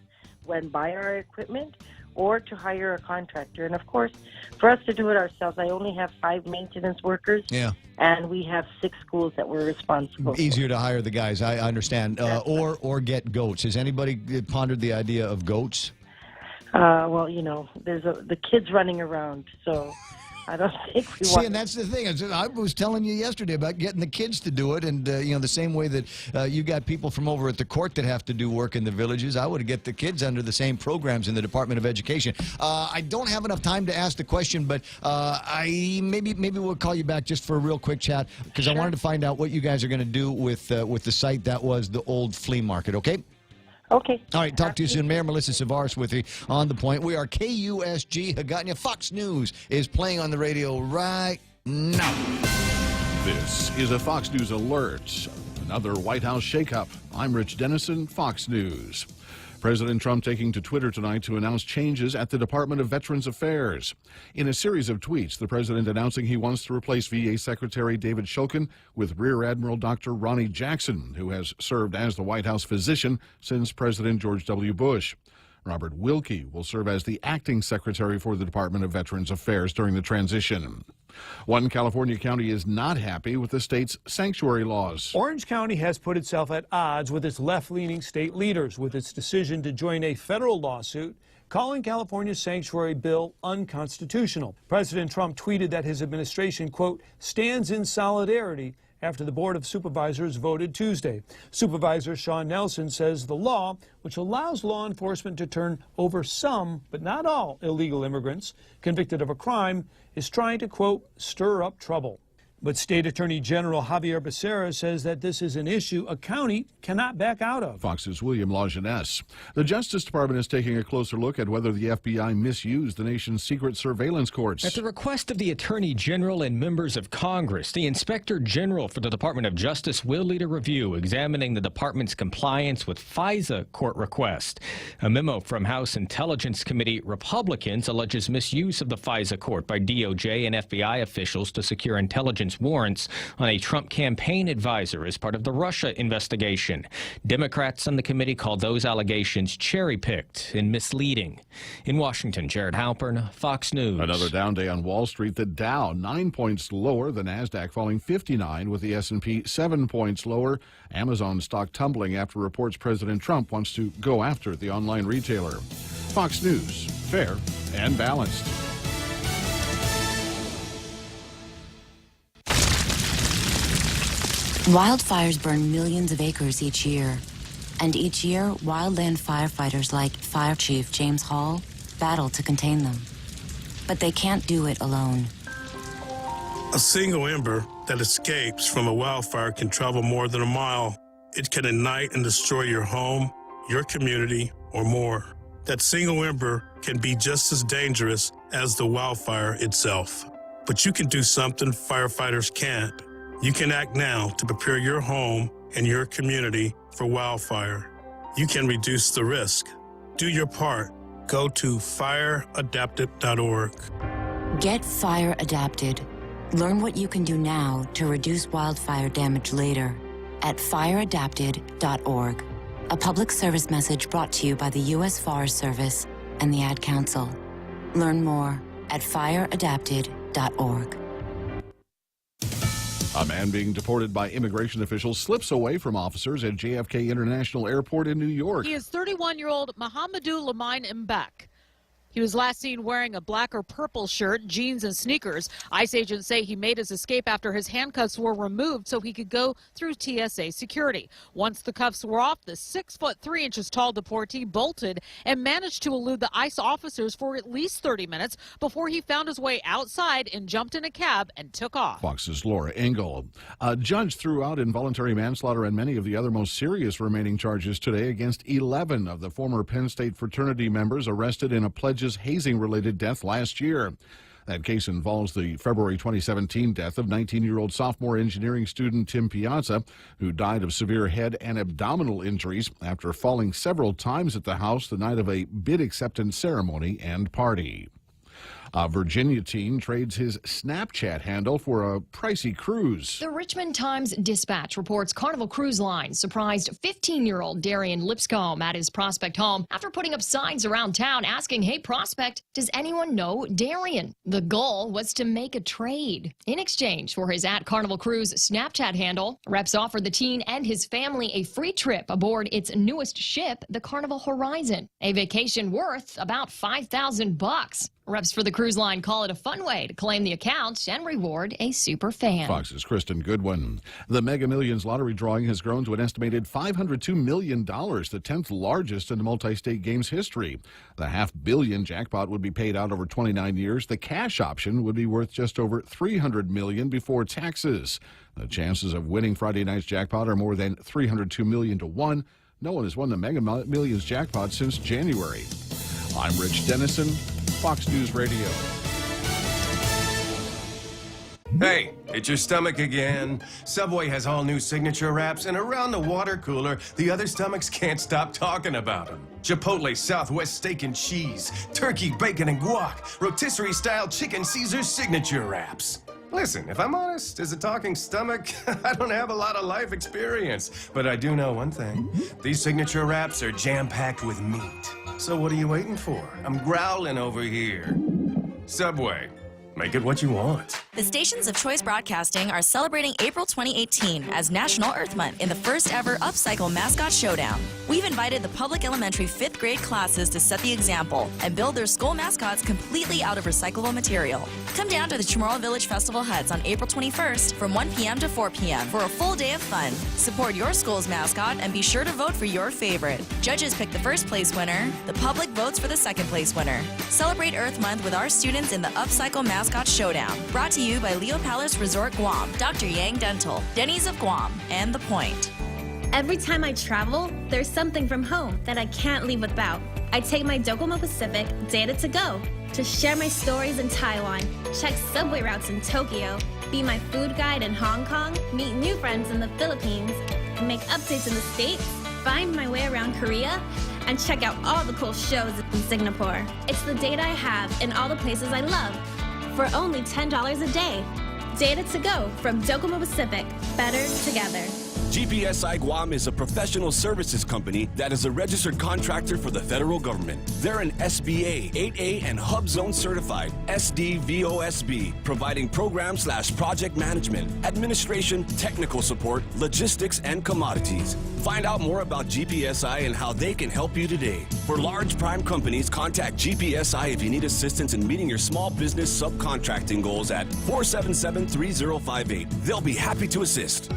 when buy our equipment, or to hire a contractor. And of course, for us to do it ourselves, I only have 5 maintenance workers. Yeah. And we have 6 schools that we're responsible for. Easier to hire the guys, I understand. Or get goats. Has anybody pondered the idea of goats? Well, there's the kids running around, so I don't think we want. See, and that's the thing. I was telling you yesterday about getting the kids to do it, and the same way that you got people from over at the court that have to do work in the villages, I would get the kids under the same programs in the Department of Education. I don't have enough time to ask the question, but maybe we'll call you back just for a real quick chat, because sure. I wanted to find out what you guys are going to do with the site that was the old flea market. Okay. Okay. All right, talk to you soon. Mayor Melissa Savaris with you on The Point. We are KUSG Hagåtña. Fox News is playing on the radio right now. This is a Fox News alert. Another White House shakeup. I'm Rich Dennison, Fox News. President Trump taking to Twitter tonight to announce changes at the Department of Veterans Affairs. In a series of tweets, the president announcing he wants to replace VA Secretary David Shulkin with Rear Admiral Dr. Ronnie Jackson, who has served as the White House physician since President George W. Bush. Robert Wilkie will serve as the acting secretary for the Department of Veterans Affairs during the transition. One California county is not happy with the state's sanctuary laws. Orange County has put itself at odds with its left-leaning state leaders with its decision to join a federal lawsuit calling California's sanctuary bill unconstitutional. President Trump tweeted that his administration, quote, stands in solidarity after the Board of Supervisors voted Tuesday. Supervisor Sean Nelson says the law, which allows law enforcement to turn over some, but not all, illegal immigrants convicted of a crime, is trying to, quote, stir up trouble. But State Attorney General Javier Becerra says that this is an issue a county cannot back out of. Fox's William Lajeunesse. The Justice Department is taking a closer look at whether the FBI misused the nation's secret surveillance courts. At the request of the Attorney General and members of Congress, the Inspector General for the Department of Justice will lead a review examining the department's compliance with FISA court request. A memo from House Intelligence Committee Republicans alleges misuse of the FISA court by DOJ and FBI officials to secure intelligence warrants on a Trump campaign advisor as part of the Russia investigation. Democrats on the committee called those allegations cherry-picked and misleading. In Washington, Jared Halpern, Fox News. Another down day on Wall Street. The Dow 9 points lower, the Nasdaq falling 59, with the S&P 7 points lower. Amazon stock tumbling after reports President Trump wants to go after the online retailer. Fox News, fair and balanced. Wildfires burn millions of acres each year. And each year, wildland firefighters like Fire Chief James Hall battle to contain them. But they can't do it alone. A single ember that escapes from a wildfire can travel more than a mile. It can ignite and destroy your home, your community, or more. That single ember can be just as dangerous as the wildfire itself. But you can do something firefighters can't. You can act now to prepare your home and your community for wildfire. You can reduce the risk. Do your part. Go to fireadapted.org. Get Fire Adapted. Learn what you can do now to reduce wildfire damage later at fireadapted.org. A public service message brought to you by the U.S. Forest Service and the Ad Council. Learn more at fireadapted.org. A man being deported by immigration officials slips away from officers at JFK International Airport in New York. He is 31-year-old Mohamedou Lamine Mbek. He was last seen wearing a black or purple shirt, jeans, and sneakers. ICE agents say he made his escape after his handcuffs were removed so he could go through TSA security. Once the cuffs were off, the 6'3" tall deportee bolted and managed to elude the ICE officers for at least 30 minutes before he found his way outside and jumped in a cab and took off. Fox's Laura Engel. A judge threw out involuntary manslaughter and many of the other most serious remaining charges today against 11 of the former Penn State fraternity members arrested in a Pledges hazing-related death last year. That case involves the February 2017 death of 19-year-old sophomore engineering student Tim Piazza, who died of severe head and abdominal injuries after falling several times at the house the night of a bid acceptance ceremony and party. A Virginia teen trades his Snapchat handle for a pricey cruise. The Richmond Times-Dispatch reports Carnival Cruise Line surprised 15-year-old Darian Lipscomb at his Prospect home after putting up signs around town asking, "Hey, Prospect, does anyone know Darian?" The goal was to make a trade. In exchange for his @Carnival Cruise Snapchat handle, reps offered the teen and his family a free trip aboard its newest ship, the Carnival Horizon, a vacation worth about $5,000. Reps for the cruise line call it a fun way to claim the account and reward a super fan. Fox's Kristen Goodwin. The Mega Millions lottery drawing has grown to an estimated $502 million, the 10th largest in the multi-state games history. The $500 million jackpot would be paid out over 29 years. The cash option would be worth just over $300 million before taxes. The chances of winning Friday night's jackpot are more than 302 million to 1. No one has won the Mega Millions jackpot since January. I'm Rich Dennison, Fox News Radio. Hey, it's your stomach again. Subway has all new signature wraps, and around the water cooler, the other stomachs can't stop talking about them. Chipotle Southwest Steak and Cheese, Turkey, Bacon, and Guac, Rotisserie-style Chicken Caesar signature wraps. Listen, if I'm honest, as a talking stomach, I don't have a lot of life experience. But I do know one thing. These signature wraps are jam-packed with meat. So what are you waiting for? I'm growling over here. Subway, make it what you want. The stations of Choice Broadcasting are celebrating April 2018 as National Earth Month in the first ever Upcycle Mascot Showdown. We've invited the public elementary 5th grade classes to set the example and build their school mascots completely out of recyclable material. Come down to the Chamorro Village Festival Huts on April 21st from 1 p.m. to 4 p.m. for a full day of fun. Support your school's mascot and be sure to vote for your favorite. Judges pick the first place winner. The public votes for the second place winner. Celebrate Earth Month with our students in the Upcycle Mascot Showdown. Brought to you by Leo Palace Resort Guam, Dr. Yang Dental, Denny's of Guam, and The Point. Every time I travel, there's something from home that I can't leave without. I take my Docomo Pacific Data to Go to share my stories in Taiwan, check subway routes in Tokyo, be my food guide in Hong Kong, meet new friends in the Philippines, make updates in the States, find my way around Korea, and check out all the cool shows in Singapore. It's the data I have in all the places I love for only $10 a day. Data to Go from Docomo Pacific. Better together. GPSI Guam is a professional services company that is a registered contractor for the federal government. They're an SBA, 8A, and Hub Zone certified SDVOSB, providing program/project management, administration, technical support, logistics, and commodities. Find out more about GPSI and how they can help you today. For large prime companies, contact GPSI if you need assistance in meeting your small business subcontracting goals at 477-3058. They'll be happy to assist.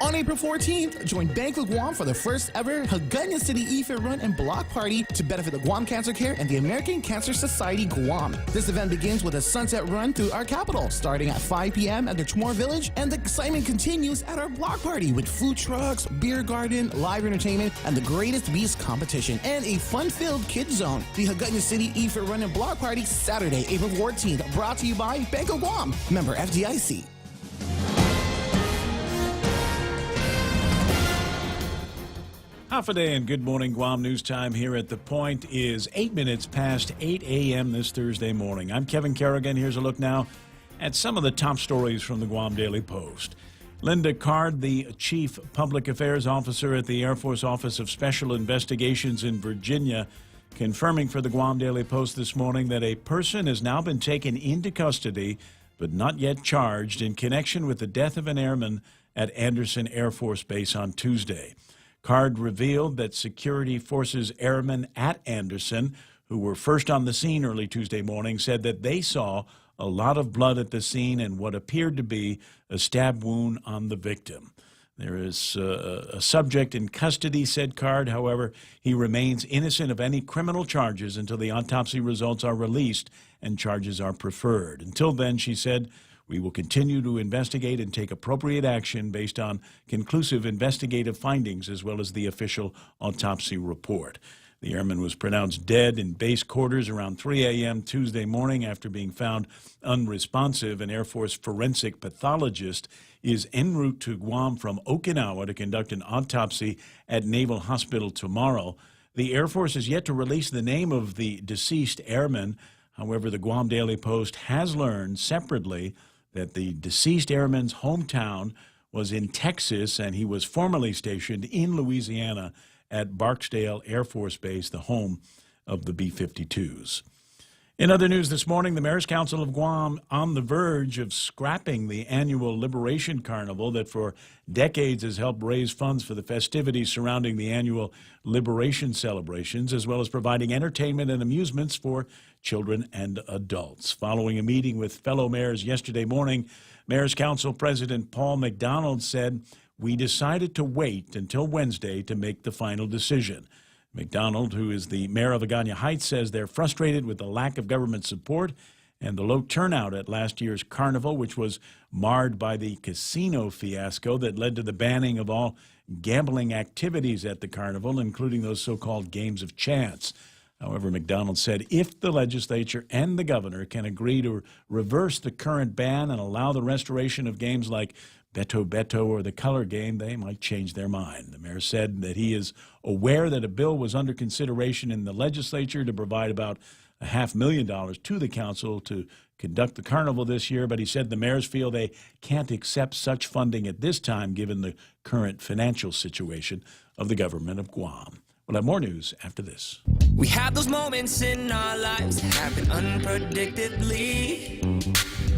On April 14th, join Bank of Guam for the first ever Hagåtña City Ife Run and Block Party to benefit the Guam Cancer Care and the American Cancer Society Guam. This event begins with a sunset run through our capital, starting at 5 p.m. at the Chamorro Village, and the excitement continues at our block party with food trucks, beer garden, live entertainment, and the greatest beast competition, and a fun-filled kids zone. The Hagåtña City Ife Run and Block Party, Saturday, April 14th, brought to you by Bank of Guam, member FDIC. Half a day and good morning, Guam. News time here at The Point is 8 minutes past 8 a.m. this Thursday morning. I'm Kevin Kerrigan. Here's a look now at some of the top stories from the Guam Daily Post. Linda Card, the Chief Public Affairs Officer at the Air Force Office of Special Investigations in Virginia, confirming for the Guam Daily Post this morning that a person has now been taken into custody but not yet charged in connection with the death of an airman at Andersen Air Force Base on Tuesday. Card revealed that security forces airmen at Andersen, who were first on the scene early Tuesday morning, said that they saw a lot of blood at the scene and what appeared to be a stab wound on the victim. There is a subject in custody, said Card. However, he remains innocent of any criminal charges until the autopsy results are released and charges are preferred. Until then, she said, we will continue to investigate and take appropriate action based on conclusive investigative findings as well as the official autopsy report. The airman was pronounced dead in base quarters around 3 a.m. Tuesday morning after being found unresponsive. An Air Force forensic pathologist is en route to Guam from Okinawa to conduct an autopsy at Naval Hospital tomorrow. The Air Force is yet to release the name of the deceased airman. However, the Guam Daily Post has learned separately that the deceased airman's hometown was in Texas and he was formerly stationed in Louisiana at Barksdale Air Force Base, the home of the B-52s. In other news this morning, the Mayor's Council of Guam on the verge of scrapping the annual Liberation Carnival that for decades has helped raise funds for the festivities surrounding the annual Liberation celebrations, as well as providing entertainment and amusements for children and adults. Following a meeting with fellow mayors yesterday morning, Mayor's Council President Paul McDonald said, "We decided to wait until Wednesday to make the final decision." McDonald, who is the mayor of Hagåtña Heights, says they're frustrated with the lack of government support and the low turnout at last year's carnival, which was marred by the casino fiasco that led to the banning of all gambling activities at the carnival, including those so-called games of chance. However, McDonald said if the legislature and the governor can agree to reverse the current ban and allow the restoration of games like Beto Beto or the color game, they might change their mind. The mayor said that he is aware that a bill was under consideration in the legislature to provide about $500,000 to the council to conduct the carnival this year, but he said the mayors feel they can't accept such funding at this time given the current financial situation of the government of Guam. We'll have more news after this. We have those moments in our lives that happen unpredictably.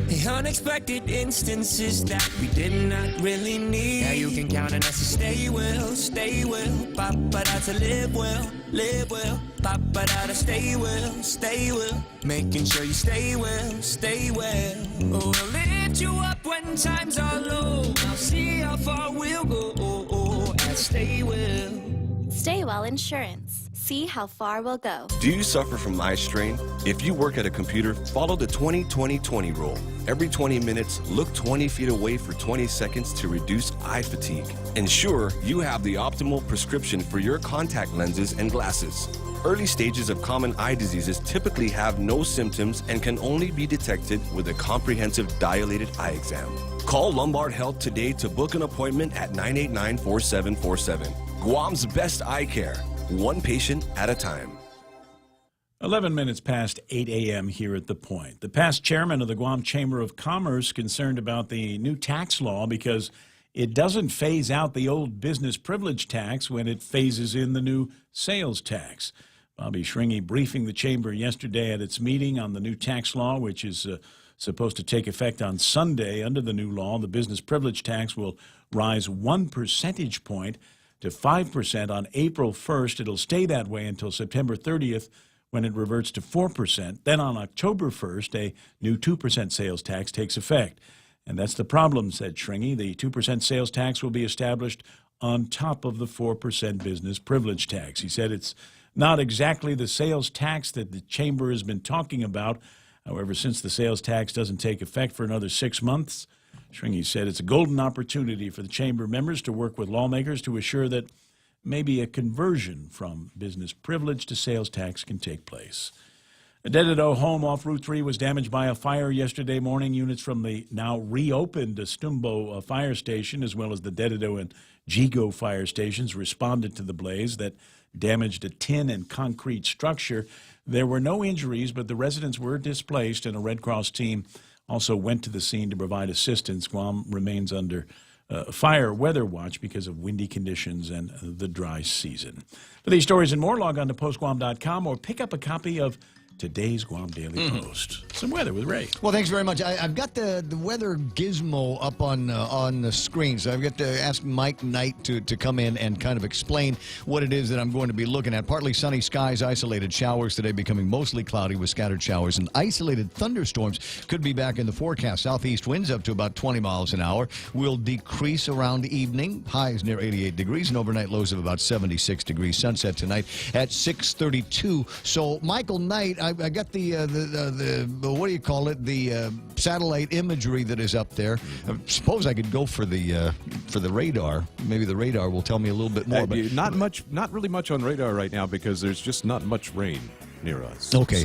The unexpected instances that we did not really need. Now you can count on us to stay well, stay well. Pa-pa-da to live well, live well. Pa-pa-da to stay well. Making sure you stay well, stay well. Oh, we'll lift you up when times are low. I'll see how far we'll go and stay well. Staywell Insurance. See how far we'll go. Do you suffer from eye strain? If you work at a computer, follow the 20-20-20 rule. Every 20 minutes, look 20 feet away for 20 seconds to reduce eye fatigue. Ensure you have the optimal prescription for your contact lenses and glasses. Early stages of common eye diseases typically have no symptoms and can only be detected with a comprehensive dilated eye exam. Call Lombard Health today to book an appointment at 989-4747. Guam's best eye care, one patient at a time. 11 minutes past 8 a.m. here at The Point. The past chairman of the Guam Chamber of Commerce concerned about the new tax law because it doesn't phase out the old business privilege tax when it phases in the new sales tax. Bobby Schringy briefing the chamber yesterday at its meeting on the new tax law, which is supposed to take effect on Sunday. Under the new law, the business privilege tax will rise 1 percentage point to 5% on April 1st. It'll stay that way until September 30th when it reverts to 4%. Then on October 1st, a new 2% sales tax takes effect. And that's the problem, said Schringy. The 2% sales tax will be established on top of the 4% business privilege tax. He said it's not exactly the sales tax that the chamber has been talking about. However, since the sales tax doesn't take effect for another 6 months, Schringy said it's a golden opportunity for the chamber members to work with lawmakers to assure that maybe a conversion from business privilege to sales tax can take place. A Dededo home off Route 3 was damaged by a fire yesterday morning. Units from the now reopened Estumbo fire station, as well as the Dededo and Jigo fire stations, responded to the blaze that damaged a tin and concrete structure. There were no injuries, but the residents were displaced, and a Red Cross team also went to the scene to provide assistance. Guam remains under fire weather watch because of windy conditions and the dry season. For these stories and more, log on to postguam.com or pick up a copy of today's Guam Daily Post. Some weather with Ray. Well, thanks very much. I've got the weather gizmo up on the screen, so I've got to ask Mike Knight to come in and kind of explain what it is that I'm going to be looking at. Partly sunny skies, isolated showers today, becoming mostly cloudy with scattered showers, and isolated thunderstorms could be back in the forecast. Southeast winds up to about 20 miles an hour will decrease around evening. Highs near 88 degrees and overnight lows of about 76 degrees. Sunset tonight at 6:32. So, Michael Knight, I got the what do you call it? The satellite imagery that is up there. I suppose I could go for the radar. Maybe the radar will tell me a little bit more. But not really much on radar right now because there's just not much rain near us. Okay,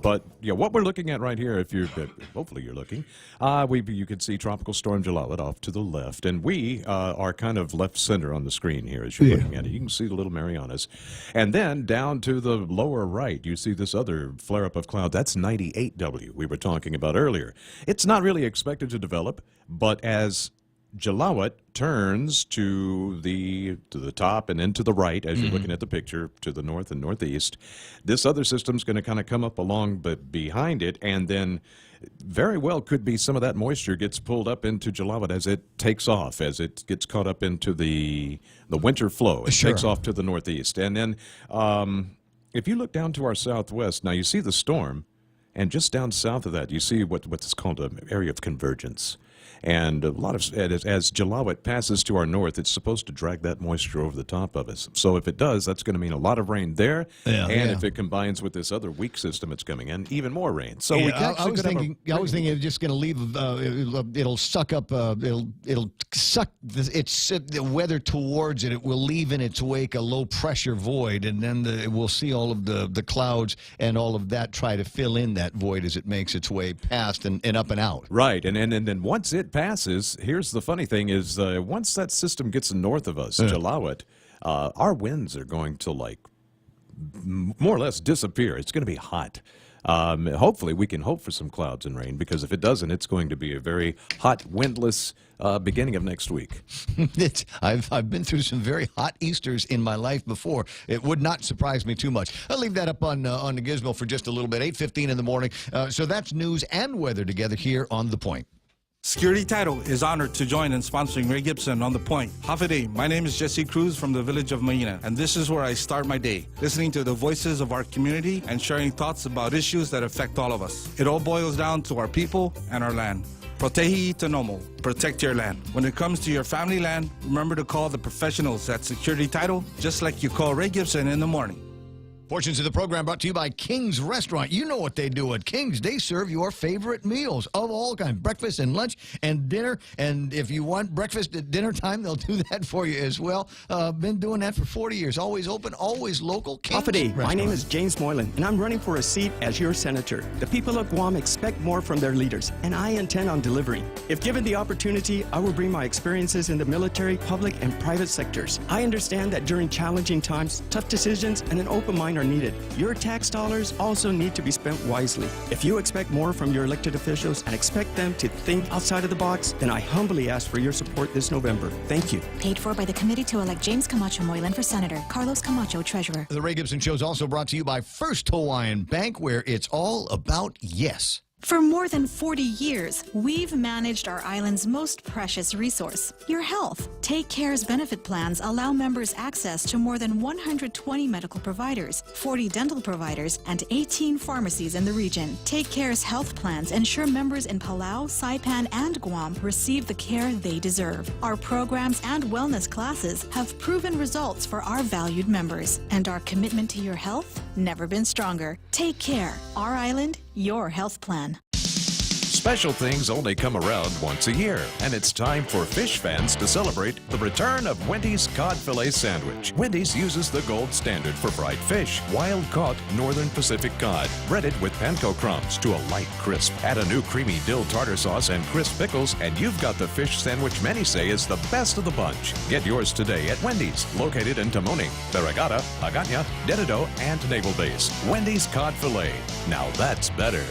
but yeah, what we're looking at right here, if you're hopefully you're looking, you can see Tropical Storm Jalawat off to the left, and we are kind of left center on the screen here as you're looking at it. You can see the little Marianas, and then down to the lower right, you see this other flare up of cloud. That's 98W we were talking about earlier. It's not really expected to develop, but as Jalawat turns to the top and then to the right as you're looking at the picture to the north and northeast. This other system's going to kind of come up along but behind it, and then very well could be some of that moisture gets pulled up into Jalawat as it takes off, as it gets caught up into the winter flow. It takes off to the northeast. And then if you look down to our southwest, now you see the storm, and just down south of that you see what's called an area of convergence. And a lot of, as Jalawat passes to our north, it's supposed to drag that moisture over the top of us. So if it does, that's going to mean a lot of rain there. If it combines with this other weak system that's coming in, even more rain. So I was thinking it's just going to leave. It'll suck up. It'll suck the weather towards it. It will leave in its wake a low pressure void, and then we'll see all of the clouds and all of that try to fill in that void as it makes its way past and up and out. Right, and then once it passes, here's the funny thing is once that system gets north of us, Jalawat, our winds are going to more or less disappear. It's going to be hot. Hopefully, we can hope for some clouds and rain, because if it doesn't, it's going to be a very hot, windless beginning of next week. I've been through some very hot Easters in my life before. It would not surprise me too much. I'll leave that up on the Gizmo for just a little bit. 8:15 in the morning. So that's news and weather together here on The Point. Security Title is honored to join in sponsoring Ray Gibson on The Point. Half a day. My name is Jesse Cruz from the village of Maina, and this is where I start my day, listening to the voices of our community and sharing thoughts about issues that affect all of us. It all boils down to our people and our land. Protehi Tanomo. Protect your land. When it comes to your family land, remember to call the professionals at Security Title, just like you call Ray Gibson in the morning. Portions of the program brought to you by King's Restaurant. You know what they do at King's. They serve your favorite meals of all kinds, breakfast and lunch and dinner. And if you want breakfast at dinner time, they'll do that for you as well. Been doing that for 40 years. Always open, always local. King's Day. My name Restaurant. is James Moylan, and I'm running for a seat as your senator. The people of Guam expect more from their leaders, and I intend on delivering. If given the opportunity, I will bring my experiences in the military, public, and private sectors. I understand that during challenging times, tough decisions and an open mind are needed. Your tax dollars also need to be spent wisely. If you expect more from your elected officials and expect them to think outside of the box, then I humbly ask for your support this November. Thank you. Paid for by the committee to elect James Camacho Moylan for Senator, Carlos Camacho, Treasurer. The Ray Gibson Show is also brought to you by First Hawaiian Bank, where it's all about yes. For more than 40 years, we've managed our island's most precious resource, your health. Take Care's benefit plans allow members access to more than 120 medical providers, 40 dental providers, and 18 pharmacies in the region. Take Care's health plans ensure members in Palau, Saipan, and Guam receive the care they deserve. Our programs and wellness classes have proven results for our valued members, and our commitment to your health never been stronger. Take Care, our island, your health plan. Special things only come around once a year, and it's time for fish fans to celebrate the return of Wendy's Cod Filet Sandwich. Wendy's uses the gold standard for fried fish, wild-caught Northern Pacific cod, breaded with panko crumbs to a light crisp. Add a new creamy dill tartar sauce and crisp pickles, and you've got the fish sandwich many say is the best of the bunch. Get yours today at Wendy's, located in Tamoning, Barragata, Agana, Dededo, and Naval Base. Wendy's Cod Filet. Now that's better.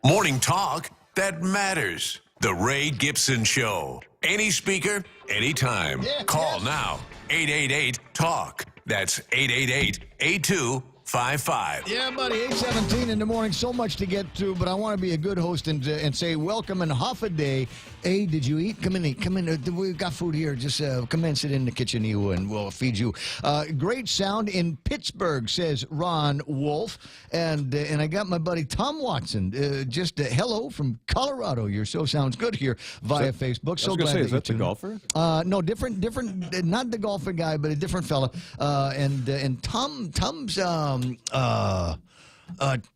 Morning talk that matters. The Ray Gibson Show. Any speaker, anytime. Call now. 888-TALK. That's 888-8255. Yeah, buddy, 8:17 in the morning. So much to get to, but I want to be a good host and say welcome and half a day. Hey, did you eat? Come in, eat. Come in. We've got food here. Just come in, sit in the kitchen, you, and we'll feed you. Great sound in Pittsburgh, says Ron Wolf. And I got my buddy Tom Watson. Just hello from Colorado. Your show sounds good here via Facebook. So glad is that the golfer? No, different. Not the golfer guy, but a different fella. And Tom's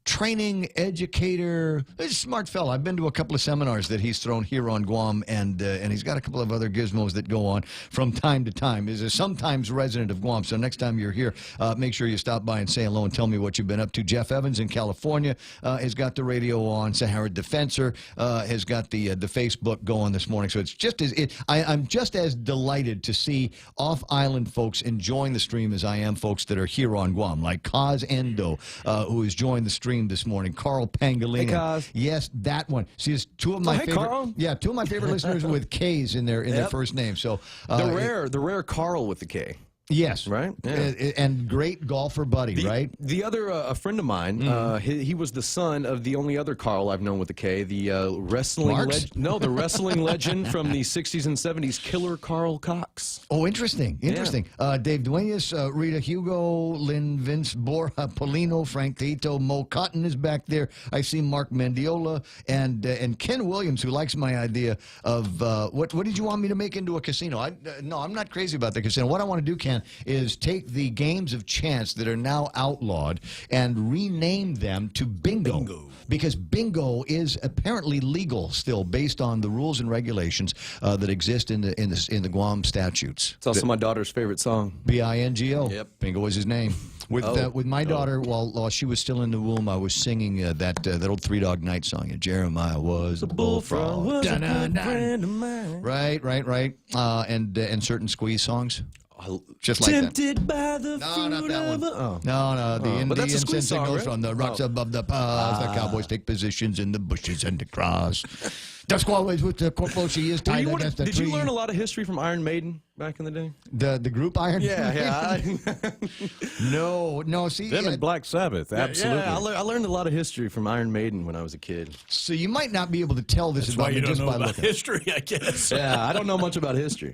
training educator. He's a smart fella. I've been to a couple of seminars that he's thrown here on Guam, and he's got a couple of other gizmos that go on from time to time. He's a sometimes resident of Guam, so next time you're here, make sure you stop by and say hello and tell me what you've been up to. Jeff Evans in California has got the radio on. Sahara Defensor has got the Facebook going this morning. So it's just I'm just as delighted to see off-island folks enjoying the stream as I am folks that are here on Guam, like Kaz Endo, who has joined the stream this morning. Carl Pangolino. Hey, Kaz. Yes, that one. See, it's two of my favorite. Carl. Yeah, two of my favorite listeners with K's in their first name. So the rare Carl with the K. Yes. Right? Yeah. And great golfer buddy, right? The other, a friend of mine, he was the son of the only other Carl I've known with the K, the wrestling the wrestling legend from the 60s and 70s, Killer Carl Cox. Oh, interesting. Yeah. Dave Duenas, Rita Hugo, Lynn Vince, Borja Polino, Frank Tito, Mo Cotton is back there. I see Mark Mendiola and Ken Williams, who likes my idea of what did you want me to make into a casino? No, I'm not crazy about the casino. What I want to do, Ken, is take the games of chance that are now outlawed and rename them to bingo. Because bingo is apparently legal still based on the rules and regulations that exist in the Guam statutes. It's also my daughter's favorite song. BINGO. Yep. Bingo was his name. With my daughter, while she was still in the womb, I was singing that old Three Dog Night song. Jeremiah was a bullfrog. Was a good friend of mine. Right. And certain Squeeze songs. Just like that. Tempted by the No, fruit not that of one. a- Oh. No, the But that's a incense squeeze song, goes right? from the rocks Oh. above the paths. The cowboys take positions in the bushes and the grass. The squaws with the corporal, she is tied against the Did tree. you learn a lot of history from Iron Maiden back in the day? The group Iron Yeah. No, see. Them and Black Sabbath, absolutely. Yeah, I learned a lot of history from Iron Maiden when I was a kid. So you might not be able to tell this That's about why me you don't just know by about looking. history, I guess. Yeah, I don't know much about history.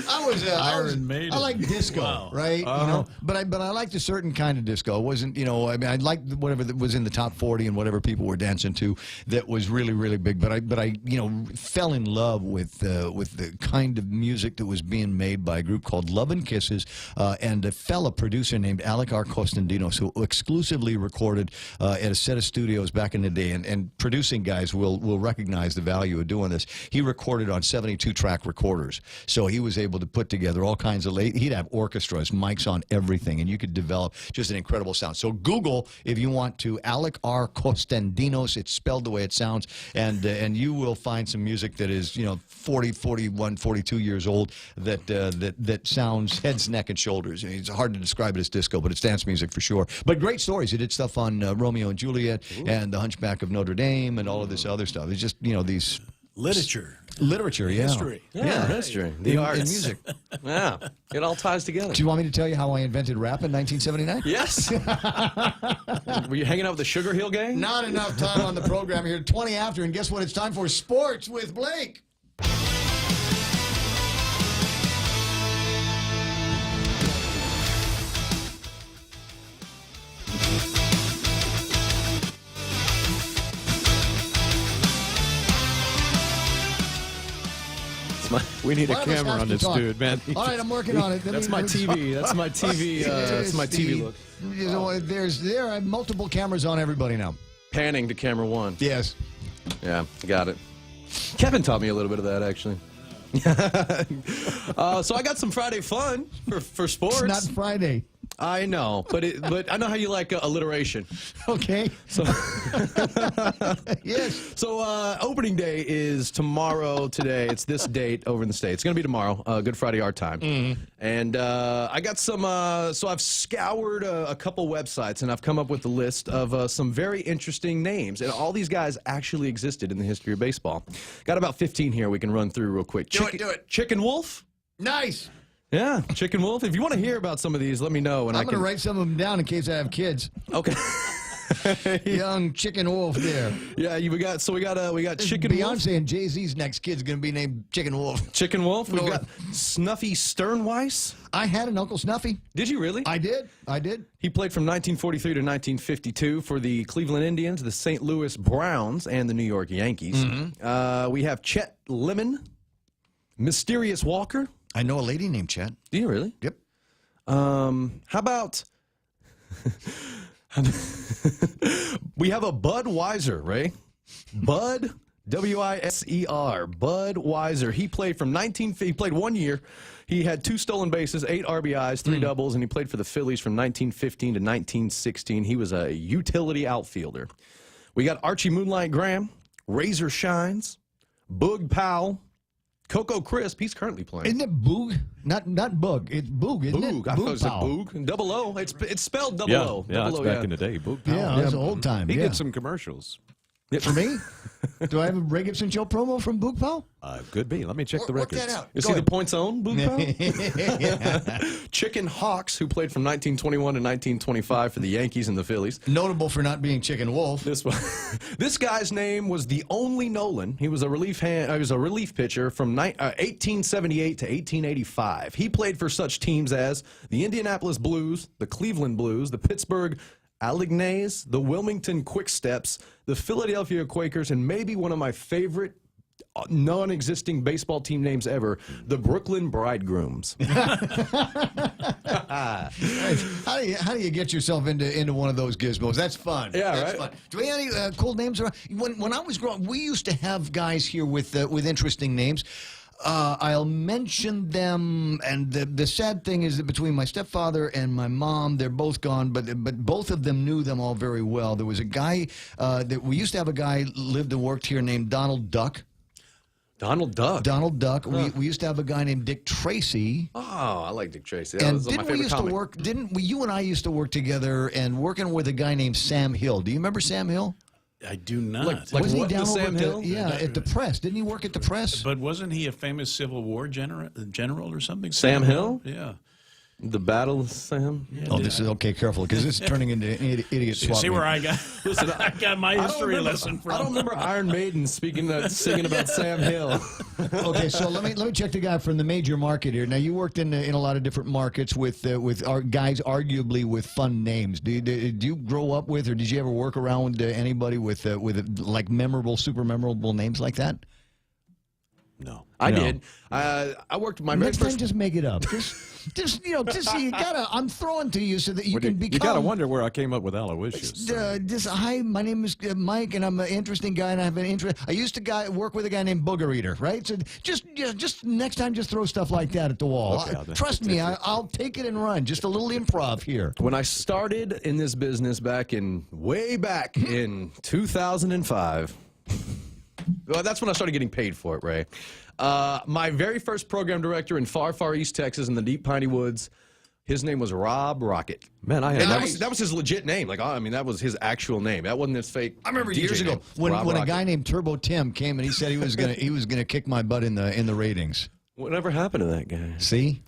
Iron Maiden. I like disco, Wow. right? Uh-huh. You know, but I liked a certain kind of disco. It wasn't, I mean, I liked whatever that was in the top 40 and whatever people were dancing to that was really, really big. But I fell in love with the kind of music that was being made by a group called Love and Kisses and a fella producer named Alec R. Costandinos, who exclusively recorded at a set of studios back in the day. And producing guys will recognize the value of doing this. He recorded on 72-track recorders, so he was able to put together all kinds of he'd have orchestras, mics on everything, and you could develop just an incredible sound. So Google, if you want to, Alec R. Costandinos. It's spelled the way it sounds, and you will find some music that is 40, 41, 42 years old that sounds heads, neck, and shoulders. I mean, it's hard to describe it as disco, but it's dance music for sure. But great stories. He did stuff on Romeo and Juliet and The Hunchback of Notre Dame and all of this other stuff. It's just these Literature, yeah. history. Yeah, history. The arts. And music. Yeah, it all ties together. Do you want me to tell you how I invented rap in 1979? Yes. Were you hanging out with the Sugar Hill Gang? Not enough time on the program here. 20 after, and guess what? It's time for Sports with Blake. We need a One of us camera has on to this talk. dude, man. All right, I'm working on it. That's my TV. That's my TV. That's my TV look. There are multiple cameras on everybody now. Panning to camera one. Yes. Yeah, got it. Kevin taught me a little bit of that, actually. So I got some Friday fun for sports. It's not Friday. I know, but I know how you like alliteration. Okay. So yes. So opening day is tomorrow. Today, it's this date over in the States. It's gonna be tomorrow. Good Friday our time. Mm-hmm. And I got some. So I've scoured a couple websites and I've come up with a list of some very interesting names. And all these guys actually existed in the history of baseball. Got about 15 here we can run through real quick. Do it. Chicken Wolf. Nice. Yeah, Chicken Wolf. If you want to hear about some of these, let me know. And I'm going to write some of them down in case I have kids. Okay. Young Chicken Wolf there. Yeah, we got Chicken Wolf. Beyonce and Jay-Z's next kid's going to be named Chicken Wolf. Chicken Wolf. We've got Snuffy Sternweiss. I had an Uncle Snuffy. Did you really? I did. He played from 1943 to 1952 for the Cleveland Indians, the St. Louis Browns, and the New York Yankees. Mm-hmm. We have Chet Lemon, Mysterious Walker. I know a lady named Chet. Do you really? Yep. How about we have a Bud Weiser, Ray? Bud, W-I-S-E-R, Bud Weiser. He played he played 1 year. He had 2 stolen bases, 8 RBIs, 3 doubles, and he played for the Phillies from 1915 to 1916. He was a utility outfielder. We got Archie Moonlight Graham, Razor Shines, Boog Powell, Coco Crisp. He's currently playing. Isn't it Boog? Not Bug. It's Boog, isn't it? Boog. I thought it was a Powell. Boog. Double O. It's spelled double Yeah, O. yeah, Double it's O, back in the day. Boog Powell. Yeah, that's old time. He yeah. did some commercials. For me? Do I have a Ray Gibson Show promo from Boog Powell? Could be. Let me check the Work records. that out. Is Go he the ahead. points own, Boog Powell? Chicken Hawks, who played from 1921 to 1925 for the Yankees and the Phillies. Notable for not being Chicken Wolf. This guy's name was the only Nolan. He was a relief pitcher from 1878 to 1885. He played for such teams as the Indianapolis Blues, the Cleveland Blues, the Pittsburgh Alleghenies, the Wilmington Quicksteps, the Philadelphia Quakers, and maybe one of my favorite non-existing baseball team names ever, the Brooklyn Bridegrooms. How do you get yourself into one of those gizmos? That's fun. Yeah, That's right? fun. Do we have any cool names around? When I was growing, we used to have guys here with interesting names. I'll mention them, and the sad thing is that between my stepfather and my mom, they're both gone, but both of them knew them all very well. There was a guy that we used to have a guy lived and worked here named Donald Duck. Donald Duck. Donald Duck. We used to have a guy named Dick Tracy. Oh, I like Dick Tracy. That And was my didn't we favorite used comic. to work? Didn't we? You and I used to work together and working with a guy named Sam Hill. Do you remember Sam Hill? I do not. Like Wasn't what, he down the over Sam at Hill? at the press? Didn't he work at the press? But wasn't he a famous Civil War general or something? Sam Hill? Yeah. The Battle of Sam? Oh, this is okay. Careful, because this is turning into idiot swap. See where I got? Listen, I got my history lesson from. I don't remember Iron Maiden singing about Sam Hill. Okay, so let me check the guy from the major market here. Now, you worked in a lot of different markets with our guys arguably with fun names. Did you grow up with, or did you ever work around anybody with like memorable, super memorable names like that? No. I did. I worked my very Next time, first... just make it up. Just you gotta. I'm throwing to you so that you can become. You got to wonder where I came up with Aloysius. Hi, my name is Mike, and I'm an interesting guy, and I have an interest. I used to work with a guy named Booger Eater, right? So just next time, just throw stuff like that at the wall. Okay, Trust me, I'll take it and run. Just a little improv here. When I started in this business way back in 2005, well, that's when I started getting paid for it, Ray. My very first program director in far, far East Texas in the deep piney woods, his name was Rob Rocket. Man, and that was his legit name. Like, I mean, that was his actual name. That wasn't his fake. I remember DJ years ago name. when Rob a Rocket. guy named Turbo Tim came and he said he was gonna kick my butt in the ratings. Whatever happened to that guy? See?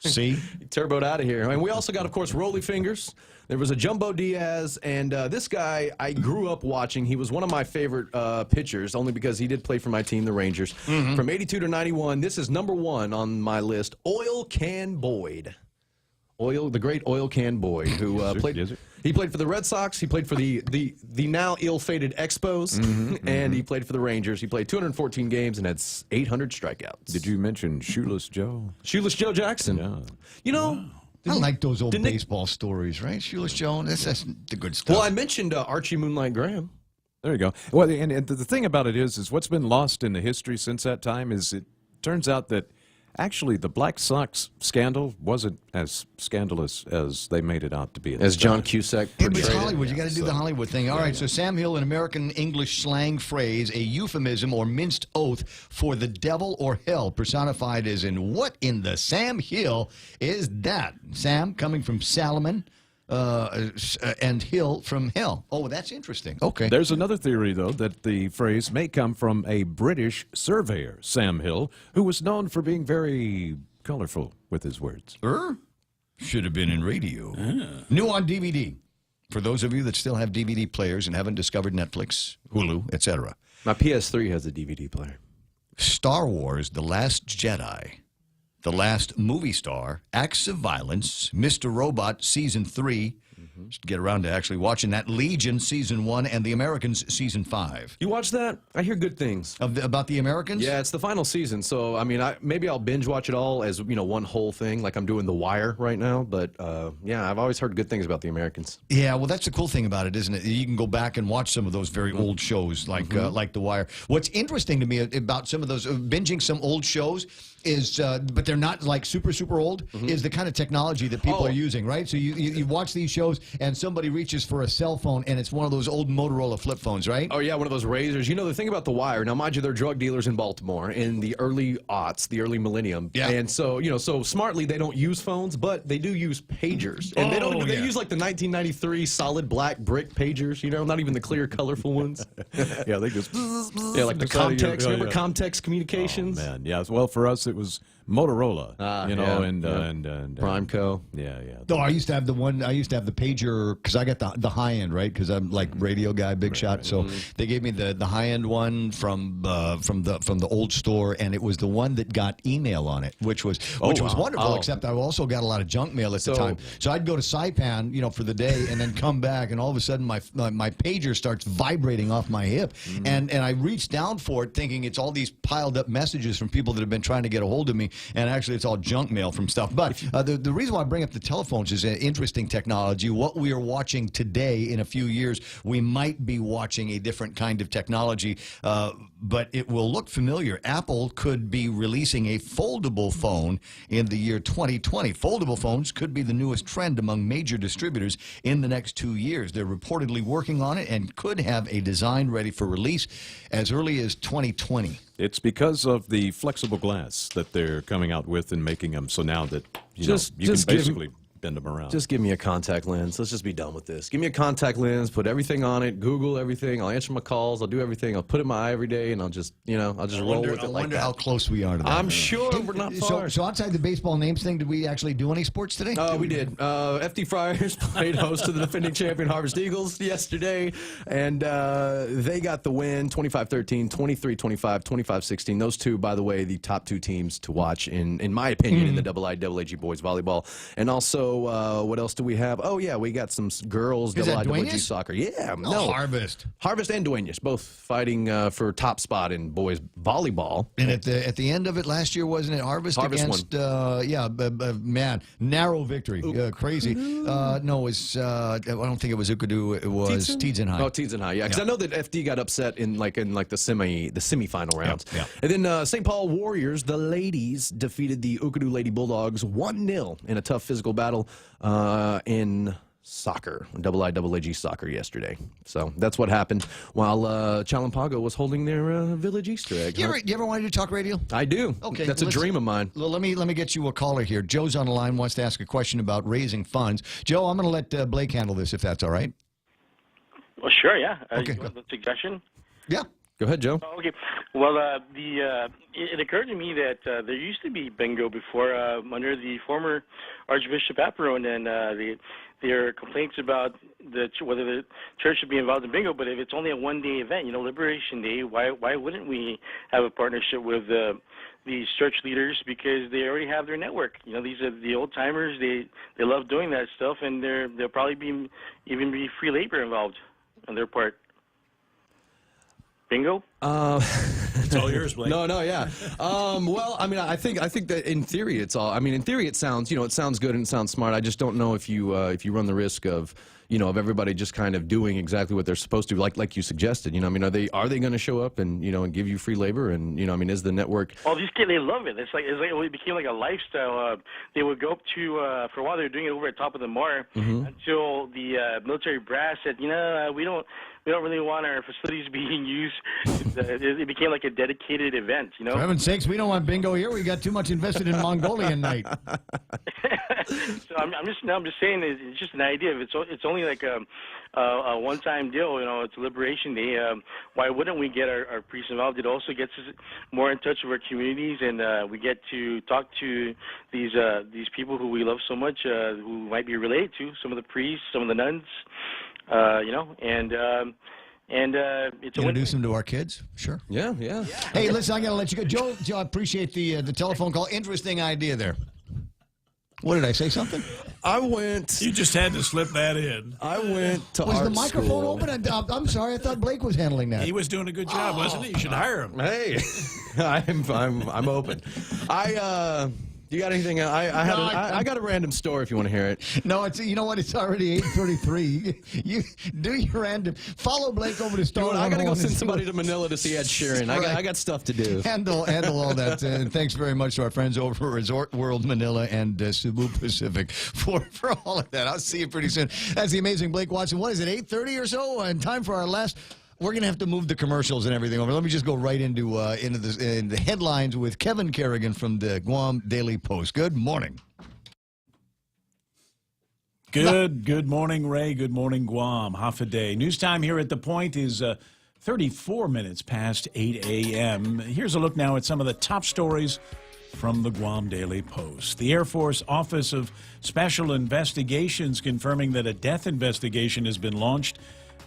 He turboed out of here. And we also got, of course, Rolly Fingers. There was a Jumbo Diaz, and this guy I grew up watching. He was one of my favorite pitchers, only because he did play for my team, the Rangers. From 82 to 91, this is number one on my list, Oil Can Boyd. The great Oil Can Boyd, who played. He played for the Red Sox. He played for the now ill-fated Expos, and he played for the Rangers. He played 214 games and had 800 strikeouts. Did you mention Shoeless Joe? Shoeless Joe Jackson. Yeah. You know, I like those old baseball stories, right? Shoeless Joe, that's the good stuff. well, I mentioned Archie Moonlight Graham. There you go. Well, and the thing about it is what's been lost in the history since that time is it turns out that actually the Black Sox scandal wasn't as scandalous as they made it out to be. As John Cusack It's portrayed it. Hollywood. You got to do the Hollywood thing. All right, so Sam Hill, an American English slang phrase, a euphemism or minced oath for the devil or hell, personified as in what in the Sam Hill is that? Sam coming from Salomon, and Hill from hell. Oh, that's interesting. Okay. There's another theory, though, that the phrase may come from a British surveyor, Sam Hill, who was known for being very colorful with his words. Should have been in radio. New on DVD. For those of you that still have DVD players and haven't discovered Netflix, Hulu, etc. My PS3 has a DVD player. Star Wars: The Last Jedi, The Last Movie Star, Acts of Violence, Mr. Robot Season 3. Get around to actually watching that. Legion Season 1 and The Americans Season 5. You watch that? I hear good things. About The Americans? Yeah, it's the final season, so I mean, maybe I'll binge watch it all as one whole thing, like I'm doing The Wire right now. But yeah, I've always heard good things about The Americans. Yeah, well, that's the cool thing about it, isn't it? You can go back and watch some of those very old shows, like The Wire. What's interesting to me about some of those binging some old shows is, but they're not like super old, is the kind of technology that people are using, right? So you watch these shows and somebody reaches for a cell phone and it's one of those old Motorola flip phones, right? Oh yeah, one of those razors. You know, the thing about The Wire, now mind you, they're drug dealers in Baltimore in the early aughts, the early millennium. Yeah. And so, so smartly they don't use phones, but they do use pagers. And they use like the 1993 solid black brick pagers, not even the clear colorful ones. Yeah, they just like the Comtex, remember Comtex Communications? Oh man, yeah. Well, for us it was Motorola, and Primeco. Yeah. No, I used to have the pager because I got the high end, right? Because I'm like radio guy, big shot. So they gave me the high end one from the old store, and it was the one that got email on it, which was wonderful. Except I also got a lot of junk mail at the time. So I'd go to Saipan, for the day, and then come back, and all of a sudden my pager starts vibrating off my hip, and I reach down for it, thinking it's all these piled up messages from people that have been trying to get a hold of me, and actually it's all junk mail from stuff. But the reason why I bring up the telephones is an interesting technology. what we are watching today, in a few years, we might be watching a different kind of technology, but it will look familiar. Apple could be releasing a foldable phone in the year 2020. Foldable phones could be the newest trend among major distributors in the next 2 years. They're reportedly working on it and could have a design ready for release as early as 2020. It's because of the flexible glass that they're coming out with and making them so now that you can basically bend them around. Just give me a contact lens. Let's just be done with this. Give me a contact lens, put everything on it, Google everything. I'll answer my calls. I'll do everything. I'll put it in my eye every day, and I'll just roll with it like that. I wonder how close we are to that. I'm sure we're not far. So outside the baseball names thing, did we actually do any sports today? We did. FD Friars played host to the defending champion Harvest Eagles yesterday, and they got the win, 25-13, 23-25, 25-16. Those two, by the way, the top two teams to watch, in my opinion, in the IIAG boys volleyball. And also, what else do we have? Oh, yeah, we got some girls IIAG soccer. Yeah. No, Harvest. Harvest and Duenas, both fighting for top spot in boys volleyball. And at the end of it last year, wasn't it Harvest against, man, narrow victory. Crazy. No, it was, I don't think it was Ukadu. It was Tiedzenhai. Oh, Tiedzenhai, yeah. Because I know that FD got upset in the semifinal rounds. Yeah. And then St. Paul Warriors, the ladies, defeated the Ukadu Lady Bulldogs 1-0 in a tough physical battle in soccer, IIAG soccer yesterday. So that's what happened while Chalampago was holding their Village Easter egg. You ever wanted to talk radio? I do. Okay, that's a dream of mine. Let me get you a caller here. Joe's on the line, wants to ask a question about raising funds. Joe, I'm going to let Blake handle this if that's all right. Well, sure, yeah. Okay. You want the suggestion? Yeah. Go ahead, Joe. Oh, okay. Well, it occurred to me that there used to be bingo before under the former Archbishop Aparone, and there are complaints about whether the church should be involved in bingo. But if it's only a one-day event, Liberation Day, why wouldn't we have a partnership with these church leaders, because they already have their network? These are the old timers. They love doing that stuff, and there'll probably even be free labor involved on their part. Bingo? It's all yours, Blake. No, yeah. Well, I mean, I think that in theory it sounds, it sounds good and it sounds smart. I just don't know if you run the risk of everybody just kind of doing exactly what they're supposed to, like you suggested. I mean, are they going to show up and and give you free labor? And I mean, is the network? Oh, these kids, they love it. It's like it became like a lifestyle. They would go up to for a while. They were doing it over at Top of the Mar until the military brass said, we don't really want our facilities being used. It became like a dedicated event, For heaven's sakes, we don't want bingo here. We got too much invested in Mongolian night. So I'm just saying it's just an idea. If it's only like a one-time deal, it's Liberation Day. Why wouldn't we get our priests involved? It also gets us more in touch with our communities, and we get to talk to these people who we love so much, who might be related to some of the priests, some of the nuns. It's introduce them to our kids. Sure. Yeah. Hey, listen, I gotta let you go, Joe. I appreciate the telephone call. Interesting idea there. What did I say? Something? You just had to slip that in. I went to Was art the microphone school. open? I'm sorry. I thought Blake was handling that. He was doing a good job, wasn't he? You should hire him. Hey, I'm open. You got anything? I got a random story if you want to hear it. No, you know what? It's already 8:33. You do your random. Follow Blake over to Star. I got to go send somebody to Manila to see Ed Sheeran. Right. I got stuff to do. Handle all that. And thanks very much to our friends over at Resort World Manila and Cebu Pacific for all of that. I'll see you pretty soon. That's the amazing Blake Watson. What is it? 8:30 or so, and time for our last. We're going to have to move the commercials and everything over. Let me just go right into the headlines with Kevin Kerrigan from the Guam Daily Post. Good morning. Good morning, Ray. Good morning, Guam. Hafa-day. News time here at The Point is 34 minutes past 8 a.m. Here's a look now at some of the top stories from the Guam Daily Post. The Air Force Office of Special Investigations confirming that a death investigation has been launched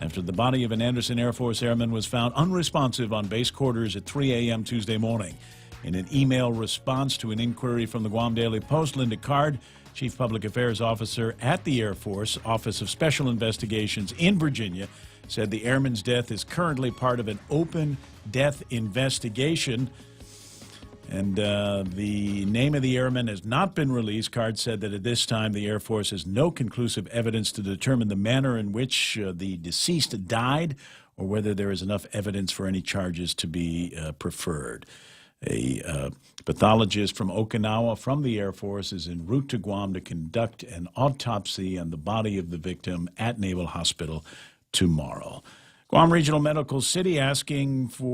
after the body of an Anderson Air Force airman was found unresponsive on base quarters at 3 a.m. Tuesday morning. In an email response to an inquiry from the Guam Daily Post, Linda Card, Chief Public Affairs Officer at the Air Force Office of Special Investigations in Virginia, said the airman's death is currently part of an open death investigation. And the name of the airman has not been released. Card said that at this time the Air Force has no conclusive evidence to determine the manner in which the deceased died or whether there is enough evidence for any charges to be preferred. A pathologist from Okinawa from the Air Force is en route to Guam to conduct an autopsy on the body of the victim at Naval Hospital tomorrow. Guam Regional Medical City asking that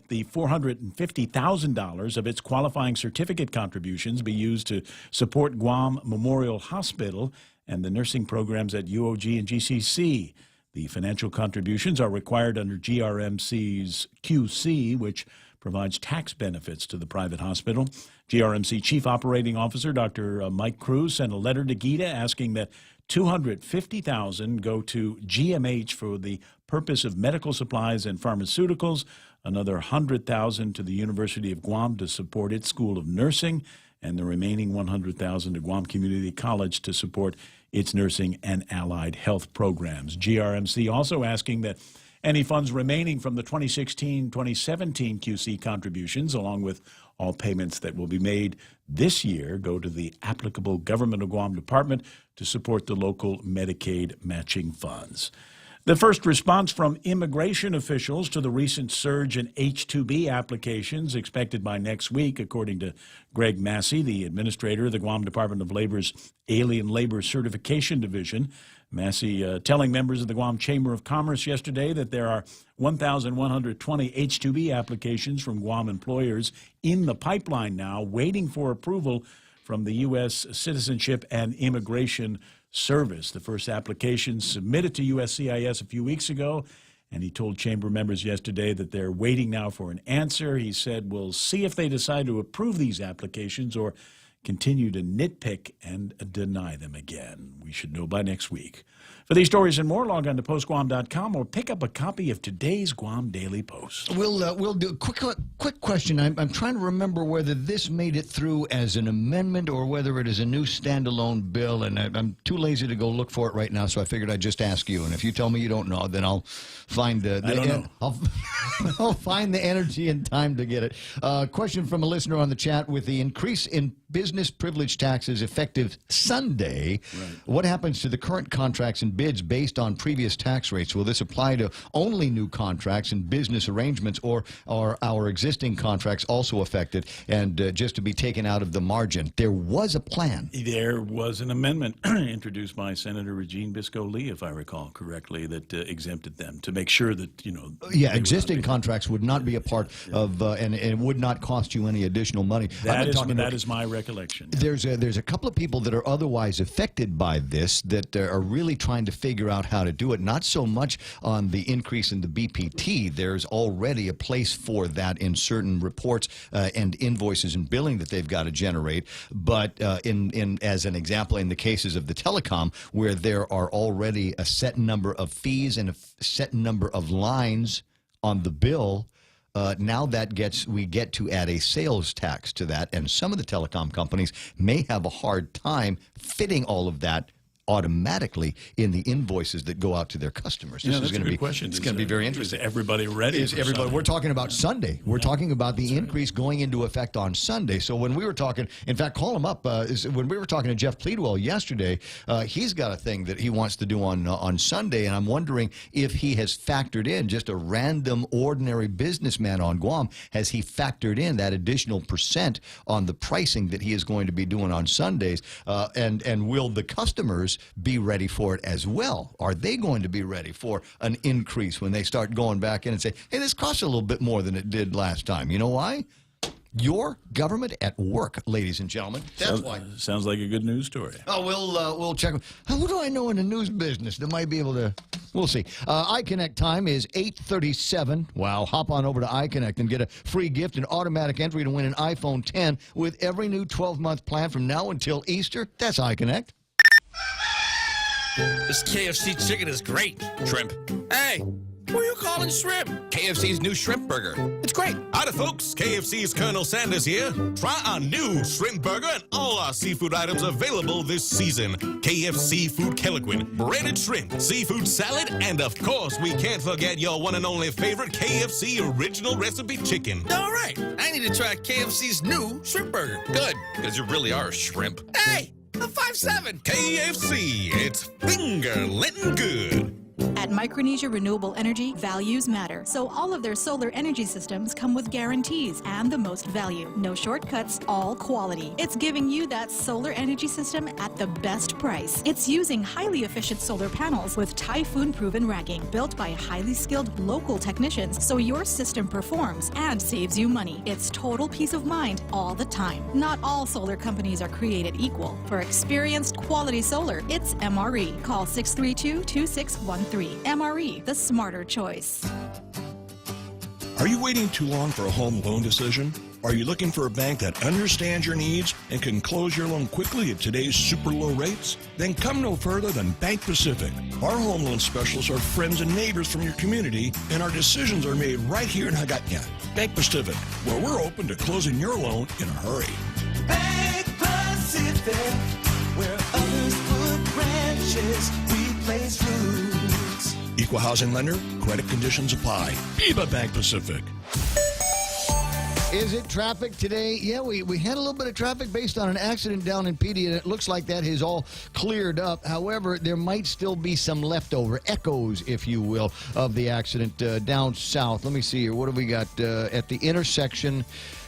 the $450,000 of its qualifying certificate contributions be used to support Guam Memorial Hospital and the nursing programs at UOG and GCC. The financial contributions are required under GRMC's QC, which provides tax benefits to the private hospital. GRMC Chief Operating Officer Dr. Mike Cruz sent a letter to GITA asking that $250,000 go to GMH for the purpose of medical supplies and pharmaceuticals, another $100,000 to the University of Guam to support its School of Nursing, and the remaining $100,000 to Guam Community College to support its nursing and allied health programs. GRMC also asking that any funds remaining from the 2016-2017 QC contributions, along with all payments that will be made this year, go to the applicable Government of Guam Department to support the local Medicaid matching funds. The first response from immigration officials to the recent surge in H-2B applications expected by next week, according to Greg Massey, the administrator of the Guam Department of Labor's Alien Labor Certification Division. Massey telling members of the Guam Chamber of Commerce yesterday that there are 1,120 H-2B applications from Guam employers in the pipeline now, waiting for approval from the U.S. Citizenship and Immigration Service. The first application submitted to USCIS a few weeks ago, and he told Chamber members yesterday that they're waiting now for an answer. He said, we'll see if they decide to approve these applications or continue to nitpick and deny them again. We should know by next week. For these stories and more, log on to postguam.com or pick up a copy of today's Guam Daily Post. We'll do a quick question. I'm trying to remember whether this made it through as an amendment or whether it is a new standalone bill, and I'm too lazy to go look for it right now, so I figured I'd just ask you. And if you tell me you don't know, then I'll find I'll find the energy and time to get it. Question from a listener on the chat: with the increase in business privilege taxes effective Sunday, what happens to the current contracts and bids based on previous tax rates? Will this apply to only new contracts and business arrangements, or are our existing contracts also affected and just to be taken out of the margin? There was a plan. There was an amendment introduced by Senator Regine Bisco-Lee, if I recall correctly, that exempted them to make sure that, Yeah, existing contracts would not be a part of, and it would not cost you any additional money. That is my recollection. There's a couple of people that are otherwise affected by this that are really trying to figure out how to do it. Not so much on the increase in the BPT. There's already a place for that in certain reports and invoices and billing that they've got to generate. But in as an example, in the cases of the telecom, where there are already a set number of fees and a set number of lines on the bill, now we get to add a sales tax to that, and some of the telecom companies may have a hard time fitting all of that automatically in the invoices that go out to their customers. This is going to be question. It's going to be very interesting. Is everybody ready? We're talking about Sunday. We're talking about the increase going into effect on Sunday. So when we were talking, in fact, call him up. When we were talking to Jeff Pleadwell yesterday, he's got a thing that he wants to do on Sunday, and I'm wondering if he has factored in, just a random, ordinary businessman on Guam, has he factored in that additional % on the pricing that he is going to be doing on Sundays, and will the customers be ready for it as well? Are they going to be ready for an increase when they start going back in and say, hey, this costs a little bit more than it did last time? You know why? Your government at work, ladies and gentlemen. That's why. Sounds like a good news story. Oh, we'll check. Who do I know in the news business that might be able to? We'll see. iConnect time is 8:37. Wow. Hop on over to iConnect and get a free gift and automatic entry to win an iPhone 10 with every new 12-month plan from now until Easter. That's iConnect. This KFC chicken is great. Shrimp. Hey, Who are you calling shrimp? KFC's new shrimp burger. It's great. Howdy, folks. KFC's Colonel Sanders here. Try our new shrimp burger and all our seafood items available this season. KFC Food Kelequin, breaded shrimp, seafood salad, and of course, we can't forget your one and only favorite KFC original recipe chicken. All right. I need to try KFC's new shrimp burger. Good, because you really are a shrimp. Hey, a 5'7". KFC, it's finger-licking good. At Micronesia Renewable Energy, values matter. So all of their solar energy systems come with guarantees and the most value. No shortcuts, all quality. It's giving you that solar energy system at the best price. It's using highly efficient solar panels with typhoon-proven racking, built by highly skilled local technicians, so your system performs and saves you money. It's total peace of mind all the time. Not all solar companies are created equal. For experienced quality solar, it's MRE. Call 632-2613. MRE, the smarter choice. Are you waiting too long for a home loan decision? Are you looking for a bank that understands your needs and can close your loan quickly at today's super low rates? Then come no further than Bank Pacific. Our home loan specialists are friends and neighbors from your community, and our decisions are made right here in Hagåtña. Bank Pacific, where we're open to closing your loan in a hurry. Bank Pacific, where others put branches, we place roots. Equal housing lender, credit conditions apply. Viva Bank Pacific. Is it traffic today? Yeah, we had a little bit of traffic based on an accident down in Petey, and it looks like that has all cleared up. However, there might still be some leftover echoes, if you will, of the accident down south. Let me see here. What have we got at the intersection?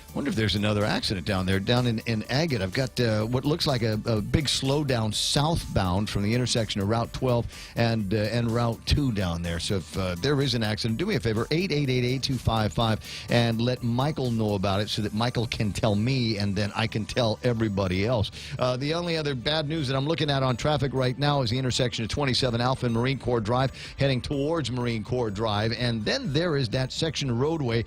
I wonder if there's another accident down there, down in Agate. I've got what looks like a big slowdown southbound from the intersection of Route 12 and Route 2 down there. So if there is an accident, do me a favor, 888-8255, and let Michael know about it so that Michael can tell me and then I can tell everybody else. The only other bad news that I'm looking at on traffic right now is the intersection of 27 Alpha and Marine Corps Drive heading towards Marine Corps Drive. And then there is that section of roadway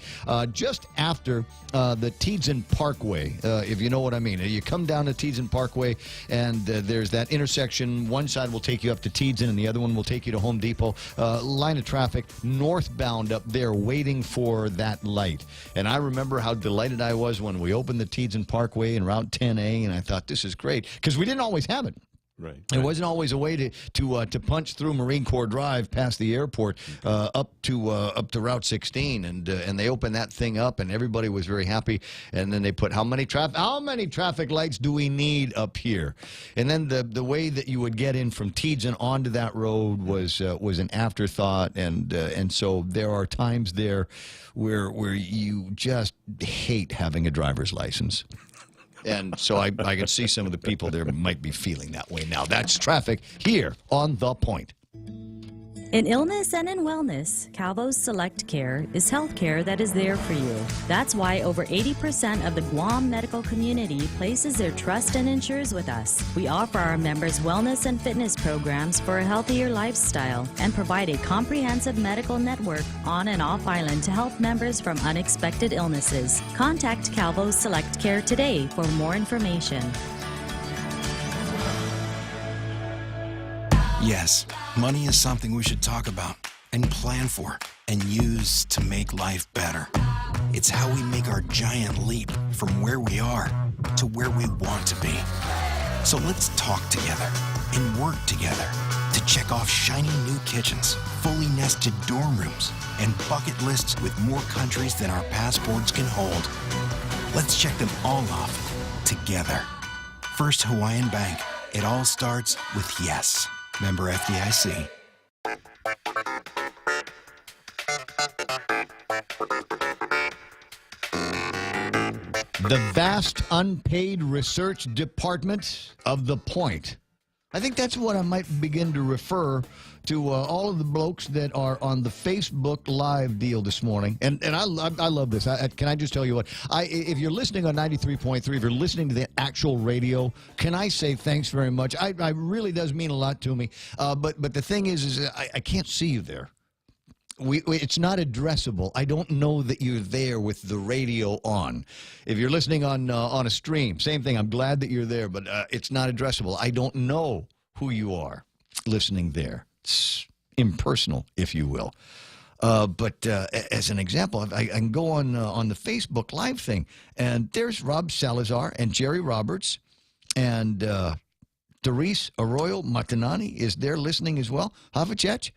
just after the Teadsden Parkway, if you know what I mean. You come down to Teadsden Parkway, and there's that intersection. One side will take you up to Teadsden, and the other one will take you to Home Depot. Line of traffic northbound up there waiting for that light. And I remember how delighted I was when we opened the Teadsden Parkway and Route 10A, and I thought, this is great, because we didn't always have it. Right. It wasn't always a way to punch through Marine Corps Drive past the airport up to Route 16, and they opened that thing up, and everybody was very happy. And then they put how many traffic lights do we need up here? And then the way that you would get in from Teadsden onto that road was an afterthought, and so there are times there where you just hate having a driver's license. And so I can see some of the people there might be feeling that way now. That's traffic here on The Point. In illness and in wellness, Calvo's Select Care is health care that is there for you. That's why over 80% of the Guam medical community places their trust and insures with us. We offer our members wellness and fitness programs for a healthier lifestyle and provide a comprehensive medical network on and off island to help members from unexpected illnesses. Contact Calvo's Select Care today for more information. Yes, money is something we should talk about and plan for and use to make life better. It's how we make our giant leap from where we are to where we want to be. So let's talk together and work together to check off shiny new kitchens, fully nested dorm rooms, and bucket lists with more countries than our passports can hold. Let's check them all off together. First Hawaiian Bank. It all starts with yes. Member FDIC. The vast unpaid research department of The Point. I think that's what I might begin to refer to all of the blokes that are on the Facebook Live deal this morning. And I love this. Can I just tell you what? If you're listening on 93.3, if you're listening to the actual radio, can I say thanks very much? I really does mean a lot to me. But the thing is I can't see you there. It's not addressable. I don't know that you're there with the radio on. If you're listening on a stream, same thing. I'm glad that you're there, but it's not addressable. I don't know who you are listening there. It's impersonal, if you will. But as an example, I can go on the Facebook Live thing, and there's Rob Salazar and Jerry Roberts, and Therese Arroyo Matanani is there listening as well. Havachech.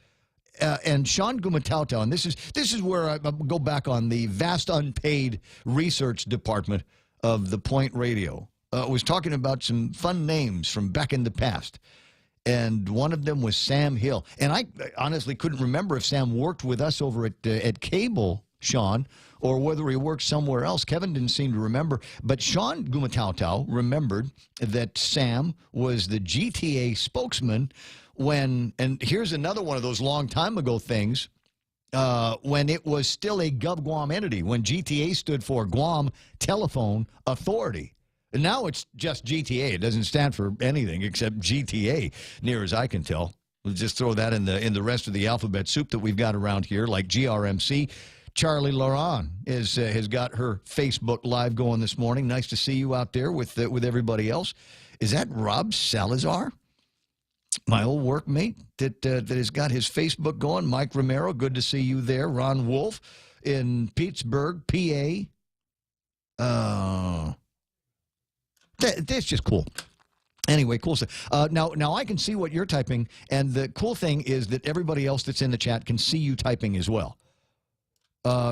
And Sean Gumatautau, and this is where I go back on the vast unpaid research department of the Point Radio. Was talking about some fun names from back in the past. And one of them was Sam Hill. And I honestly couldn't remember if Sam worked with us over at Cable, Sean, or whether he worked somewhere else. Kevin didn't seem to remember. But Sean Gumatautau remembered that Sam was the GTA spokesman when, and here's another one of those long time ago things, when it was still a GovGuam entity, when GTA stood for Guam Telephone Authority. And now it's just GTA. It doesn't stand for anything except GTA, near as I can tell. We'll just throw that in the rest of the alphabet soup that we've got around here, like GRMC. Charlie Laurent has got her Facebook Live going this morning. Nice to see you out there with everybody else. Is that Rob Salazar? My old workmate that has got his Facebook going. Mike Romero, good to see you there. Ron Wolf in Pittsburgh, PA. That's just cool. Anyway, cool stuff. Now I can see what you're typing, and the cool thing is that everybody else that's in the chat can see you typing as well.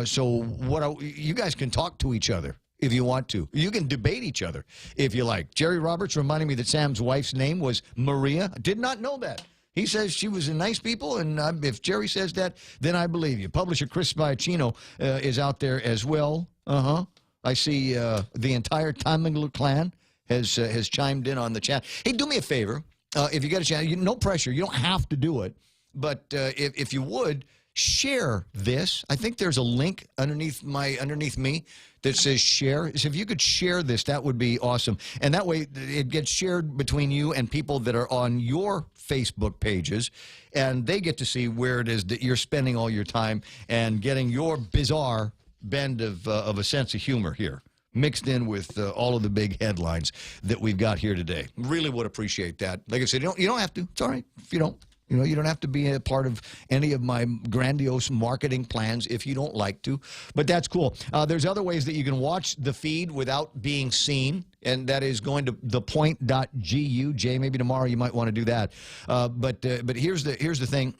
So you guys can talk to each other if you want to. You can debate each other if you like. Jerry Roberts reminding me that Sam's wife's name was Maria. I did not know that. He says she was a nice people, and if Jerry says that, then I believe you. Publisher Chris Spiacino is out there as well. I see the entire Tamanglu clan has chimed in on the chat. Hey, do me a favor. If you get a chance, no pressure. You don't have to do it. But if you would, share this. I think there's a link underneath me that says share. So if you could share this, that would be awesome. And that way it gets shared between you and people that are on your Facebook pages, and they get to see where it is that you're spending all your time and getting your bizarre bend of a sense of humor here, mixed in with all of the big headlines that we've got here today. Really would appreciate that. Like I said, you don't have to. It's all right if you don't. You don't have to be a part of any of my grandiose marketing plans if you don't like to, but that's cool. There's other ways that you can watch the feed without being seen, and that is going to thepoint.gu. Jay, maybe tomorrow you might want to do that. But here's the thing.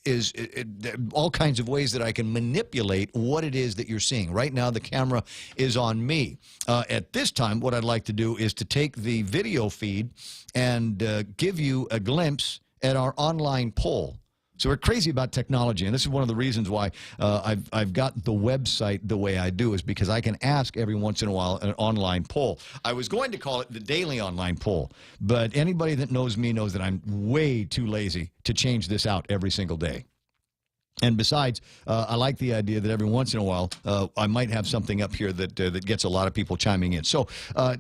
Is all kinds of ways that I can manipulate what it is that you're seeing. Right now, the camera is on me. At this time, what I'd like to do is to take the video feed and give you a glimpse at our online poll. So we're crazy about technology, and this is one of the reasons why I've got the website the way I do, is because I can ask every once in a while an online poll. I was going to call it the daily online poll, but anybody that knows me knows that I'm way too lazy to change this out every single day. And besides, I like the idea that every once in a while I might have something up here that gets a lot of people chiming in. So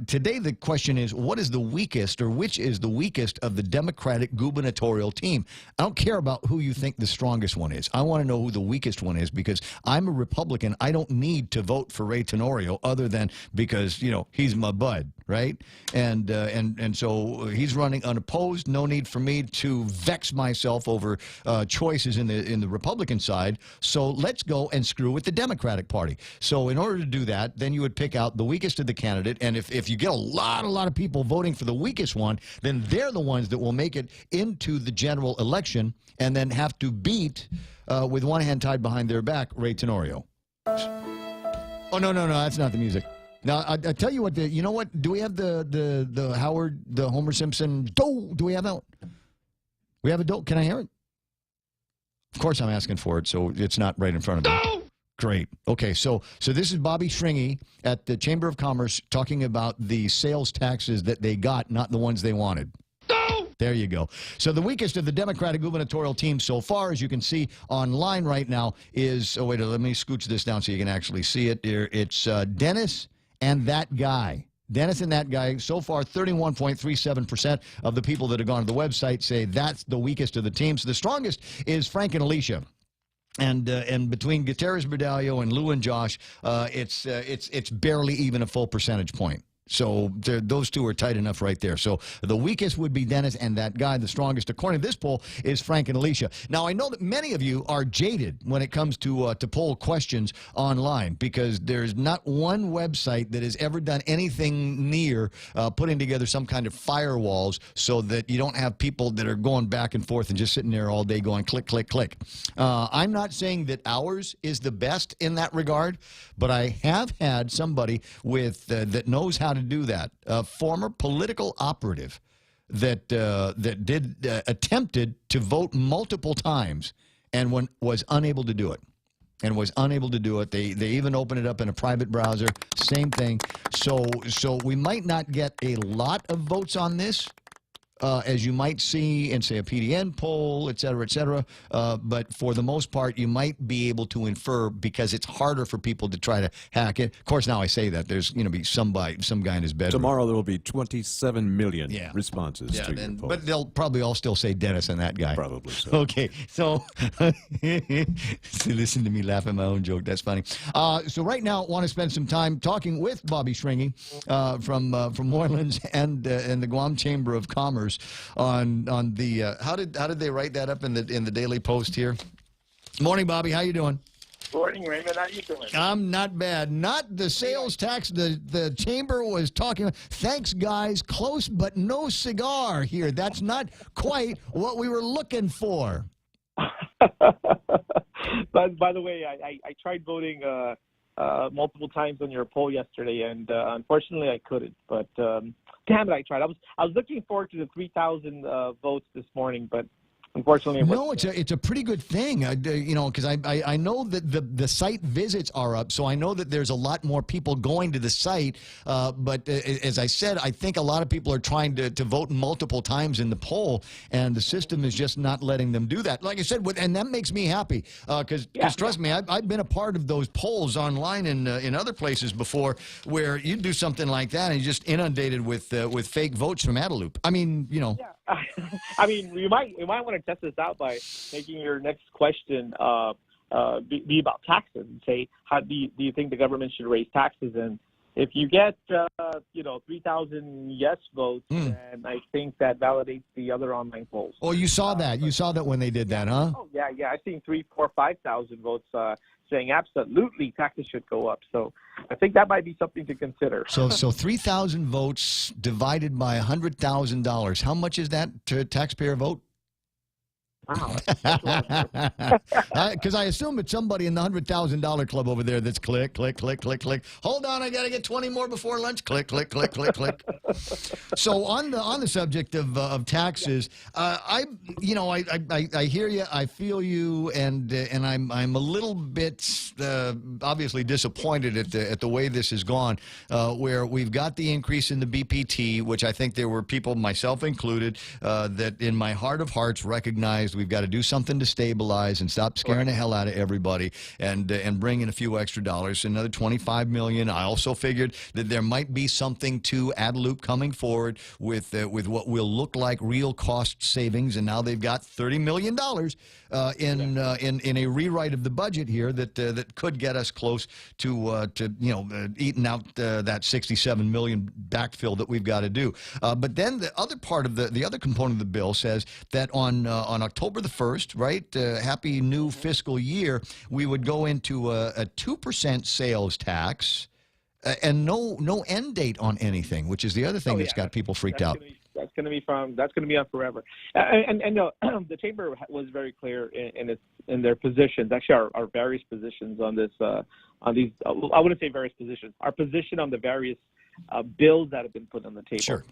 today the question is, what is the weakest, or which is the weakest of the Democratic gubernatorial team? I don't care about who you think the strongest one is. I want to know who the weakest one is, because I'm a Republican. I don't need to vote for Ray Tenorio other than because, he's my bud, right? And so he's running unopposed. No need for me to vex myself over choices in the Republican side. So let's go and screw with the Democratic Party. So in order to do that, then you would pick out the weakest of the candidate, and if you get a lot of people voting for the weakest one, then they're the ones that will make it into the general election and then have to beat, with one hand tied behind their back, Ray Tenorio. Oh, no, that's not the music. Now, I tell you what, you know what? Do we have the Howard, the Homer Simpson, do we have that one? We have a do? Can I hear it? Of course I'm asking for it, so it's not right in front of me. Great. Okay, so this is Bobby Shringy at the Chamber of Commerce talking about the sales taxes that they got, not the ones they wanted. There you go. So the weakest of the Democratic gubernatorial team so far, as you can see online right now, is, oh, wait, let me scooch this down so you can actually see it here. It's Dennis and that guy. Dennis and that guy, so far 31.37% of the people that have gone to the website say that's the weakest of the teams. The strongest is Frank and Alicia. And between Gutierrez Berdallo and Lou and Josh, it's barely even a full percentage point. So those two are tight enough right there. So the weakest would be Dennis, and that guy, the strongest, according to this poll, is Frank and Alicia. Now, I know that many of you are jaded when it comes to poll questions online, because there's not one website that has ever done anything near putting together some kind of firewalls so that you don't have people that are going back and forth and just sitting there all day going click, click, click. I'm not saying that ours is the best in that regard, but I have had somebody with that knows how to do that, a former political operative that attempted to vote multiple times and was unable to do it. They even opened it up in a private browser. Same thing. So we might not get a lot of votes on this, as you might see in, say, a PDN poll, et cetera, but for the most part, you might be able to infer, because it's harder for people to try to hack it. Of course, now I say that, there's going to be some guy in his bedroom. Tomorrow there will be 27 million responses to your poll. But they'll probably all still say Dennis and that guy. Probably so. Okay, so listen to me laugh at my own joke. That's funny. So right now, I want to spend some time talking with Bobby Schringy from Morelands and the Guam Chamber of Commerce on the how did they write that up in the Daily Post here? Morning, Bobby. How you doing? Morning, Raymond. How you doing? I'm not bad. Not the sales tax. The chamber was talking. Thanks, guys. Close, but no cigar here. That's not quite what we were looking for. But by the way, I tried voting multiple times on your poll yesterday, and unfortunately, I couldn't. But damn it, I tried. I was looking forward to the 3,000 votes this morning, but unfortunately, no, it's a pretty good thing, because I know that the site visits are up, so I know that there's a lot more people going to the site. But as I said, I think a lot of people are trying to vote multiple times in the poll, and the system is just not letting them do that. Like I said, and that makes me happy, because trust me, I've been a part of those polls online in other places before, where you do something like that and you're just inundated with fake votes from Adelup. I mean, Yeah. I mean, you might want to test this out by making your next question be about taxes, and say, how do you think the government should raise taxes? And if you get 3,000 yes votes, then I think that validates the other online polls. Oh, you saw that? You saw that when they did that, huh? Oh yeah. I've seen 3,000, 4,000, 5,000 votes saying absolutely taxes should go up. So I think that might be something to consider. So 3,000 votes divided by $100,000. How much is that to a taxpayer vote? Wow. Because I assume it's somebody in the $100,000 club over there that's click, click, click, click, click. Hold on, I got to get 20 more before lunch. Click, click, click, click, click. So on the subject of taxes, I hear you, I feel you, and I'm a little bit obviously disappointed at the way this has gone, where we've got the increase in the BPT, which I think there were people, myself included, that in my heart of hearts recognized we've got to do something to stabilize and stop scaring the hell out of everybody, and bring in a few extra dollars, another $25 million. I also figured that there might be something to Adelup coming forward with what will look like real cost savings, and now they've got $30 million in a rewrite of the budget here that could get us close to eating out that $67 million backfill that we've got to do. But then the other part of the other component of the bill says that on October the 1st, right, happy new fiscal year, we would go into a 2% sales tax and no end date on anything, which is the other thing that's got people freaked out. That's going to be on forever. And no, the chamber was very clear in their positions. Actually, our various positions on this on these. I wouldn't say various positions. Our position on the various bills that have been put on the table. Sure.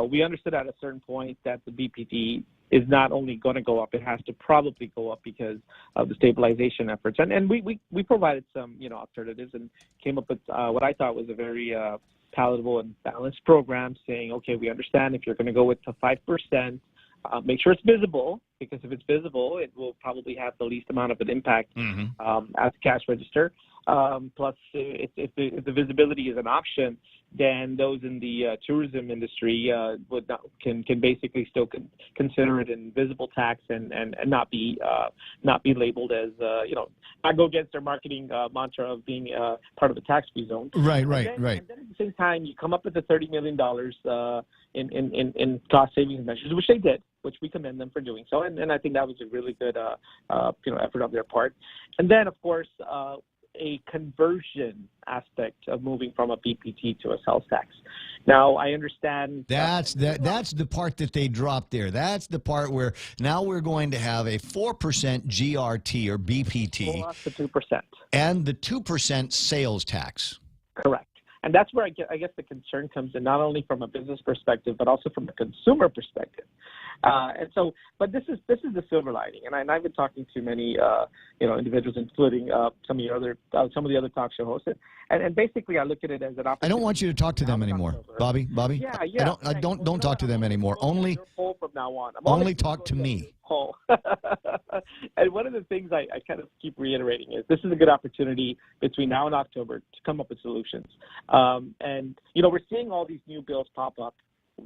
We understood at a certain point that the BPT is not only going to go up, it has to probably go up because of the stabilization efforts. And we provided some alternatives and came up with what I thought was a very palatable and balanced program, saying, okay, we understand if you're going to go with the 5%, make sure it's visible, because if it's visible, it will probably have the least amount of an impact at the cash register. Plus, if the visibility is an option, then those in the tourism industry can basically still consider it an invisible tax and not be labeled as not go against their marketing mantra of being part of a tax-free zone. Right. And then at the same time, you come up with the $30 million in cost savings measures, which they did, which we commend them for doing so, and I think that was a really good effort on their part. And then, of course, a conversion aspect of moving from a BPT to a sales tax. Now, I understand that's the part that they dropped there. That's the part where now we're going to have a 4% GRT or BPT, plus the 2%, and the 2% sales tax. Correct. And that's where I guess the concern comes in, not only from a business perspective, but also from a consumer perspective. But this is the silver lining. And I've been talking to many individuals, including some of the other talk show hosts. And basically, I look at it as an opportunity. I don't want you to talk to them anymore, Bobby. Yeah. Don't talk to them anymore. Only from now on. Only talk to me. And one of the things I kind of keep reiterating is this is a good opportunity between now and October to come up with solutions. And we're seeing all these new bills pop up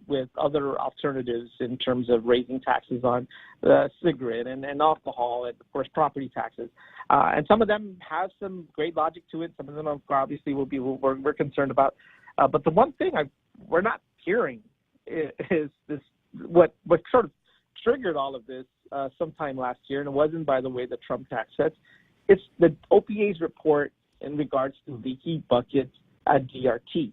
with other alternatives in terms of raising taxes on cigarette and alcohol and, of course, property taxes. And some of them have some great logic to it. Some of them, obviously, we're concerned about. But the one thing we're not hearing is this what sort of triggered all of this sometime last year, and it wasn't, by the way, the Trump tax cuts. It's the OPA's report in regards to leaky buckets at DRT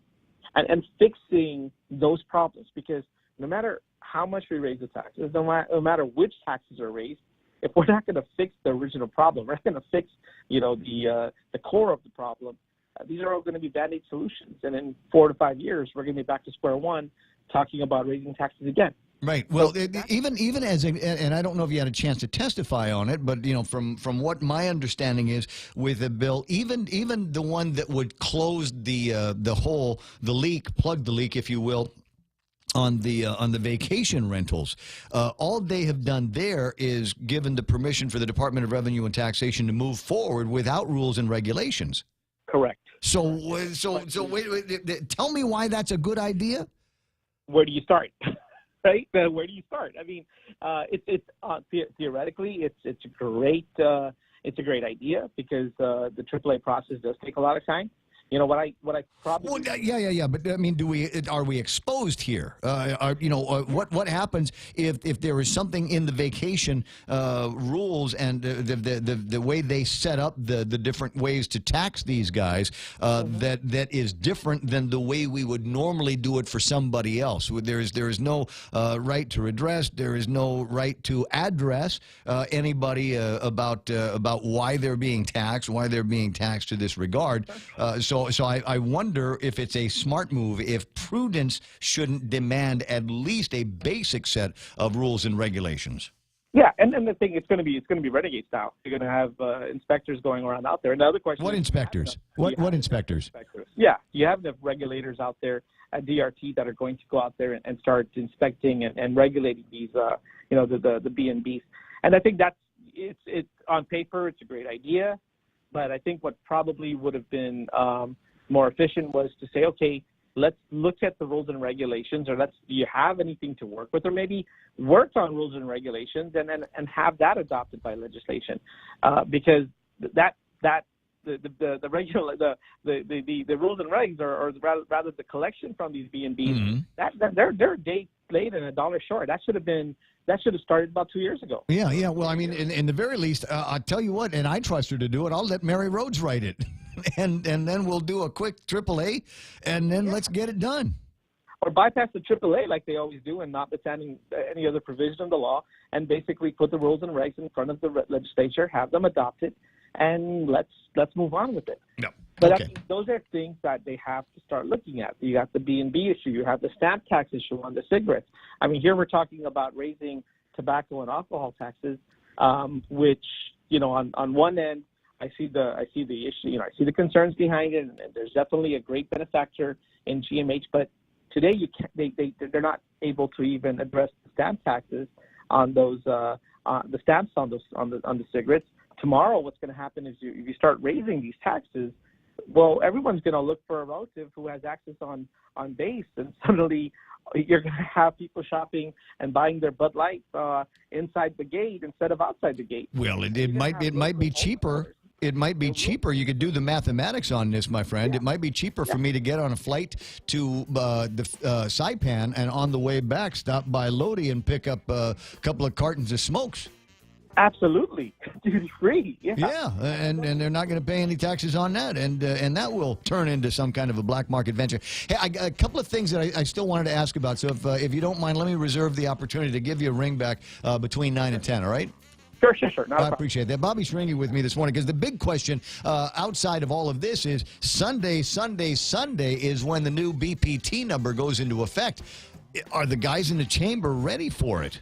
and fixing those problems, because no matter how much we raise the taxes, no matter which taxes are raised, if we're not going to fix the original problem, we're not going to fix the core of the problem, these are all going to be Band-Aid solutions. And in 4 to 5 years, we're going to be back to square one talking about raising taxes again. Right. Well, even as and I don't know if you had a chance to testify on it, but from what my understanding is with the bill, even the one that would close the hole, the leak, plug the leak, if you will, on the vacation rentals, all they have done there is given the permission for the Department of Revenue and Taxation to move forward without rules and regulations. Correct. So wait, tell me why that's a good idea. Where do you start? Right? Where do you start? I mean, theoretically, it's a great idea because the AAA process does take a lot of time. What I probably yeah. But I mean, are we exposed here? What happens if there is something in the vacation rules and the way they set up the different ways to tax these guys that is different than the way we would normally do it for somebody else? There is no right to redress. There is no right to address anybody about why they're being taxed, to this regard. So I wonder if it's a smart move, if prudence shouldn't demand at least a basic set of rules and regulations. Yeah, and then the thing, it's going to be renegade style. You're going to have inspectors going around out there. And the other question: What inspectors? What inspectors? Yeah, you have the regulators out there at DRT that are going to go out there and start inspecting and regulating these, the B&Bs. And I think it's on paper, it's a great idea. But I think what probably would have been more efficient was to say, okay, let's look at the rules and regulations, or do you have anything to work with, or maybe work on rules and regulations and have that adopted by legislation, because the rules and regs or rather the collection from these B&Bs, they're a day late and $1 short. That should have started about 2 years ago. Yeah. Well, I mean, in the very least, I'll tell you what, and I trust her to do it. I'll let Mary Rhodes write it, and then we'll do a quick AAA, and then let's get it done. Or bypass the AAA like they always do, and notwithstanding any other provision of the law, and basically put the rules and regs in front of the legislature, have them adopted, and let's move on with it. No. But Okay. I mean, those are things that they have to start looking at. You got the B&B issue. You have the stamp tax issue on the cigarettes. I mean, here we're talking about raising tobacco and alcohol taxes, which, on one end, I see the issue. I see the concerns behind it, and there's definitely a great benefactor in GMH. But today, they're not able to even address the stamp taxes on those the stamps on the cigarettes. tomorrow what's going to happen is you start raising these taxes, well, everyone's going to look for a relative who has access on base, and suddenly you're going to have people shopping and buying their Bud Light inside the gate instead of outside the gate. Well, it might be cheaper. It might be cheaper. You could do the mathematics on this, my friend. It might be cheaper for me to get on a flight to the Saipan and on the way back stop by Lodi and pick up a couple of cartons of smokes. Absolutely, duty free. Yeah, and they're not going to pay any taxes on that, and that will turn into some kind of a black market venture. Hey, a couple of things that I still wanted to ask about. So if you don't mind, let me reserve the opportunity to give you a ring back between 9 and 10. All right? Sure. I appreciate that. Bobby Srini with me this morning, because the big question outside of all of this is Sunday is when the new BPT number goes into effect. Are the guys in the chamber ready for it?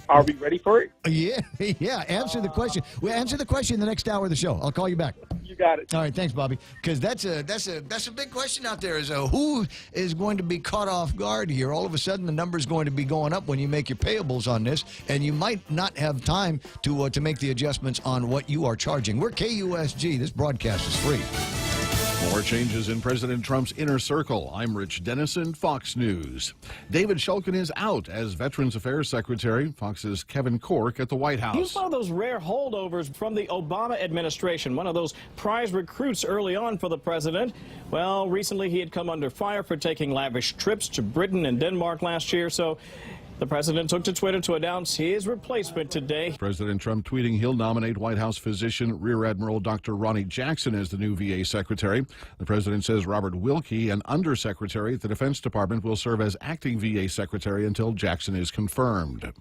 Are we ready for it? Yeah. Answer the question. We'll answer the question in the next hour of the show. I'll call you back. You got it. All right, thanks, Bobby. Because that's a big question out there. Is who is going to be caught off guard here? All of a sudden, the number's going to be going up when you make your payables on this, and you might not have time to make the adjustments on what you are charging. We're KUSG. This broadcast is free. More changes in President Trump's inner circle. I'm Rich Dennison, Fox News. David Shulkin is out as Veterans Affairs Secretary. Fox's Kevin Corke at the White House. He's one of those rare holdovers from the Obama administration, one of those prize recruits early on for the president. Well, recently he had come under fire for taking lavish trips to Britain and Denmark last year, so the president took to Twitter to announce his replacement today. President Trump tweeting he'll nominate White House physician Rear Admiral Dr. Ronnie Jackson as the new VA secretary. The president says Robert Wilkie, an undersecretary at the Defense Department, will serve as acting VA secretary until Jackson is confirmed.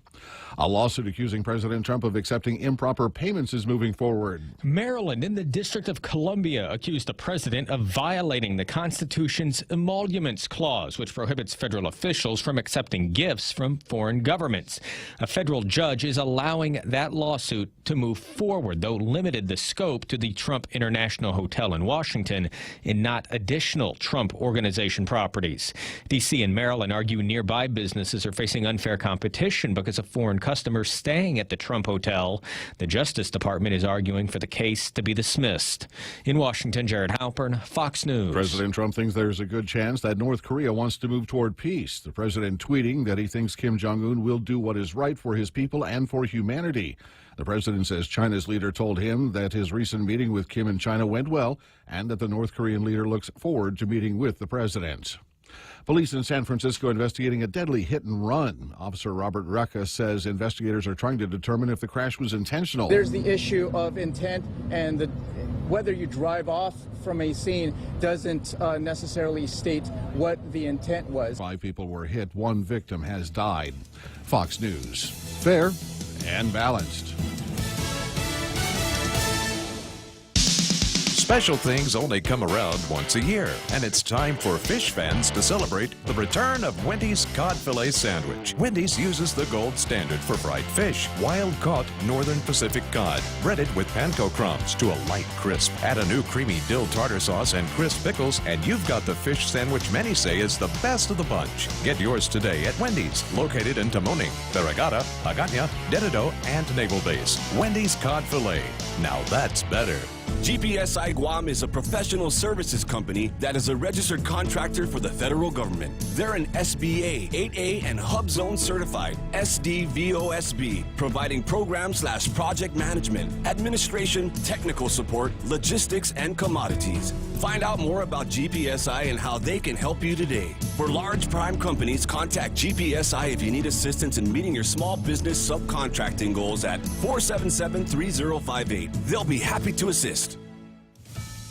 A lawsuit accusing President Trump of accepting improper payments is moving forward. Maryland in the District of Columbia accused the president of violating the Constitution's Emoluments Clause, which prohibits federal officials from accepting gifts from foreign governments. A federal judge is allowing that lawsuit to move forward, though limited the scope to the Trump International Hotel in Washington and not additional Trump Organization properties. D.C. and Maryland argue nearby businesses are facing unfair competition because of foreign customers staying at the Trump Hotel. The Justice Department is arguing for the case to be dismissed. In Washington, Jared Halpern, Fox News. President Trump thinks there's a good chance that North Korea wants to move toward peace. The president tweeting that he thinks Kim Jong-un will do what is right for his people and for humanity. The president says China's leader told him that his recent meeting with Kim in China went well and that the North Korean leader looks forward to meeting with the president. Police in San Francisco investigating a deadly hit and run. Officer Robert Racca says investigators are trying to determine if the crash was intentional. There's the issue of intent, and whether you drive off from a scene doesn't necessarily state what the intent was. 5 people were hit. 1 victim has died. Fox News. Fair and balanced. Special things only come around once a year, and it's time for fish fans to celebrate the return of Wendy's Cod Filet Sandwich. Wendy's uses the gold standard for fried fish, wild-caught Northern Pacific cod, breaded with panko crumbs to a light crisp. Add a new creamy dill tartar sauce and crisp pickles, and you've got the fish sandwich many say is the best of the bunch. Get yours today at Wendy's, located in Tamoning, Veragata, Agana, Dededo, and Naval Base. Wendy's Cod Filet. Now that's better. GPSI Guam is a professional services company that is a registered contractor for the federal government. They're an SBA, 8A, and HubZone certified SDVOSB, providing program/project management, administration, technical support, logistics, and commodities. Find out more about GPSI and how they can help you today. For large prime companies, contact GPSI if you need assistance in meeting your small business subcontracting goals at 477-3058. They'll be happy to assist.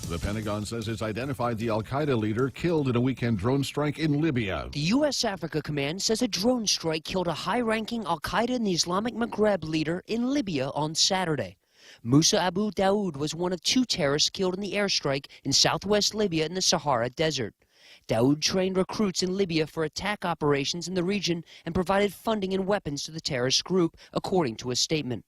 The Pentagon says it's identified the al-Qaeda leader killed in a weekend drone strike in Libya. The U.S. Africa Command says a drone strike killed a high-ranking al-Qaeda and the Islamic Maghreb leader in Libya on Saturday. Musa Abu Daoud was one of 2 terrorists killed in the airstrike in southwest Libya in the Sahara Desert. Daoud trained recruits in Libya for attack operations in the region and provided funding and weapons to the terrorist group, according to a statement.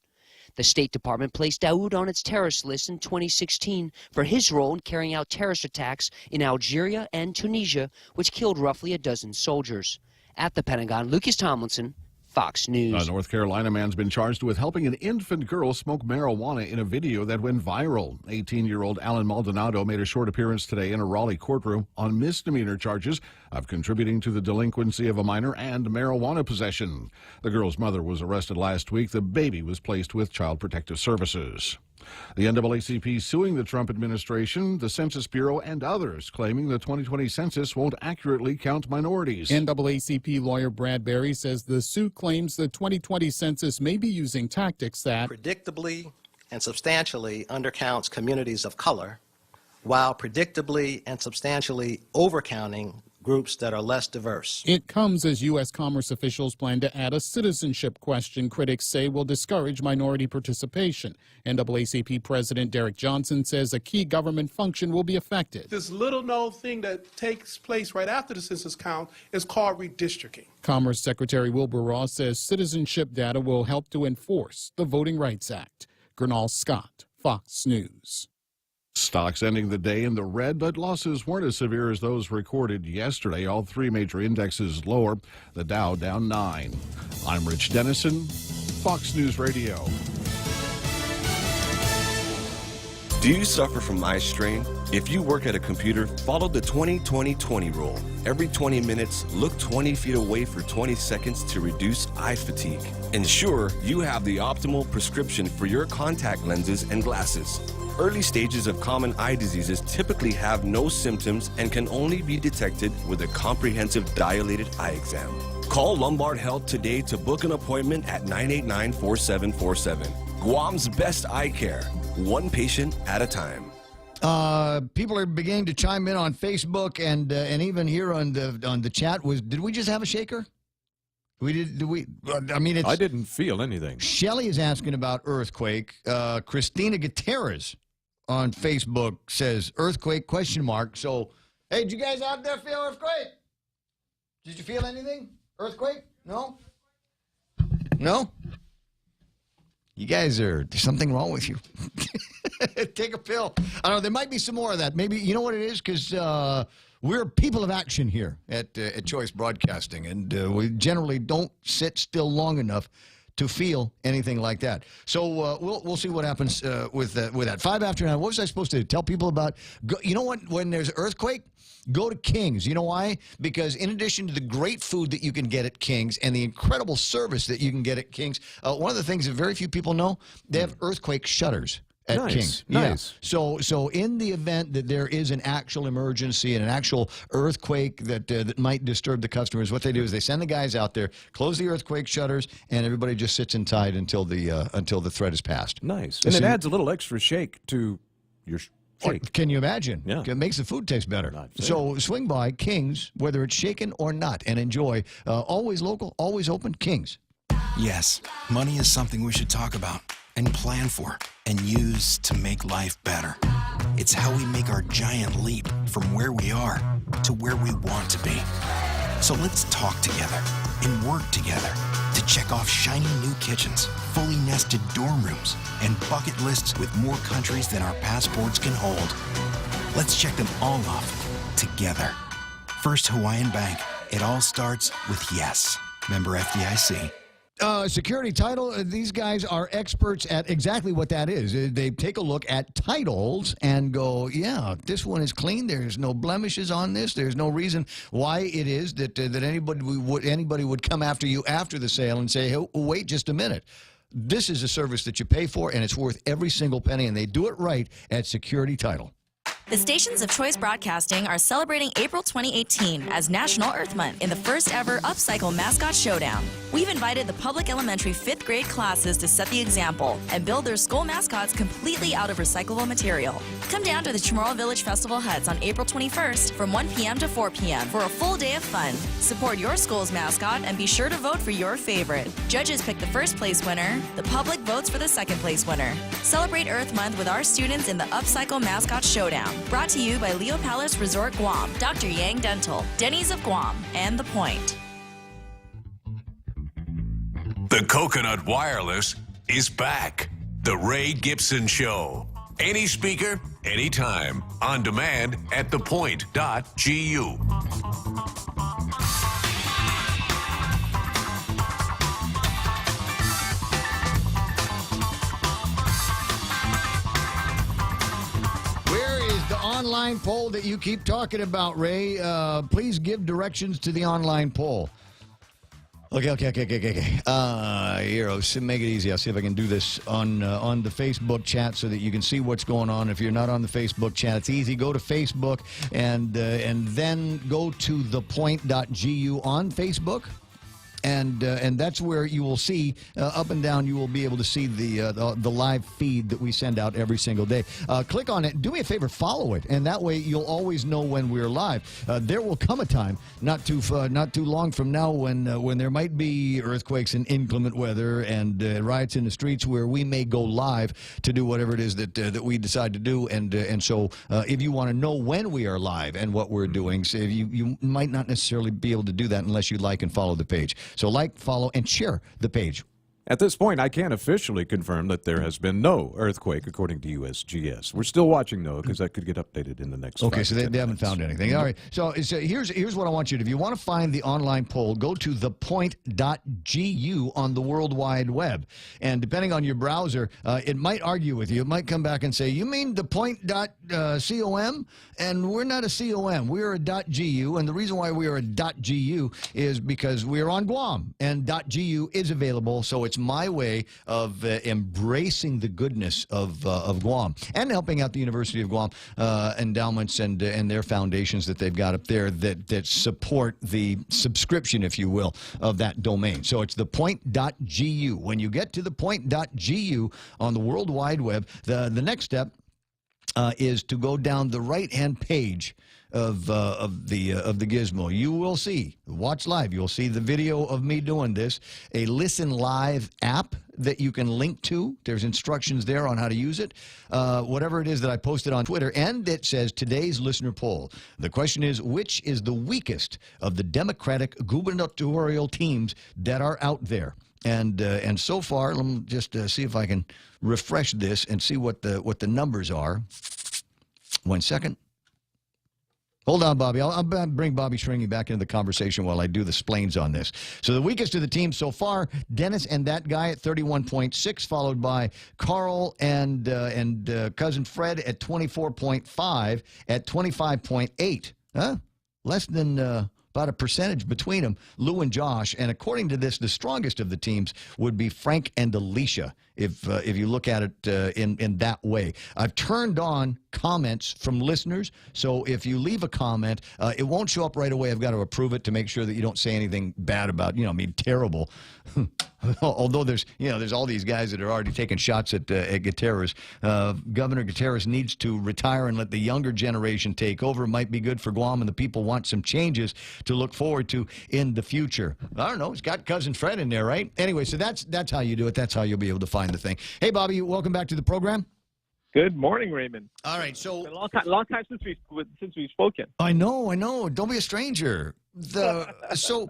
The State Department placed Daoud on its terrorist list in 2016 for his role in carrying out terrorist attacks in Algeria and Tunisia, which killed roughly a dozen soldiers. At the Pentagon, Lucas Tomlinson, Fox News. A North Carolina man's been charged with helping an infant girl smoke marijuana in a video that went viral. 18-year-old Alan Maldonado made a short appearance today in a Raleigh courtroom on misdemeanor charges of contributing to the delinquency of a minor and marijuana possession. The girl's mother was arrested last week. The baby was placed with Child Protective Services. The NAACP suing the Trump administration, the Census Bureau, and others, claiming the 2020 census won't accurately count minorities. NAACP lawyer Brad Berry says the suit claims the 2020 census may be using tactics that predictably and substantially undercounts communities of color, while predictably and substantially overcounting groups that are less diverse. It comes as U.S. Commerce officials plan to add a citizenship question critics say will discourage minority participation. NAACP President Derek Johnson says a key government function will be affected. This little-known thing that takes place right after the census count is called redistricting. Commerce Secretary Wilbur Ross says citizenship data will help to enforce the Voting Rights Act. Gernal Scott, Fox News. Stocks ending the day in the red, but losses weren't as severe as those recorded yesterday. All three major indexes lower. The Dow down 9. I'm Rich Dennison, Fox News Radio. Do you suffer from eye strain? If you work at a computer, follow the 20-20-20 rule. Every 20 minutes, look 20 feet away for 20 seconds to reduce eye fatigue. Ensure you have the optimal prescription for your contact lenses and glasses. Early stages of common eye diseases typically have no symptoms and can only be detected with a comprehensive dilated eye exam. Call Lombard Health today to book an appointment at 989-4747. Guam's best eye care, one patient at a time. People are beginning to chime in on Facebook and even here on the chat. Did we just have a shaker? I mean, I didn't feel anything. Shelley is asking about earthquake. Christina Gutierrez on Facebook says earthquake ? So, hey, did you guys out there feel earthquake? Did you feel anything? Earthquake? No? No? You guys there's something wrong with you. Take a pill. I don't know, there might be some more of that. Maybe, you know what it is? Because we're people of action here at Choice Broadcasting, and we generally don't sit still long enough to feel anything like that. So we'll see what happens with that. 5 after 9. What was I supposed to tell people about? You know what? When there's an earthquake, go to King's. You know why? Because in addition to the great food that you can get at King's and the incredible service that you can get at King's, one of the things that very few people know, they have earthquake shutters at King's. Nice. Yeah. So in the event that there is an actual emergency and an actual earthquake that might disturb the customers, what they do is they send the guys out there, close the earthquake shutters, and everybody just sits in tight until the threat is passed. Nice. And it adds a little extra shake to your shake. Can you imagine? Yeah. It makes the food taste better. So swing by King's, whether it's shaken or not, and enjoy. Always local, always open. King's. Yes, money is something we should talk about and plan for and use to make life better. It's how we make our giant leap from where we are to where we want to be. So let's talk together and work together to check off shiny new kitchens, fully nested dorm rooms, and bucket lists with more countries than our passports can hold. Let's check them all off together. First Hawaiian Bank. It all starts with yes. Member FDIC. Security Title, these guys are experts at exactly what that is. They take a look at titles and go, yeah, this one is clean. There's no blemishes on this. There's no reason why it is that anybody would come after you after the sale and say, hey, wait just a minute. This is a service that you pay for, and it's worth every single penny, and they do it right at Security Title. The stations of Choice Broadcasting are celebrating April 2018 as National Earth Month in the first ever Upcycle Mascot Showdown. We've invited the public elementary 5th grade classes to set the example and build their school mascots completely out of recyclable material. Come down to the Chamorro Village Festival Huts on April 21st from 1 p.m. to 4 p.m. for a full day of fun. Support your school's mascot and be sure to vote for your favorite. Judges pick the first place winner. The public votes for the second place winner. Celebrate Earth Month with our students in the Upcycle Mascot Showdown. Brought to you by Leo Palace Resort Guam, Dr. Yang Dental, Denny's of Guam, and The Point. The Coconut Wireless is back. The Ray Gibson Show. Any speaker, anytime. On demand at thepoint.gu. online poll that you keep talking about, Ray. Please give directions to the online poll. Okay. Here, so make it easy. I'll see if I can do this on the Facebook chat so that you can see what's going on. If you're not on the Facebook chat, it's easy. Go to Facebook and then go to thepoint.gu on Facebook. And that's where you will see up and down. You will be able to see the live feed that we send out every single day. Click on it. Do me a favor, follow it, and that way you'll always know when we're live. There will come a time, not too long from now, when there might be earthquakes and inclement weather and riots in the streets, where we may go live to do whatever it is that we decide to do. And so if you want to know when we are live and what we're doing, so you might not necessarily be able to do that unless you like and follow the page. So like, follow, and share the page. At this point, I can't officially confirm that there has been no earthquake, according to USGS. We're still watching, though, because that could get updated in the next. Okay, so they haven't found anything. All right. So here's what I want you to do. If you want to find the online poll, go to thepoint.gu on the World Wide Web. And depending on your browser, it might argue with you. It might come back and say, you mean thepoint.com? And we're not a .com. We're a .gu. And the reason why we are a .gu is because we're on Guam. And .gu is available, so it's my way of embracing the goodness of Guam and helping out the University of Guam endowments and their foundations that they've got up there that support the subscription, if you will, of that domain. So it's thepoint.gu. When you get to thepoint.gu on the World Wide Web, the next step is to go down the right-hand page of the gizmo. You will see, watch live, you'll see the video of me doing this, a Listen Live app that you can link to. There's instructions there on how to use it. Whatever it is that I posted on Twitter, and it says today's listener poll. The question is, which is the weakest of the Democratic gubernatorial teams that are out there? And so far, let me just see if I can refresh this and see what the numbers are. 1 second. Hold on, Bobby. I'll bring Bobby Shringy back into the conversation while I do the splains on this. So the weakest of the teams so far, Dennis and that guy at 31.6, followed by Carl and Cousin Fred at 24.5, at 25.8. Huh? Less than about a percentage between them, Lou and Josh. And according to this, the strongest of the teams would be Frank and Alicia, if you look at it in that way. I've turned on comments from listeners, so if you leave a comment, it won't show up right away. I've got to approve it to make sure that you don't say anything bad about, terrible. Although there's all these guys that are already taking shots at Gutierrez. Governor Gutierrez needs to retire and let the younger generation take over. It might be good for Guam, and the people want some changes to look forward to in the future. I don't know. It's got Cousin Fred in there, right? Anyway, so that's how you do it. That's how you'll be able to find the thing. Hey, Bobby, welcome back to the program. Good morning, Raymond. All right, so it's been a long time since we've spoken. I know. Don't be a stranger. So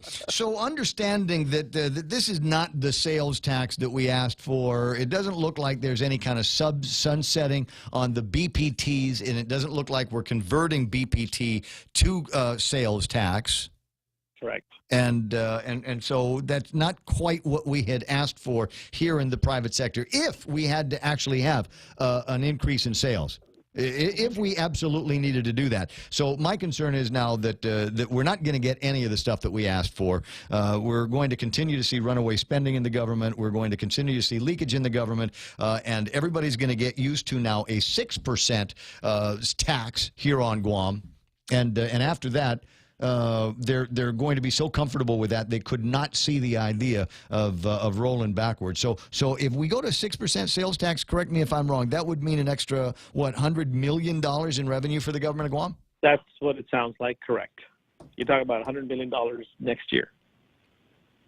understanding that this is not the sales tax that we asked for. It doesn't look like there's any kind of sunsetting on the BPTs, and it doesn't look like we're converting BPT to sales tax. Correct. And so that's not quite what we had asked for here in the private sector, if we had to actually have an increase in sales. If we absolutely needed to do that. So my concern is now that we're not going to get any of the stuff that we asked for. We're going to continue to see runaway spending in the government. We're going to continue to see leakage in the government. And everybody's going to get used to now a 6% tax here on Guam. And after that, they're going to be so comfortable with that they could not see the idea of rolling backwards. So if we go to 6% sales tax, correct me if I'm wrong, that would mean an extra $100 million in revenue for the government of Guam? That's what it sounds like. Correct. You're talking about $100 million next year.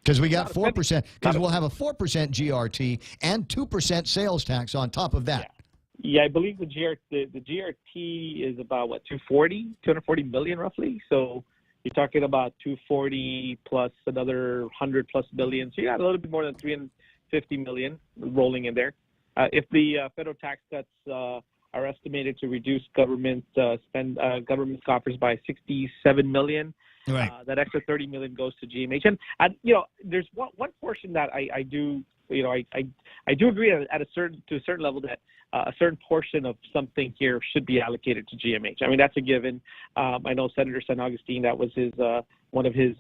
Because we got 4%. Because we'll have a 4% GRT and 2% sales tax on top of that. Yeah, I believe the GRT is about 240 million roughly. So you're talking about 240 plus another 100 plus billion. So you got a little bit more than 350 million rolling in there. If the federal tax cuts are estimated to reduce government coffers by 67 million, right. That extra 30 million goes to GMH. And there's one portion that I do. I do agree to a certain level that a certain portion of something here should be allocated to GMH. I mean, that's a given. I know Senator San Augustine, that was his one of his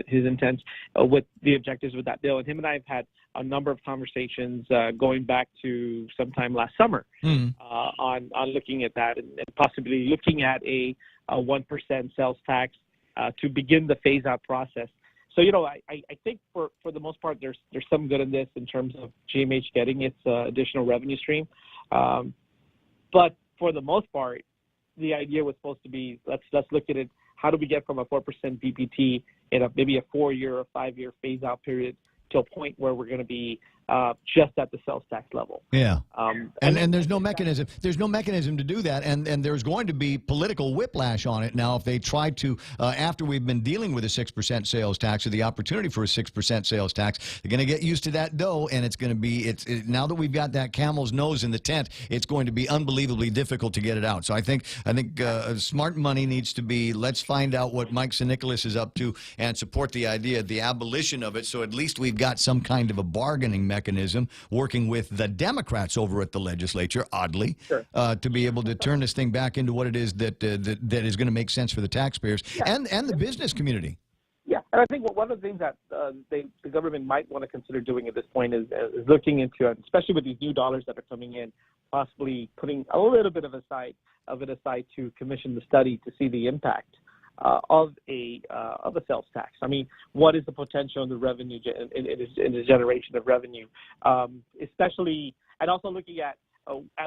his intents with the objectives with that bill. And him and I have had a number of conversations going back to sometime last summer on looking at that and possibly looking at a 1% sales tax to begin the phase out process. So, I think for the most part, there's some good in this in terms of GMH getting its additional revenue stream. But for the most part, the idea was supposed to be, let's look at it. How do we get from a 4% BPT in maybe a 4-year or 5-year phase out period to a point where we're going to be just at the sales tax level? Yeah. And there's no mechanism. There's no mechanism to do that, and there's going to be political whiplash on it now if they try to, after we've been dealing with a 6% sales tax or the opportunity for a 6% sales tax, they're going to get used to that dough, and it's going to be, now that we've got that camel's nose in the tent, it's going to be unbelievably difficult to get it out. So I think smart money needs to be, let's find out what Mike San Nicolas is up to and support the idea, the abolition of it, so at least we've got some kind of a bargaining mechanism working with the Democrats over at the legislature, oddly, to be able to turn this thing back into what it is that is going to make sense for the taxpayers and the business community. Yeah, and I think one of the things that the government might want to consider doing at this point is looking into, especially with these new dollars that are coming in, possibly putting a little bit of it aside to commission the study to see the impact of a sales tax. I mean, what is the potential in the revenue in the generation of revenue, especially, and also looking at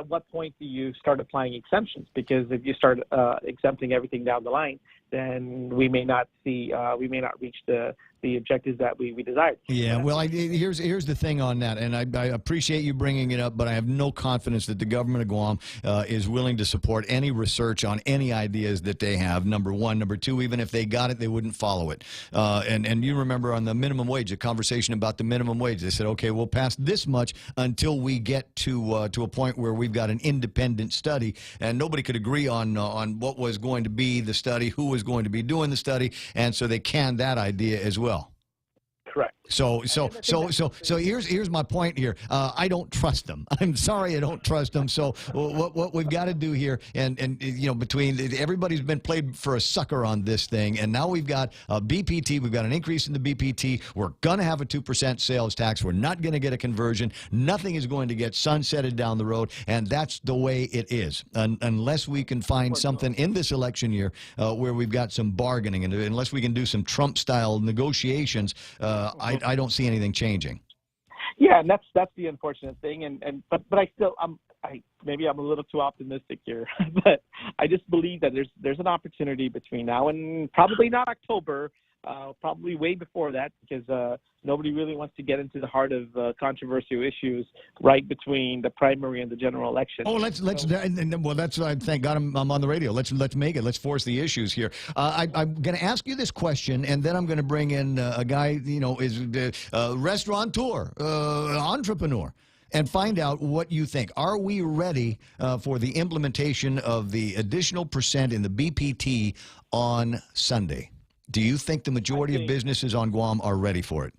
what point do you start applying exemptions? Because if you start exempting everything down the line, then we may not reach the objectives that we desired. Yeah, well, here's the thing on that, and I appreciate you bringing it up, but I have no confidence that the government of Guam is willing to support any research on any ideas that they have, number one. Number two, even if they got it, they wouldn't follow it. And you remember on the minimum wage, a conversation about the minimum wage. They said, okay, we'll pass this much until we get to a point where we've got an independent study, and nobody could agree on what was going to be the study, who was going to be doing the study, and so they canned that idea as well. Correct. So here's my point here. I don't trust them. I'm sorry, I don't trust them. So what we've got to do here, and between everybody's been played for a sucker on this thing, and now we've got a BPT. We've got an increase in the BPT. We're gonna have a 2% sales tax. We're not gonna get a conversion. Nothing is going to get sunsetted down the road, and that's the way it is. Unless we can find something in this election year where we've got some bargaining, and unless we can do some Trump-style negotiations, I don't see anything changing. Yeah, and that's the unfortunate thing. But I still maybe I'm a little too optimistic here, but I just believe that there's an opportunity between now and probably not October, probably way before that, because nobody really wants to get into the heart of controversial issues right between the primary and the general election. Oh, well, that's thank God I'm on the radio. Let's make it. Let's force the issues here. I'm going to ask you this question, and then I'm going to bring in a guy, is a restaurateur, entrepreneur, and find out what you think. Are we ready for the implementation of the additional percent in the BPT on Sunday? Do you think the majority of businesses on Guam are ready for it?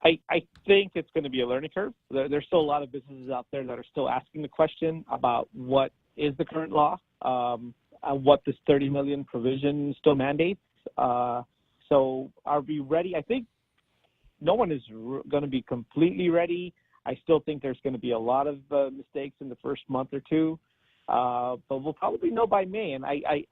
I think it's going to be a learning curve. There's still a lot of businesses out there that are still asking the question about what is the current law, what this 30 million provision still mandates. So are we ready? I think no one is going to be completely ready. I still think there's going to be a lot of mistakes in the first month or two. But we'll probably know by May. And I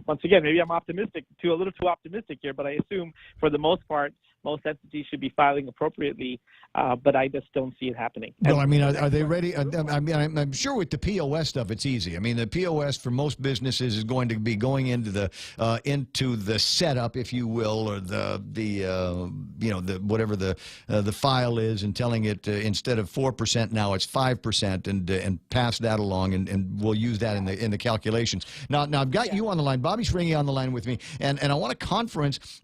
once again, maybe I'm optimistic, a little too optimistic here, but I assume for the most part, most entities should be filing appropriately, but I just don't see it happening. No, I mean, are they ready? I mean, I'm sure with the POS stuff, it's easy. I mean, the POS for most businesses is going to be going into the setup, if you will, or the whatever the file is, and telling it instead of 4% now it's 5%, and pass that along, and we'll use that in the calculations. Now I've got you on the line, Bobby Shringy on the line with me, and I want to conference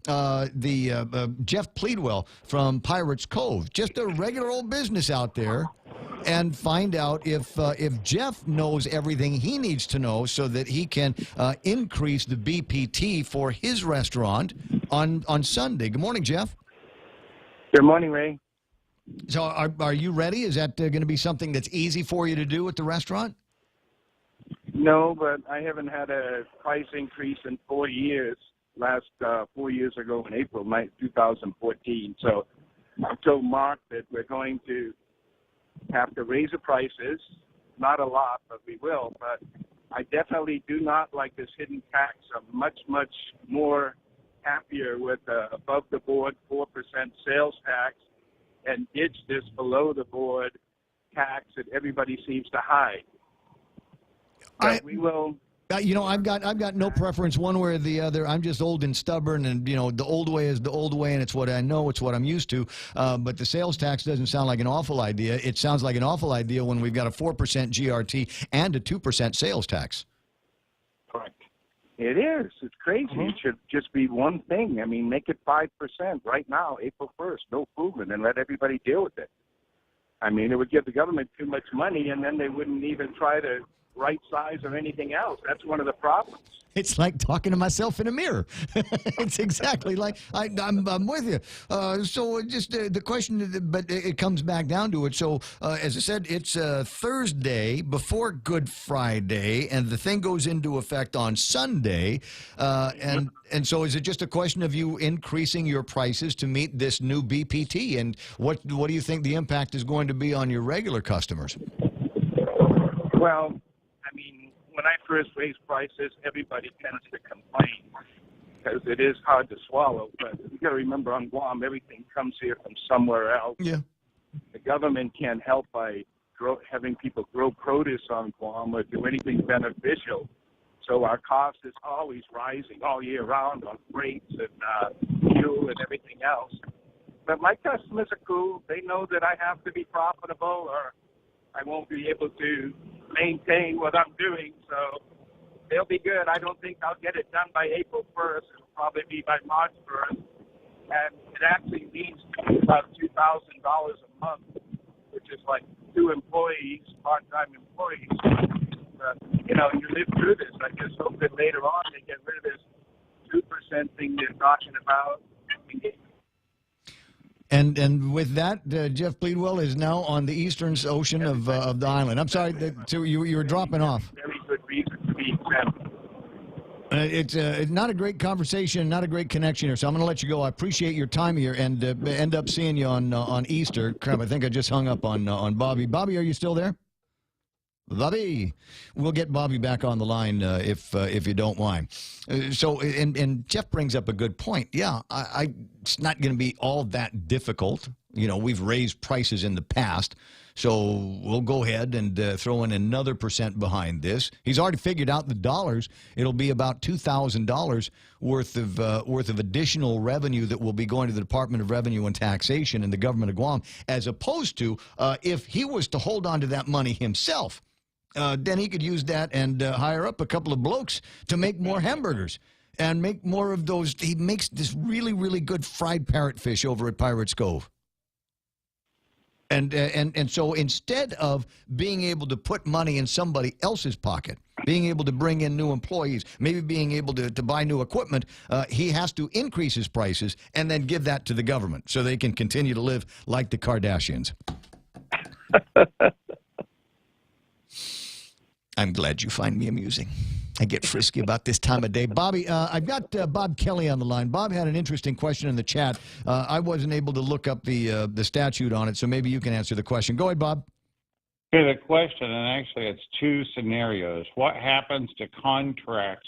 Jeff Pleadwell from Pirates Cove, just a regular old business out there, and find out if Jeff knows everything he needs to know so that he can increase the BPT for his restaurant on Sunday. Good morning, Jeff. Good morning, Ray. So are you ready? Is that going to be something that's easy for you to do at the restaurant? No, but I haven't had a price increase in 4 years. Last 4 years ago in April 2014. So I told Mark that we're going to have to raise the prices. Not a lot, but we will. But I definitely do not like this hidden tax. I'm much, much more happier with above-the-board 4% sales tax and ditch this below-the-board tax that everybody seems to hide. We will. I've got no preference one way or the other. I'm just old and stubborn, and the old way is the old way, and it's what I know, it's what I'm used to. But the sales tax doesn't sound like an awful idea. It sounds like an awful idea when we've got a 4% GRT and a 2% sales tax. Correct. It is. It's crazy. It should just be one thing. I mean, make it 5% right now, April 1st, no fooling, and let everybody deal with it. I mean, it would give the government too much money, and then they wouldn't even try to right size or anything else. That's one of the problems. It's like talking to myself in a mirror. It's exactly like I'm with you. So just the question, but it comes back down to it. So as I said, it's Thursday before Good Friday, and the thing goes into effect on Sunday. And so is it just a question of you increasing your prices to meet this new BPT? And what do you think the impact is going to be on your regular customers? Well, I mean, when I first raised prices, everybody tends to complain because it is hard to swallow. But you got to remember, on Guam, everything comes here from somewhere else. Yeah. The government can't help by having people grow produce on Guam or do anything beneficial. So our cost is always rising all year round on freights and fuel and everything else. But my customers are cool. They know that I have to be profitable or I won't be able to maintain what I'm doing, so they'll be good. I don't think I'll get it done by April 1st. It'll probably be by March 1st, and it actually means about $2,000 a month, which is like 2 employees, part-time employees. You live through this. I just hope that later on they get rid of this 2% thing they're talking about. And with that, Jeff Pleadwell is now on the eastern ocean of the island. I'm sorry, you were dropping off. Very good reason to be exempt. It's not a great conversation, not a great connection here, so I'm going to let you go. I appreciate your time here, and end up seeing you on Easter. Crap, I think I just hung up on Bobby. Bobby, are you still there? Bobby, we'll get Bobby back on the line if you don't mind. And Jeff brings up a good point. Yeah, it's not going to be all that difficult. We've raised prices in the past, so we'll go ahead and throw in another % behind this. He's already figured out the dollars. It'll be about $2,000 worth of additional revenue that will be going to the Department of Revenue and Taxation and the government of Guam, as opposed to if he was to hold on to that money himself. Then he could use that and hire up a couple of blokes to make more hamburgers and make more of those. He makes this really, really good fried parrotfish over at Pirates Cove. And so instead of being able to put money in somebody else's pocket, being able to bring in new employees, maybe being able to buy new equipment, he has to increase his prices and then give that to the government so they can continue to live like the Kardashians. I'm glad you find me amusing. I get frisky about this time of day. Bobby, I've got Bob Kelly on the line. Bob had an interesting question in the chat. I wasn't able to look up the statute on it, so maybe you can answer the question. Go ahead, Bob. Okay, the question, and actually it's 2 scenarios. What happens to contracts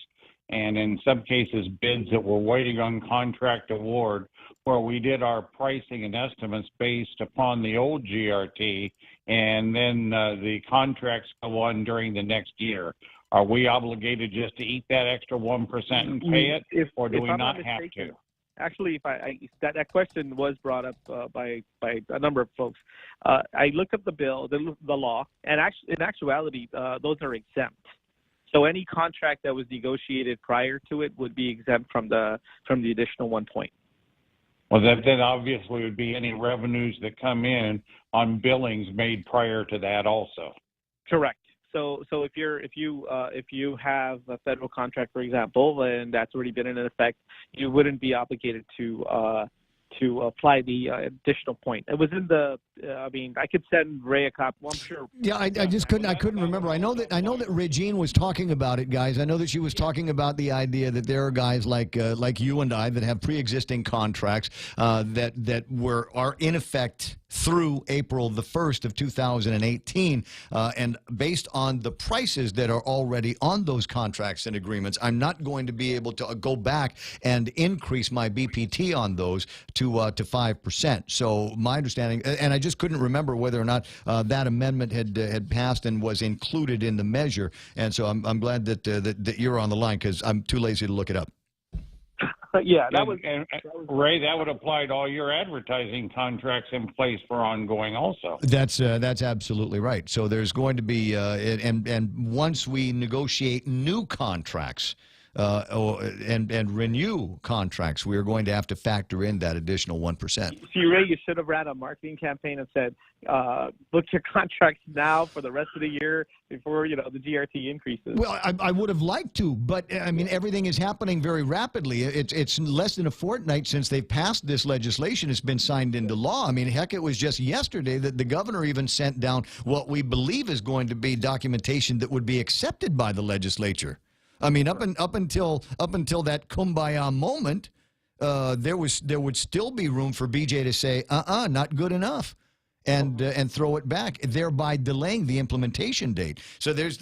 and in some cases bids that were waiting on contract award where we did our pricing and estimates based upon the old GRT and then the contracts go on during the next year? Are we obligated just to eat that extra 1% and pay it, or do we not have to? Actually, that question was brought up by a number of folks. I looked up the bill, the law, and in actuality, those are exempt. So any contract that was negotiated prior to it would be exempt from the additional 1 point. Well, that then obviously would be any revenues that come in on billings made prior to that also. Correct. So if you have a federal contract, for example, and that's already been in effect, you wouldn't be obligated to apply the additional point. It was in the I mean, I could send Ray a copy. Well, I'm sure. Yeah, I just couldn't remember. I know that Regine was talking about it, guys. I know that she was talking about the idea that there are guys like you and I that have pre-existing contracts that are in effect through April the 1st of 2018, and based on the prices that are already on those contracts and agreements, I'm not going to be able to go back and increase my BPT on those to 5%. So my understanding, and I just couldn't remember whether or not that amendment had passed and was included in the measure, and so I'm glad that you're on the line because I'm too lazy to look it up. Yeah, Ray, that would apply to all your advertising contracts in place for ongoing also. That's absolutely right. So there's going to be, and once we negotiate new contracts and renew contracts, we are going to have to factor in that additional 1%. See, Ray, you should have ran a marketing campaign and said, book your contracts now for the rest of the year before, the GRT increases. Well, I would have liked to, but, I mean, everything is happening very rapidly. It's less than a fortnight since they've passed this legislation. It's been signed into law. I mean, heck, it was just yesterday that the governor even sent down what we believe is going to be documentation that would be accepted by the legislature. I mean, up until that kumbaya moment, there would still be room for BJ to say, not good enough, and throw it back, thereby delaying the implementation date. So there's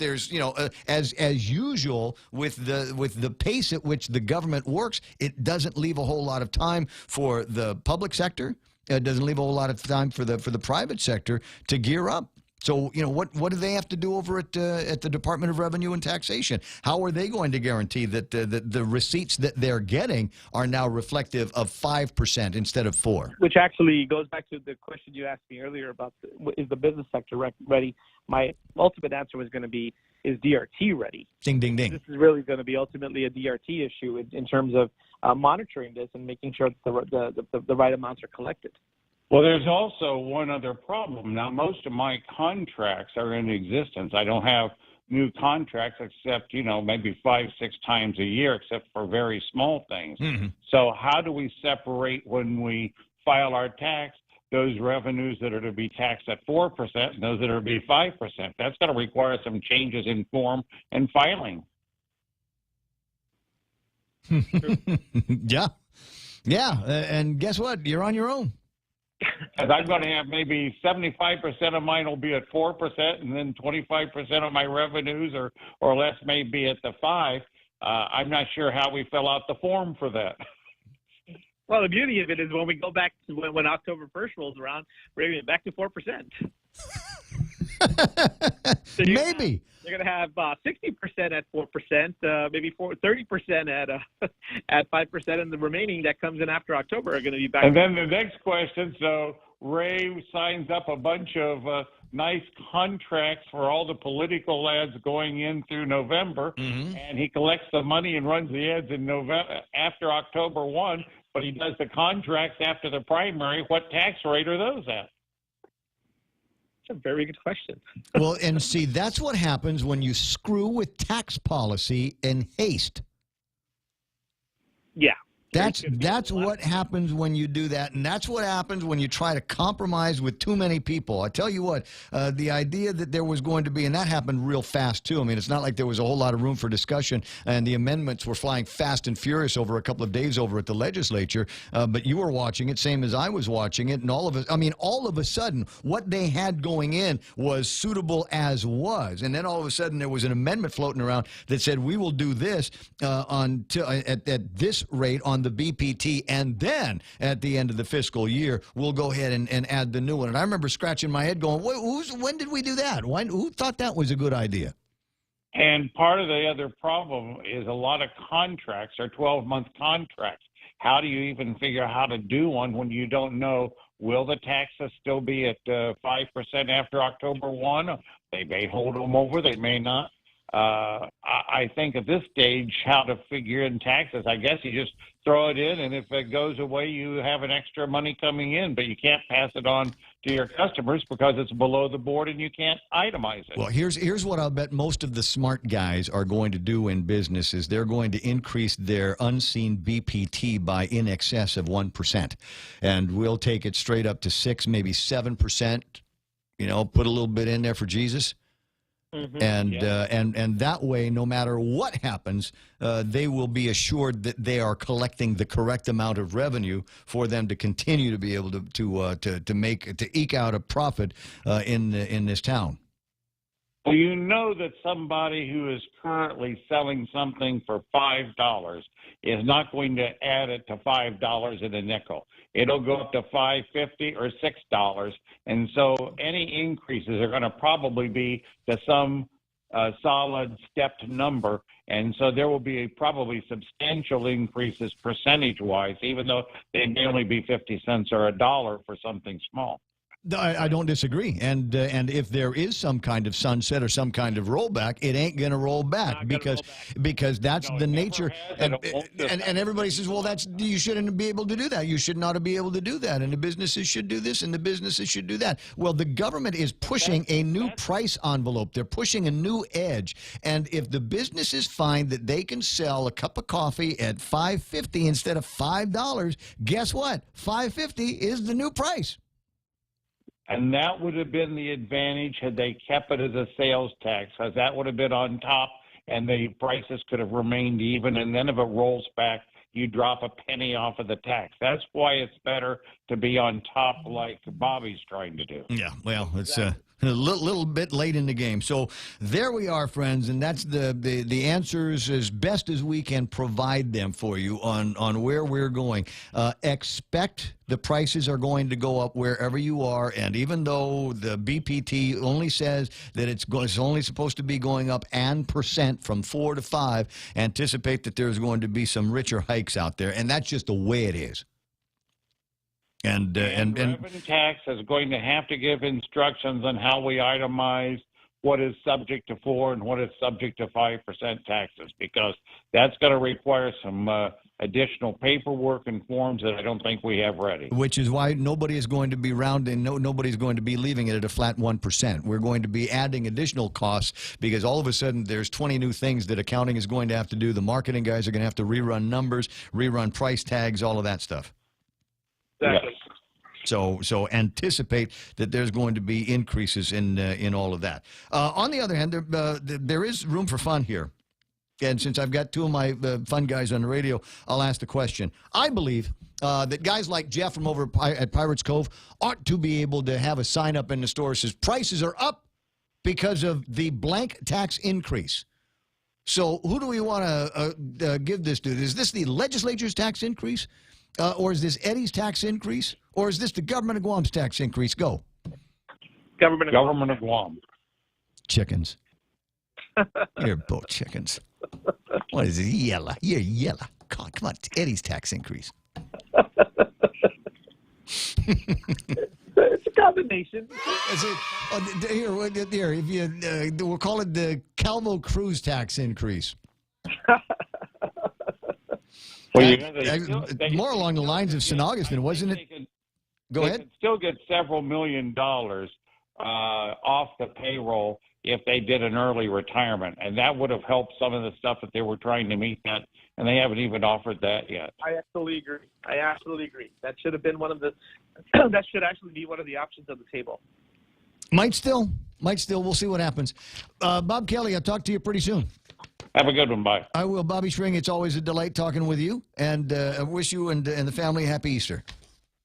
as usual with the pace at which the government works, it doesn't leave a whole lot of time for the public sector. It doesn't leave a whole lot of time for the private sector to gear up. So, what do they have to do over at the Department of Revenue and Taxation? How are they going to guarantee that the receipts that they're getting are now reflective of 5% instead of 4%? Which actually goes back to the question you asked me earlier about is the business sector ready? My ultimate answer was going to be, is DRT ready? Ding, ding, ding. This is really going to be ultimately a DRT issue in terms of monitoring this and making sure that the right amounts are collected. Well, there's also one other problem. Now, most of my contracts are in existence. I don't have new contracts except, maybe 5-6 times a year, except for very small things. Mm-hmm. So how do we separate when we file our tax those revenues that are to be taxed at 4% and those that are to be 5%? That's going to require some changes in form and filing. Yeah. And guess what? You're on your own. Because I'm going to have maybe 75% of mine will be at 4%, and then 25% of my revenues or less may be at the 5%. I'm not sure how we fill out the form for that. Well, the beauty of it is when we go back to when October 1st rolls around, we're going to get back to 4%. So maybe. You're going to have 60% at 4%, maybe 30% at 5%, and the remaining that comes in after October are going to be back. And then the next question, so Ray signs up a bunch of nice contracts for all the political ads going in through November, mm-hmm. and he collects the money and runs the ads in November after October 1, but he does the contracts after the primary. What tax rate are those at? That's a very good question. Well, and see, that's what happens when you screw with tax policy in haste. Yeah. That's what happens when you do that, and that's what happens when you try to compromise with too many people. I tell you what, the idea that there was going to be, and that happened real fast too. I mean, it's not like there was a whole lot of room for discussion, and the amendments were flying fast and furious over a couple of days over at the legislature. But you were watching it, same as I was watching it, and all of a sudden, what they had going in was suitable as was, and then all of a sudden there was an amendment floating around that said we will do this at this rate on the BPT, and then at the end of the fiscal year, we'll go ahead and add the new one. And I remember scratching my head going, when did we do that? Who thought that was a good idea? And part of the other problem is a lot of contracts are 12-month contracts. How do you even figure out how to do one when you don't know, will the taxes still be at 5% after October 1? They may hold them over, they may not. I think at this stage, how to figure in taxes, I guess you just throw it in, and if it goes away, you have an extra money coming in, but you can't pass it on to your customers because it's below the board and you can't itemize it. Well, here's what I'll bet most of the smart guys are going to do in business is they're going to increase their unseen BPT by in excess of 1%. And we'll take it straight up to 6, maybe 7%, you know, put a little bit in there for Jesus. And that way, no matter what happens, they will be assured that they are collecting the correct amount of revenue for them to continue to be able to eke out a profit in this town. Well, you know that somebody who is currently selling something for $5 is not going to add it to $5 and a nickel. It'll go up to $5.50 or $6, and so any increases are going to probably be to some solid stepped number, and so there will be probably substantial increases percentage-wise, even though they may only be 50 cents or $1 for something small. I don't disagree, and if there is some kind of sunset or some kind of rollback, it ain't going to roll back because that's the nature. And everybody says, well, you shouldn't be able to do that. You should not be able to do that, and the businesses should do this, and the businesses should do that. Well, the government is pushing a new price envelope. They're pushing a new edge, and if the businesses find that they can sell a cup of coffee at $5.50 instead of $5, guess what? $5.50 is the new price. And that would have been the advantage had they kept it as a sales tax, because that would have been on top and the prices could have remained even. And then if it rolls back, you drop a penny off of the tax. That's why it's better to be on top like Bobby's trying to do. Yeah, well, it's a little bit late in the game. So there we are, friends, and that's the answers as best as we can provide them for you on where we're going. Expect the prices are going to go up wherever you are, and even though the BPT only says that it's only supposed to be going up an percent from 4 to 5, anticipate that there's going to be some richer hikes out there, and that's just the way it is. And revenue tax is going to have to give instructions on how we itemize what is subject to 4 and what is subject to 5% taxes, because that's going to require some additional paperwork and forms that I don't think we have ready. Which is why nobody is going to be rounding, nobody's going to be leaving it at a flat 1%. We're going to be adding additional costs because all of a sudden there's 20 new things that accounting is going to have to do. The marketing guys are going to have to rerun numbers, rerun price tags, all of that stuff. Exactly. Yes. So anticipate that there's going to be increases in all of that. On the other hand, there is room for fun here. And since I've got two of my fun guys on the radio, I'll ask the question. I believe that guys like Jeff from over at Pirates Cove ought to be able to have a sign up in the store that says prices are up because of the blank tax increase. So who do we want to give this to? Is this the legislature's tax increase? Or is this Eddie's tax increase? Or is this the government of Guam's tax increase? Go. Government of Guam. Chickens. You're both chickens. What is it? Yellow. You're yellow. Come on. It's Eddie's tax increase. It's a combination. Here, if you, we'll call it the Calvo Cruz tax increase. Well, more along the lines of St. Augustine, wasn't it? Go ahead. They could still get several $1 million off the payroll if they did an early retirement, and that would have helped some of the stuff that they were trying to meet that, and they haven't even offered that yet. I absolutely agree. That should have been one of the. That should actually be one of the options on the table. Might still. We'll see what happens. Bob Kelly, I'll talk to you pretty soon. Have a good one. Bye. I will. Bobby Schring, it's always a delight talking with you, and I wish you and the family a happy Easter.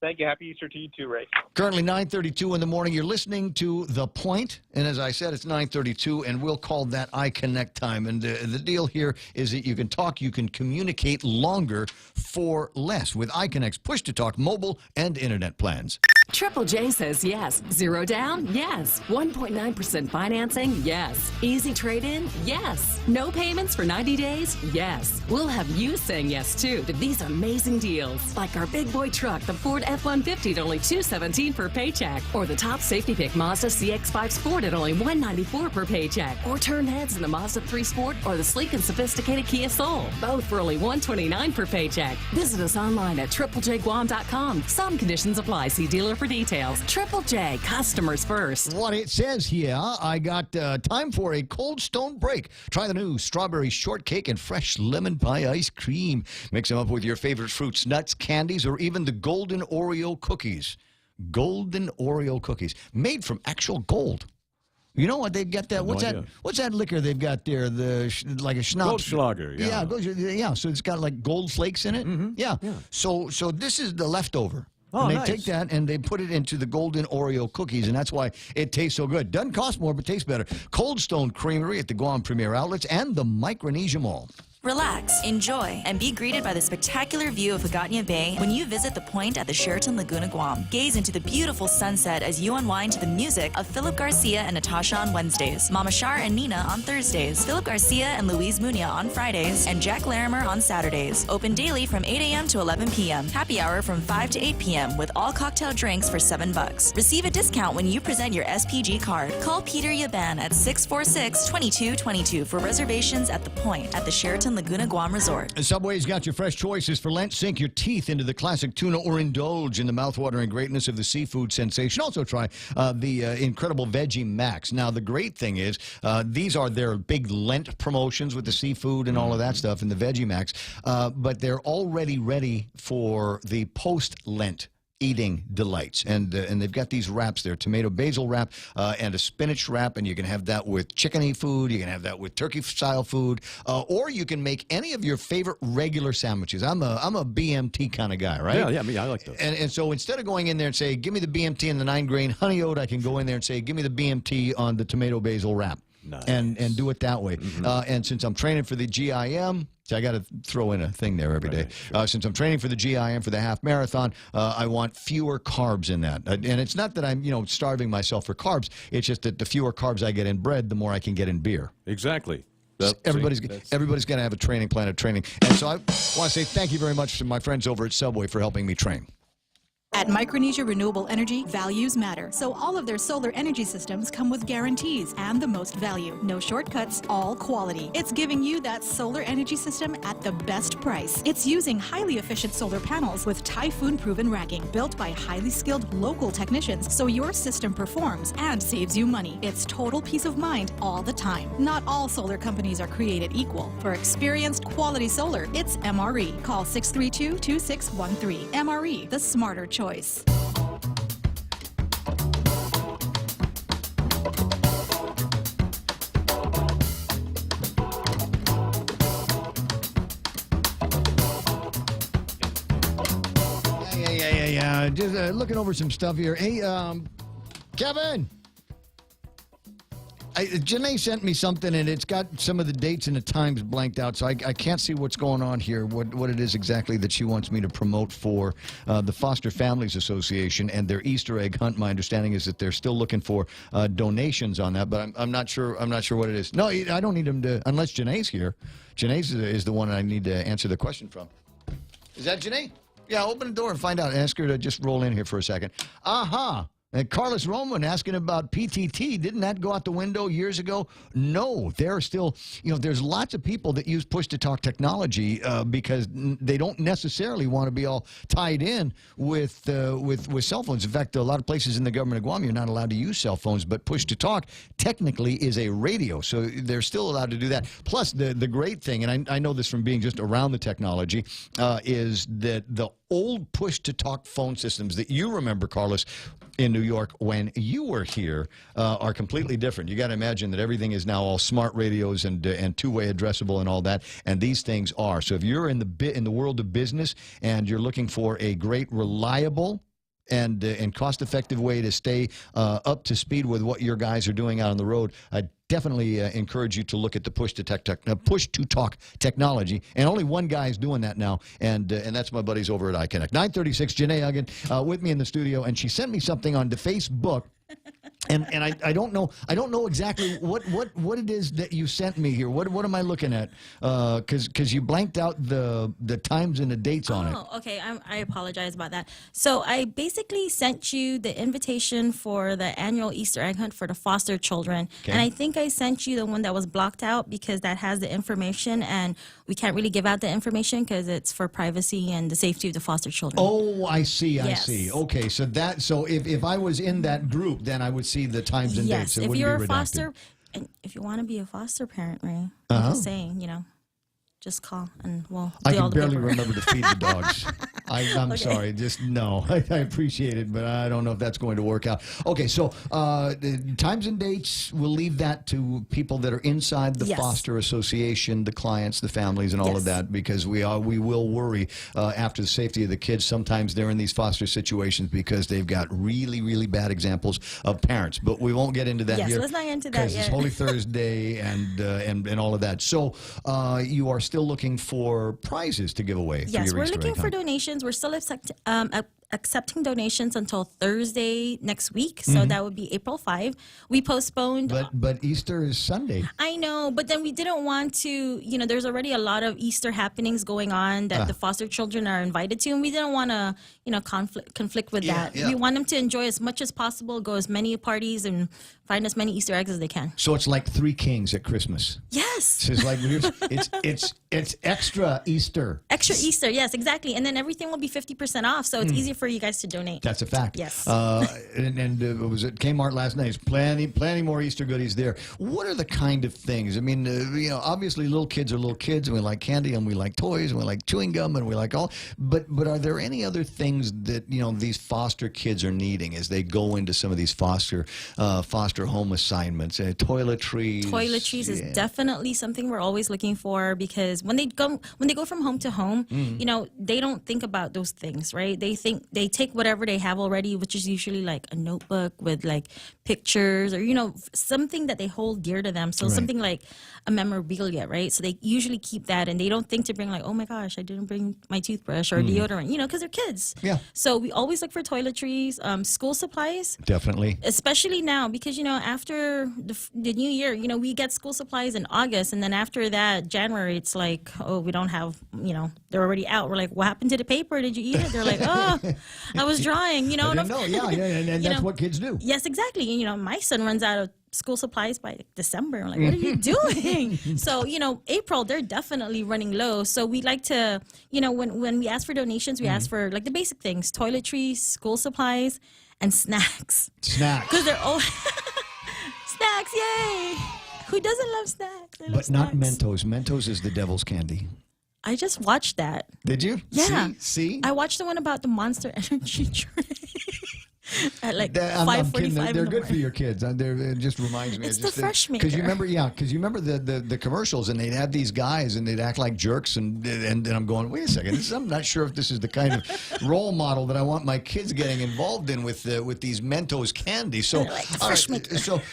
Thank you. Happy Easter to you too, Ray. Currently 9:32 in the morning. You're listening to The Point, and as I said, it's 9:32, and we'll call that iConnect time. And the deal here is that you can talk, you can communicate longer for less with iConnect's push-to-talk mobile and internet plans. Triple J says yes. Zero down? Yes. 1.9% financing? Yes. Easy trade-in? Yes. No payments for 90 days? Yes. We'll have you saying yes, too, to these amazing deals. Like our big boy truck, the Ford F-150 at only $217 per paycheck. Or the top safety pick Mazda CX-5 Sport at only $194 per paycheck. Or turn heads in the Mazda 3 Sport or the sleek and sophisticated Kia Soul. Both for only $129 per paycheck. Visit us online at triplejguam.com. Some conditions apply. See dealer for details. Triple J, customers first. What it says here, I got time for a Cold Stone break. Try the new strawberry shortcake and fresh lemon pie ice cream. Mix them up with your favorite fruits, nuts, candies, or even the golden Oreo cookies. Golden Oreo cookies, made from actual gold. You know what? They got that. What's that? What's that liquor they've got there? Like a schnapps. Goldschlager. Yeah. Yeah. So it's got like gold flakes in it. Mm-hmm. Yeah. So this is the leftover. Oh, and they nice. take that and they put it into the golden Oreo cookies, and that's why it tastes so good. Doesn't cost more, but tastes better. Cold Stone Creamery at the Guam Premier Outlets and the Micronesia Mall. Relax, enjoy, and be greeted by the spectacular view of Hagåtña Bay when you visit the point at the Sheraton Laguna Guam. Gaze into the beautiful sunset as you unwind to the music of Philip Garcia and Natasha on Wednesdays, Mama Shar and Nina on Thursdays, Philip Garcia and Louise Munia on Fridays, and Jack Larimer on Saturdays. Open daily from 8 a.m. to 11 p.m. Happy hour from 5 to 8 p.m. with all cocktail drinks for $7. Receive a discount when you present your SPG card. Call Peter Yaban at 646-2222 for reservations at the point at the Sheraton Laguna Guam Resort. Subway's got your fresh choices for Lent. Sink your teeth into the classic tuna or indulge in the mouthwatering greatness of the seafood sensation. Also try the incredible Veggie Max. Now, the great thing is these are their big Lent promotions with the seafood and all of that stuff in the Veggie Max, but they're already ready for the post-Lent eating delights, and they've got these wraps there: tomato basil wrap and a spinach wrap, and you can have that with chickeny food, you can have that with turkey style food, or you can make any of your favorite regular sandwiches. I'm a BMT kind of guy, right? Yeah, I like those. And so instead of going in there and say, give me the BMT and the 9-grain honey oat, I can go in there and say, give me the BMT on the tomato basil wrap. Nice. And do it that way. And since I'm training for the GIM, so I got to throw in a thing there every day. Sure. Since I'm training for the GIM for the half marathon, I want fewer carbs in that. And it's not that I'm starving myself for carbs. It's just that the fewer carbs I get in bread, the more I can get in beer. Exactly. Everybody's got to have a training plan of training. And so I want to say thank you very much to my friends over at Subway for helping me train. At Micronesia Renewable Energy, values matter. So all of their solar energy systems come with guarantees and the most value. No shortcuts, all quality. It's giving you that solar energy system at the best price. It's using highly efficient solar panels with typhoon-proven racking, built by highly skilled local technicians, so your system performs and saves you money. It's total peace of mind all the time. Not all solar companies are created equal. For experienced quality solar, it's MRE. Call 632-2613. MRE, the smarter choice. Yeah. Just looking over some stuff here. Hey, Kevin. Janae sent me something, and it's got some of the dates and the times blanked out, so I can't see what's going on here, what it is exactly that she wants me to promote for the Foster Families Association and their Easter egg hunt. My understanding is that they're still looking for donations on that, but I'm not sure what it is. No, I don't need them to, unless Janae's here. Janae is the one I need to answer the question from. Is that Janae? Yeah, open the door and find out. Ask her to just roll in here for a second. And Carlos Roman asking about PTT. Didn't that go out the window years ago? No, there are still, there's lots of people that use push-to-talk technology because they don't necessarily want to be all tied in with cell phones. In fact, a lot of places in the government of Guam, you're not allowed to use cell phones, but push-to-talk technically is a radio, so they're still allowed to do that. Plus, the great thing, and I know this from being just around the technology, is that the old push-to-talk phone systems that you remember, Carlos, in New York when you were here are completely different. You got to imagine that everything is now all smart radios and two-way addressable and all that, and these things are. So if you're in the world of business and you're looking for a great, reliable and cost-effective way to stay up to speed with what your guys are doing out on the road, I definitely encourage you to look at the push to talk technology. And only one guy is doing that now, and that's my buddies over at iConnect. 9:36, Janae Uggan with me in the studio, and she sent me something on the Facebook. And I don't know exactly what it is that you sent me here. What am I looking at? Because you blanked out the times and the dates on it. Oh, okay. I apologize about that. So I basically sent you the invitation for the annual Easter egg hunt for the foster children, and I think I sent you the one that was blocked out because that has the information, and we can't really give out the information because it's for privacy and the safety of the foster children. Oh, I see. Yes. I see. Okay, so if I was in that group, then I would see the times and dates. Yes, if you're a foster, and if you want to be a foster parent, Ray, I'm just saying, just call and we'll I do all can the barely paperwork. remember to feed the dogs. I'm sorry. Just no. I appreciate it, but I don't know if that's going to work out. Okay, so the times and dates, we'll leave that to people that are inside the foster association, the clients, the families, and all of that, because we will worry after the safety of the kids. Sometimes they're in these foster situations because they've got really, really bad examples of parents. But we won't get into that here. Yes, let's not get into that because it's yet. Holy Thursday and all of that. So you are still looking for prizes to give away. Yes, for your we're Easter looking egg for hunt. donations. We're still accepting donations until Thursday next week, so that would be April 5. We postponed. But Easter is Sunday. I know, but then we didn't want to, there's already a lot of Easter happenings going on that the foster children are invited to, and we didn't want to, conflict with that. yeah. We want them to enjoy as much as possible, go as many parties, and find as many Easter eggs as they can. So it's like Three Kings at Christmas. Yes. It's like it's extra Easter. Extra Easter, yes, exactly. And then everything will be 50% off, so it's easier for you guys to donate. That's a fact. Yes. And it was at Kmart last night. There's plenty more Easter goodies there. What are the kind of things? I mean, obviously little kids are little kids, and we like candy, and we like toys, and we like chewing gum, and we like all. But are there any other things that these foster kids are needing as they go into some of these foster home assignments? Toiletries. Toiletries is definitely something we're always looking for, because when they go from home to home, they don't think about those things, right? They take whatever they have already, which is usually like a notebook with like pictures or something that they hold dear to them. So something like a memorabilia, right? So they usually keep that, and they don't think to bring like, oh my gosh, I didn't bring my toothbrush or deodorant, because they're kids. Yeah. So we always look for toiletries, school supplies. Definitely. Especially now, because after the new year, we get school supplies in August, and then after that, January, it's like, oh, we don't have, they're already out. We're like, what happened to the paper? Did you eat it? They're like, oh, I was drawing. I didn't know. Yeah, and that's what kids do. Yes, exactly. My son runs out of school supplies by December. I'm like, what are you doing? So, April, they're definitely running low. So we like to, when we ask for donations, we ask for like the basic things: toiletries, school supplies, and snacks. Snacks. Because they're all snacks, yay! Who doesn't love snacks? But not Mentos. Mentos is the devil's candy. I just watched that. Did you? Yeah. See? I watched the one about the Monster Energy drink. At like I'm kidding. 5:45 They're in the good for your kids. It just reminds me. It's the fresh Because you maker. remember, the commercials, and they'd have these guys, and they'd act like jerks, and I'm going, wait a second, I'm not sure if this is the kind of role model that I want my kids getting involved in with these Mentos candy. So, all right,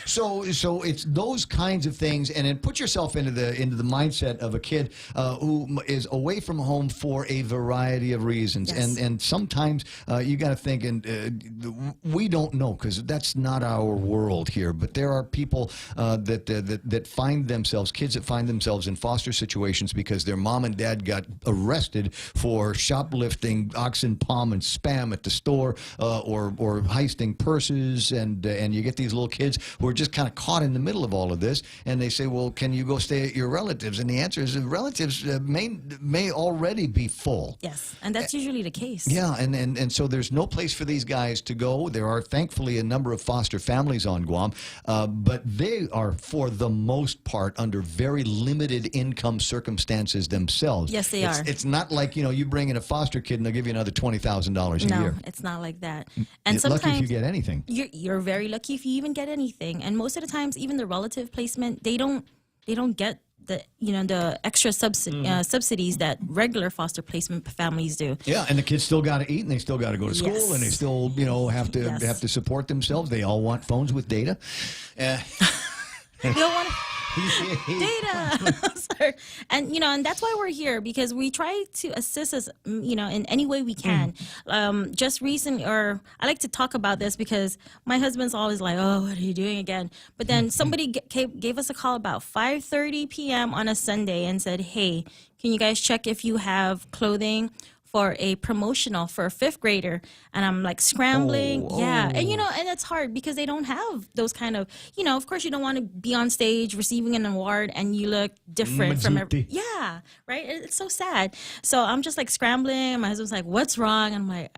so it's those kinds of things, and then put yourself into the mindset of a kid who is away from home for a variety of reasons, and sometimes you got to think and. We don't know, because that's not our world here. But there are people that find themselves, kids that find themselves in foster situations because their mom and dad got arrested for shoplifting oxen palm and spam at the store, or heisting purses, and you get these little kids who are just kind of caught in the middle of all of this, and they say, well, can you go stay at your relatives? And the answer is relatives may already be full. Yes, and that's usually the case. Yeah, and so there's no place for these guys to go. There are thankfully a number of foster families on Guam, but they are, for the most part, under very limited income circumstances themselves. Yes, they are. It's not like, you bring in a foster kid and they'll give you another $20,000 a year. No, it's not like that. You're And sometimes lucky if you get anything. You're very lucky if you even get anything. And most of the times, even the relative placement, they don't get the extra subsidies that regular foster placement families do. Yeah, and the kids still got to eat, and they still got to go to school, Yes. and they still have to support themselves. They all want phones with data. They don't want data. Sorry. And and that's why we're here, because we try to assist us in any way we can. Just recently, or I like to talk about this because my husband's always like, oh, what are you doing again? But then somebody gave us a call about 5:30 p.m. on a Sunday and said, hey, can you guys check if you have clothing for a promotional for a 5th grader? And I'm like scrambling. Yeah. And and it's hard because they don't have those kind of, of course you don't want to be on stage receiving an award and you look different from every. Yeah. Right. It's so sad. So I'm just like scrambling. My husband's like, what's wrong? And I'm like,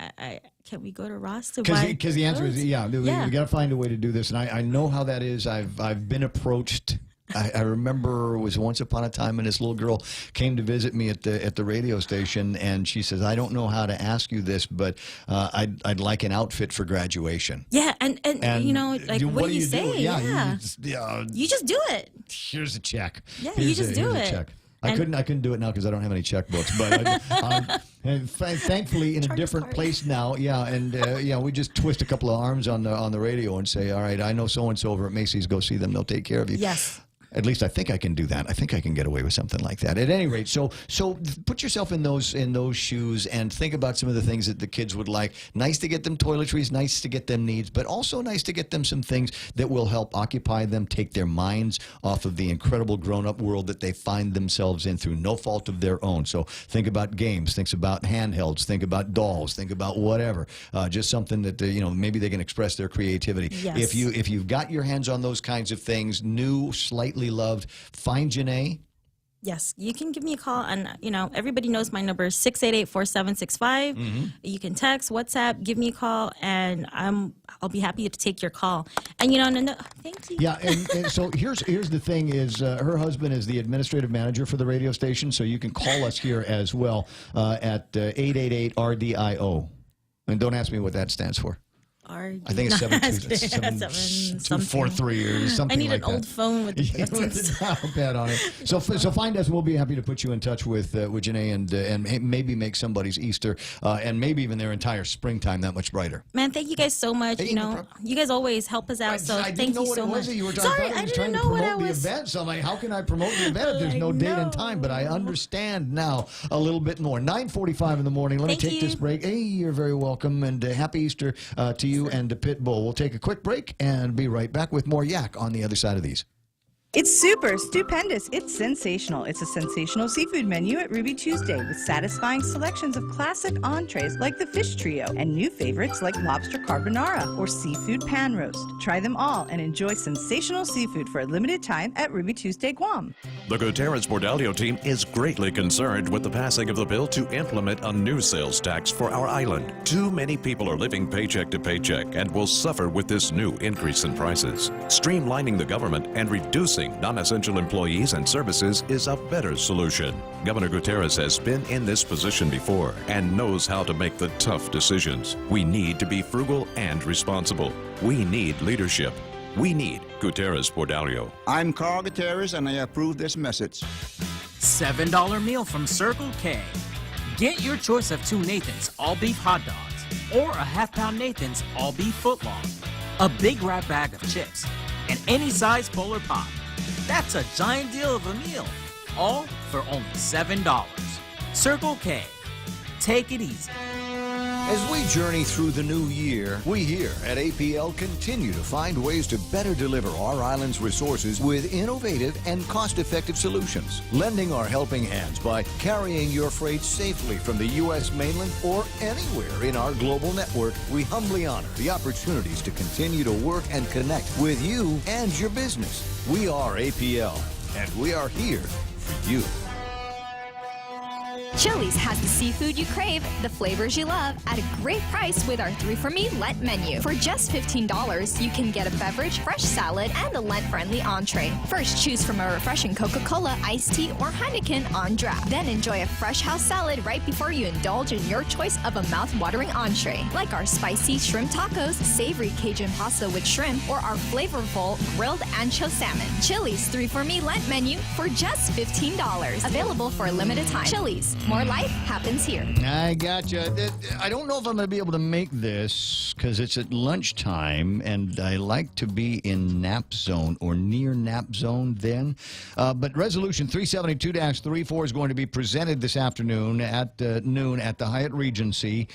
can we go to Ross to buy? Because the answer is, we got to find a way to do this. And I know how that is. I've been approached. I remember it was once upon a time when this little girl came to visit me at the radio station, and she says, I don't know how to ask you this, but I'd like an outfit for graduation. Yeah, and what do you say? Yeah. You just do it. Here's a check. Yeah, you just do it. Check. I couldn't do it now because I don't have any checkbooks, but and thankfully in a different place now. Yeah, and we just twist a couple of arms on the radio and say, all right, I know so and so over at Macy's. Go see them; they'll take care of you. Yes. At least I think I can do that. I think I can get away with something like that. At any rate, so put yourself in those shoes and think about some of the things that the kids would like. Nice to get them toiletries, nice to get them needs, but also nice to get them some things that will help occupy them, take their minds off of the incredible grown-up world that they find themselves in through no fault of their own. So think about games, think about handhelds, think about dolls, think about whatever. Just something that maybe they can express their creativity. Yes. If you've got your hands on those kinds of things, new, slightly loved, find Janae. Yes, you can give me a call, and everybody knows my number is 688-4765. You can text, WhatsApp, give me a call, and I'll be happy to take your call. And thank you. Yeah, and so here's the thing: is her husband is the administrative manager for the radio station, so you can call us here as well at 888-RDIO, and don't ask me what that stands for. I think it's 723 or something like that. I need an old phone with the pad on it. So find us. We'll be happy to put you in touch with Janae and maybe make somebody's Easter and maybe even their entire springtime that much brighter. Man, thank you guys so much. Hey, you guys always help us out. So thank you so much. Sorry, I didn't know what I was. The event. So I'm like, how can I promote the event if there's no date and time? But I understand now a little bit more. 9:45 in the morning. Let me take this break. Hey, you're very welcome, and happy Easter to you and to Pitbull. We'll take a quick break and be right back with more yak on the other side of these. It's super stupendous. It's sensational. It's a sensational seafood menu at Ruby Tuesday with satisfying selections of classic entrees like the fish trio and new favorites like lobster carbonara or seafood pan roast. Try them all and enjoy sensational seafood for a limited time at Ruby Tuesday Guam. The Gutierrez Bordalio team is greatly concerned with the passing of the bill to implement a new sales tax for our island. Too many people are living paycheck to paycheck and will suffer with this new increase in prices. Streamlining the government and reducing non-essential employees and services is a better solution. Governor Gutierrez has been in this position before and knows how to make the tough decisions. We need to be frugal and responsible. We need leadership. We need Gutierrez Bordalio. I'm Carl Gutierrez, and I approve this message. $7 meal from Circle K. Get your choice of 2 Nathan's all-beef hot dogs or a half-pound Nathan's all-beef footlong, a big wrap bag of chips, and any size Polar Pop. That's a giant deal of a meal, all for only $7. Circle K. Take it easy. As we journey through the new year, we here at APL continue to find ways to better deliver our island's resources with innovative and cost-effective solutions, lending our helping hands by carrying your freight safely from the U.S. mainland or anywhere in our global network. We humbly honor the opportunities to continue to work and connect with you and your business. We are APL, and we are here for you. Chili's has the seafood you crave, the flavors you love, at a great price with our 3 for Me Lent menu. For just $15, you can get a beverage, fresh salad, and a Lent-friendly entree. First, choose from a refreshing Coca-Cola, iced tea, or Heineken on draft. Then enjoy a fresh house salad right before you indulge in your choice of a mouth-watering entree, like our spicy shrimp tacos, savory Cajun pasta with shrimp, or our flavorful grilled ancho salmon. Chili's 3 for Me Lent menu for just $15. Available for a limited time. Chili's. More life happens here. I gotcha. I don't know if I'm going to be able to make this because it's at lunchtime, and I like to be in nap zone or near nap zone then. But Resolution 372-34 is going to be presented this afternoon at noon at the Hyatt Regency.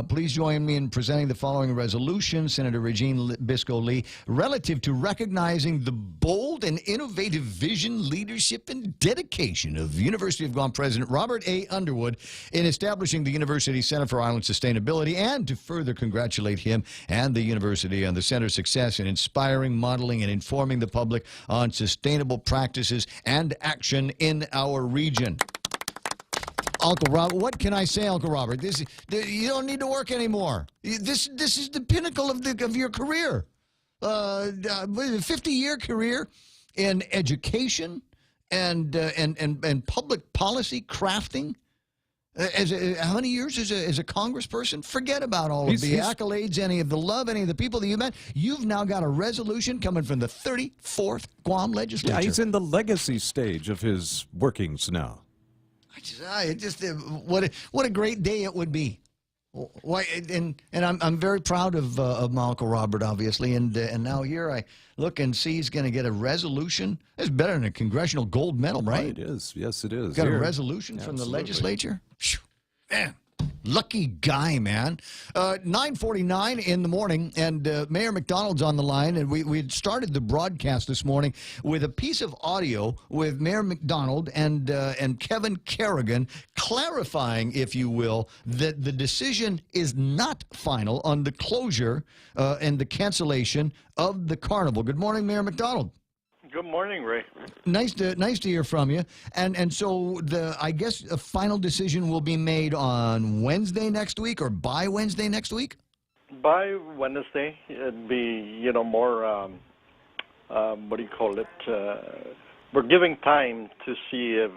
Please join me in presenting the following resolution, Senator Regine Biscoe-Lee, relative to recognizing the bold and innovative vision, leadership, and dedication of University of Guam President Robert A. Underwood in establishing the University Center for Island Sustainability, and to further congratulate him and the university on the center's success in inspiring, modeling, and informing the public on sustainable practices and action in our region. Uncle Robert, what can I say, Uncle Robert? You don't need to work anymore. This is the pinnacle of your career. 50-year career in education and public policy crafting. How many years as a congressperson? Forget about all of the accolades, any of the love, any of the people that you met. You've now got a resolution coming from the 34th Guam legislature. Yeah, he's in the legacy stage of his workings now. What a great day it would be. Why, and I'm very proud of my Uncle Robert, obviously, and now here I look and see he's going to get a resolution. It's better than a congressional gold medal, right? It is. Yes, it is. Got a resolution from the legislature. Man, lucky guy, man. 9:49 in the morning, and Mayor McDonald's on the line, and we had started the broadcast this morning with a piece of audio with Mayor McDonald and Kevin Kerrigan clarifying, if you will, that the decision is not final on the closure and the cancellation of the carnival. Good morning, Mayor McDonald. Good morning, Ray. Nice to hear from you. And so I guess a final decision will be made on Wednesday next week, or by Wednesday next week? By Wednesday, it'd be, more, what do you call it? We're giving time to see if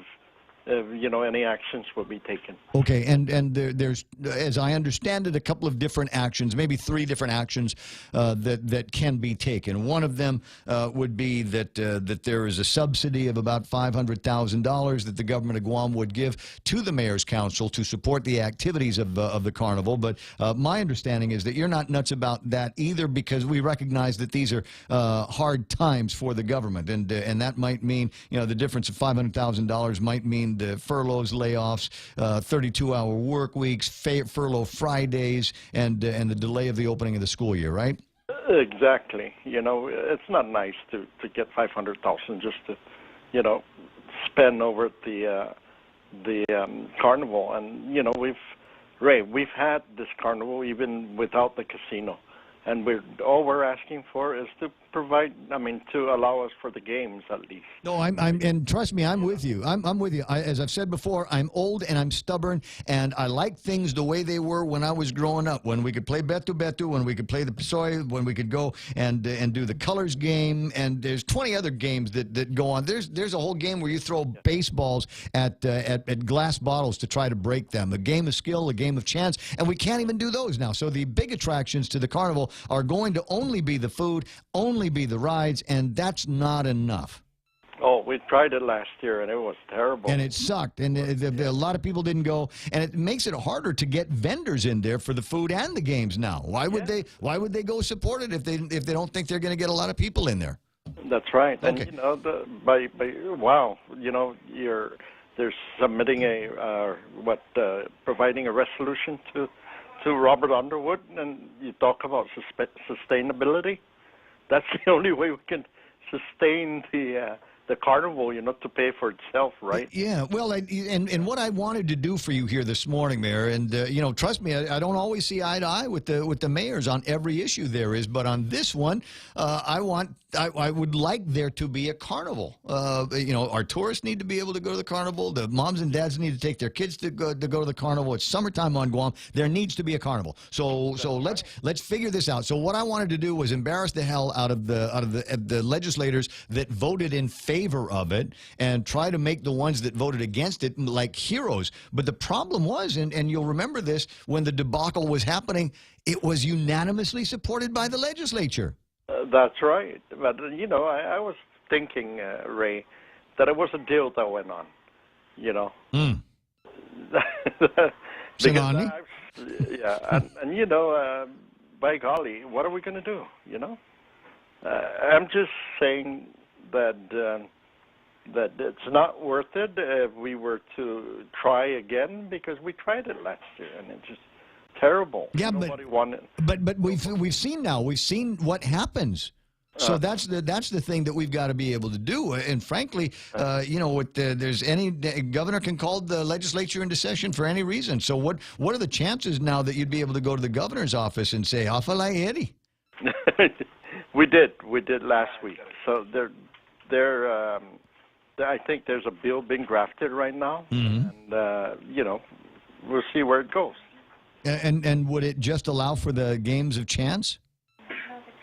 any actions will be taken. Okay, and there's, as I understand it, a couple of different actions, maybe 3 different actions that can be taken. One of them would be that there is a subsidy of about $500,000 that the government of Guam would give to the Mayor's Council to support the activities of the carnival. But my understanding is that you're not nuts about that either, because we recognize that these are hard times for the government, and that might mean, the difference of $500,000 might mean the furloughs, layoffs, 32-hour work weeks, furlough Fridays, and the delay of the opening of the school year, right? Exactly. It's not nice to get $500,000 just to, spend over at the carnival. And we've had this carnival even without the casino. And all we're asking for is to provide, to allow us for the games at least. No, and trust me, I'm with you. I'm with you. As I've said before, I'm old and I'm stubborn, and I like things the way they were when I was growing up, when we could play Betu Betu, when we could play the Pisoy, when we could go and do the colors game, and there's 20 other games that go on. There's a whole game where you throw baseballs at glass bottles to try to break them. A game of skill, a game of chance, and we can't even do those now. So the big attractions to the carnival are going to only be the food, only be the rides, and that's not enough. Oh, we tried it last year, and it was terrible. And it sucked, and a lot of people didn't go, and it makes it harder to get vendors in there for the food and the games now. Why would they go support it if they don't think they're going to get a lot of people in there? That's right. Okay. And they're submitting providing a resolution to Robert Underwood, and you talk about sustainability. That's the only way we can sustain the carnival, to pay for itself, right? Yeah, well, and what I wanted to do for you here this morning, Mayor, and trust me, I don't always see eye to eye with the mayors on every issue there is, but on this one, I want I would like there to be a carnival. Our tourists need to be able to go to the carnival. The moms and dads need to take their kids to go to the carnival. It's summertime on Guam. There needs to be a carnival. So let's figure this out. So what I wanted to do was embarrass the hell out of the legislators that voted in favor of it and try to make the ones that voted against it like heroes. But the problem was, and you'll remember this, when the debacle was happening, it was unanimously supported by the legislature. That's right. But, I was thinking, Ray, that it was a deal that went on, Tsunami? By golly, what are we going to do, I'm just saying that that it's not worth it if we were to try again, because we tried it last year, and it's just terrible. Yeah, Nobody wanted. But we've seen what happens. So that's the thing that we've got to be able to do. And frankly, there's any governor can call the legislature into session for any reason. So what are the chances now that you'd be able to go to the governor's office and say "Hafalai Eddie"? We did last week. So I think there's a bill being drafted right now, and we'll see where it goes. And would it just allow for the games of chance?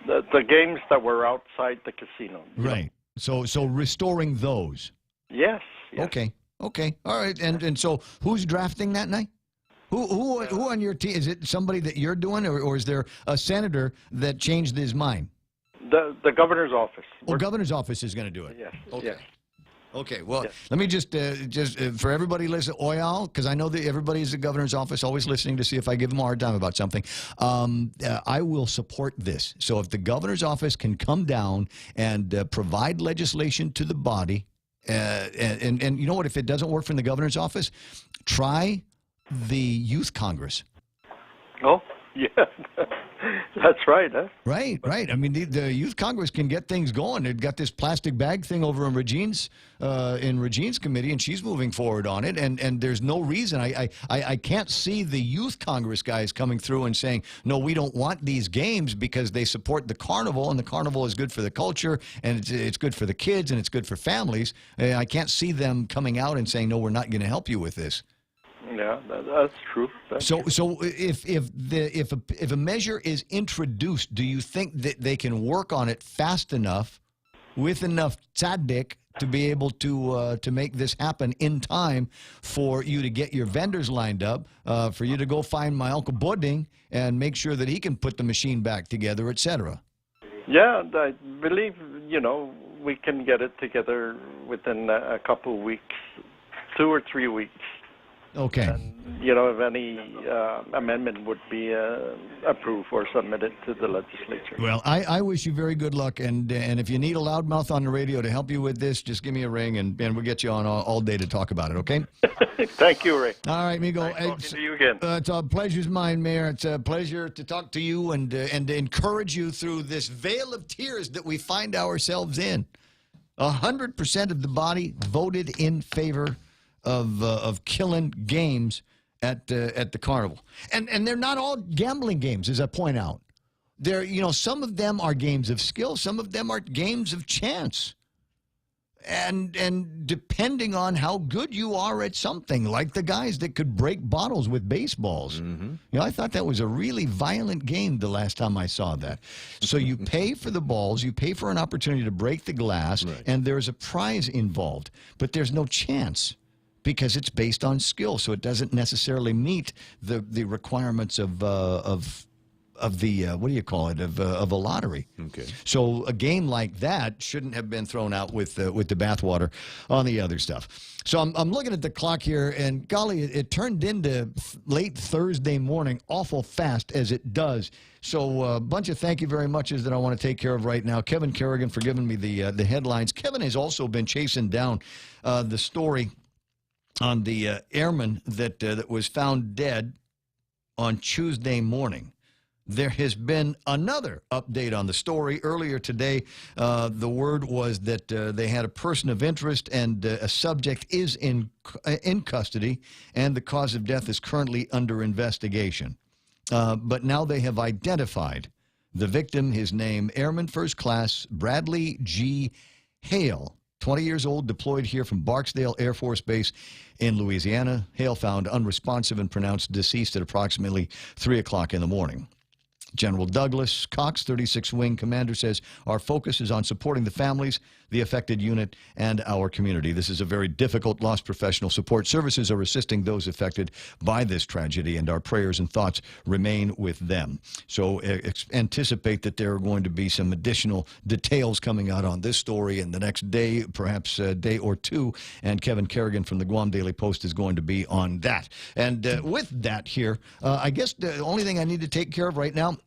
The games that were outside the casino. Right. So restoring those. Yes. Okay. All right. And so who's drafting that night? Who on your team? Is it somebody that you're doing, or is there a senator that changed his mind? The governor's office. Governor's office is going to do it. Yes. Okay. Yes. Okay, well, let me just for everybody listen, Oyal, because I know that everybody's at the governor's office always listening to see if I give them a hard time about something. I will support this. So if the governor's office can come down and provide legislation to the body, and you know what, if it doesn't work from the governor's office, try the youth Congress. Oh, yeah. That's right, huh? Right. I mean, the youth Congress can get things going. They've got this plastic bag thing over in Regine's committee, and she's moving forward on it. And there's no reason. I can't see the youth Congress guys coming through and saying, no, we don't want these games because they support the carnival, and the carnival is good for the culture, and it's good for the kids, and it's good for families. I can't see them coming out and saying, no, we're not going to help you with this. Yeah, that's true. So if a measure is introduced, do you think that they can work on it fast enough, with enough tzaddik, to be able to make this happen in time for you to get your vendors lined up, for you to go find my Uncle Budding and make sure that he can put the machine back together, etc.? Yeah, I believe we can get it together within a couple of weeks, 2 or 3 weeks. Okay. And, if any amendment would be approved or submitted to the legislature. Well, I wish you very good luck, and if you need a loudmouth on the radio to help you with this, just give me a ring, and we'll get you on all day to talk about it, okay? Thank you, Ray. All right, Migo. Nice talking to you again. It's a pleasure's mine, Mayor. It's a pleasure to talk to you and to encourage you through this veil of tears that we find ourselves in. 100% of the body voted in favor of killing games at the carnival, and they're not all gambling games, as I point out. Some of them are games of skill, some of them are games of chance, and depending on how good you are at something, like the guys that could break bottles with baseballs. Mm-hmm. I thought that was a really violent game the last time I saw that. So you pay for the balls, you pay for an opportunity to break the glass, right, and there's a prize involved, but there's no chance, because it's based on skill, so it doesn't necessarily meet the requirements of the what do you call it, of a lottery. Okay. So a game like that shouldn't have been thrown out with the bathwater on the other stuff. So I'm looking at the clock here, and golly, it turned into late Thursday morning awful fast, as it does. So a bunch of thank you very muches that I want to take care of right now. Kevin Kerrigan for giving me the headlines. Kevin has also been chasing down the story on the airman that was found dead on Tuesday morning. There has been another update on the story. Earlier today, the word was that they had a person of interest, and a subject is in custody, and the cause of death is currently under investigation. But now they have identified The victim, his name, Airman First Class Bradley G. Hale, 20 years old, deployed here from Barksdale Air Force Base in Louisiana. Hale found unresponsive and pronounced deceased at approximately 3 o'clock in the morning. General Douglas Cox, 36th Wing Commander, says, our focus is on supporting the families, the affected unit, and our community. This is a very difficult loss. Professional support services are assisting those affected by this tragedy, and our prayers and thoughts remain with them. So anticipate that there are going to be some additional details coming out on this story in the next day, perhaps a day or two, and Kevin Kerrigan from the Guam Daily Post is going to be on that. And with that here, I guess the only thing I need to take care of right now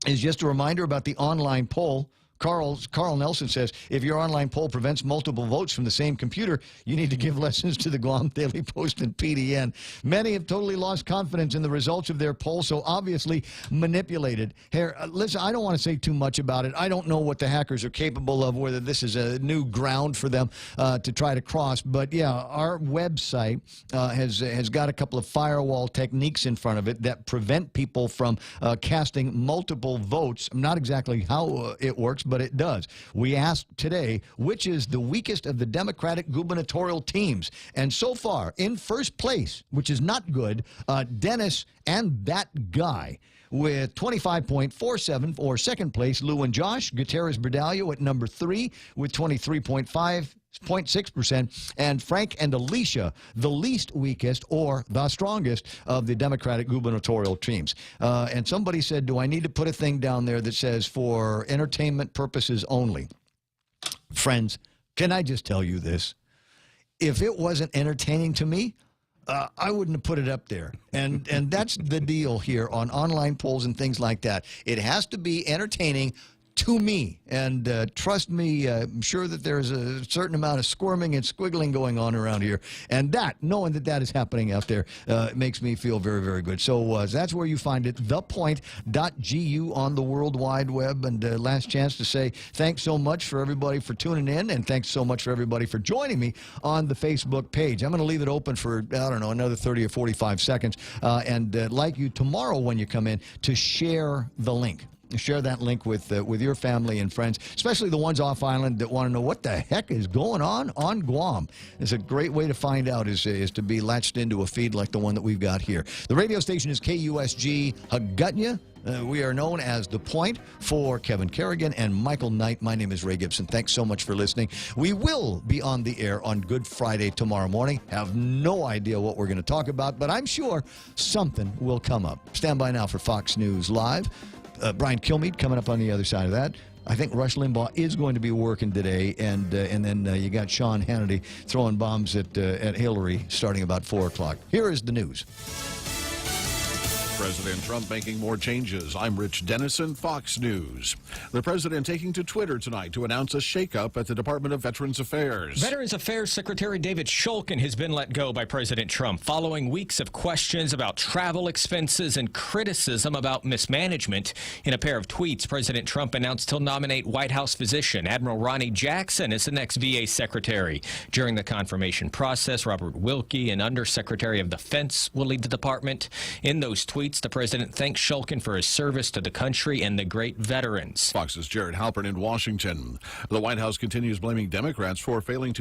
is just a reminder about the online poll. Carl Nelson says, if your online poll prevents multiple votes from the same computer, you need to give lessons to the Guam Daily Post and PDN. Many have totally lost confidence in the results of their poll, so obviously manipulated. Here, listen, I don't want to say too much about it. I don't know what the hackers are capable of, whether this is a new ground for them to try to cross. But, yeah, our website has got a couple of firewall techniques in front of it that prevent people from casting multiple votes. Not exactly how it works, but it does. We asked today, which is the weakest of the Democratic gubernatorial teams? And so far, in first place, which is not good, Dennis and that guy with 25.47, or second place, Lou and Josh. Gutierrez Berdallo at number 3 with 23.6%, and Frank and Alicia, the least weakest or the strongest of the Democratic gubernatorial teams. And somebody said, do I need to put a thing down there that says for entertainment purposes only? Friends, can I just tell you this? If it wasn't entertaining to me, I wouldn't have put it up there. And that's the deal here on online polls and things like that. It has to be entertaining to me. And trust me, I'm sure that there's a certain amount of squirming and squiggling going on around here. And knowing that that is happening out there, makes me feel very, very good. So that's where you find it, thepoint.gu on the World Wide Web. And last chance to say thanks so much for everybody for tuning in, and thanks so much for everybody for joining me on the Facebook page. I'm going to leave it open for, I don't know, another 30 or 45 seconds. And like you tomorrow when you come in, to share the link. Share that link with your family and friends, especially the ones off island that want to know what the heck is going on Guam. It's a great way to find out is to be latched into a feed like the one that we've got here. The radio station is KUSG Hagutnya. We are known as The Point. For Kevin Kerrigan and Michael Knight, my name is Ray Gibson. Thanks so much for listening. We will be on the air on Good Friday tomorrow morning. Have no idea what we're going to talk about, but I'm sure something will come up. Stand by now for Fox News Live. Brian Kilmeade coming up on the other side of that. I think Rush Limbaugh is going to be working today, and then you got Sean Hannity throwing bombs at Hillary starting about 4 o'clock. Here is the news. President Trump making more changes. I'm Rich Dennison, Fox News. The president taking to Twitter tonight to announce a shakeup at the Department of Veterans Affairs. Veterans Affairs Secretary David Shulkin has been let go by President Trump following weeks of questions about travel expenses and criticism about mismanagement. In a pair of tweets, President Trump announced he'll nominate White House physician Admiral Ronnie Jackson as the next VA secretary. During the confirmation process, Robert Wilkie, an Undersecretary of Defense, will lead the department. In those tweets, the president thanks Shulkin for his service to the country and the great veterans. Fox's Jared Halpern in Washington. The White House continues blaming Democrats for failing to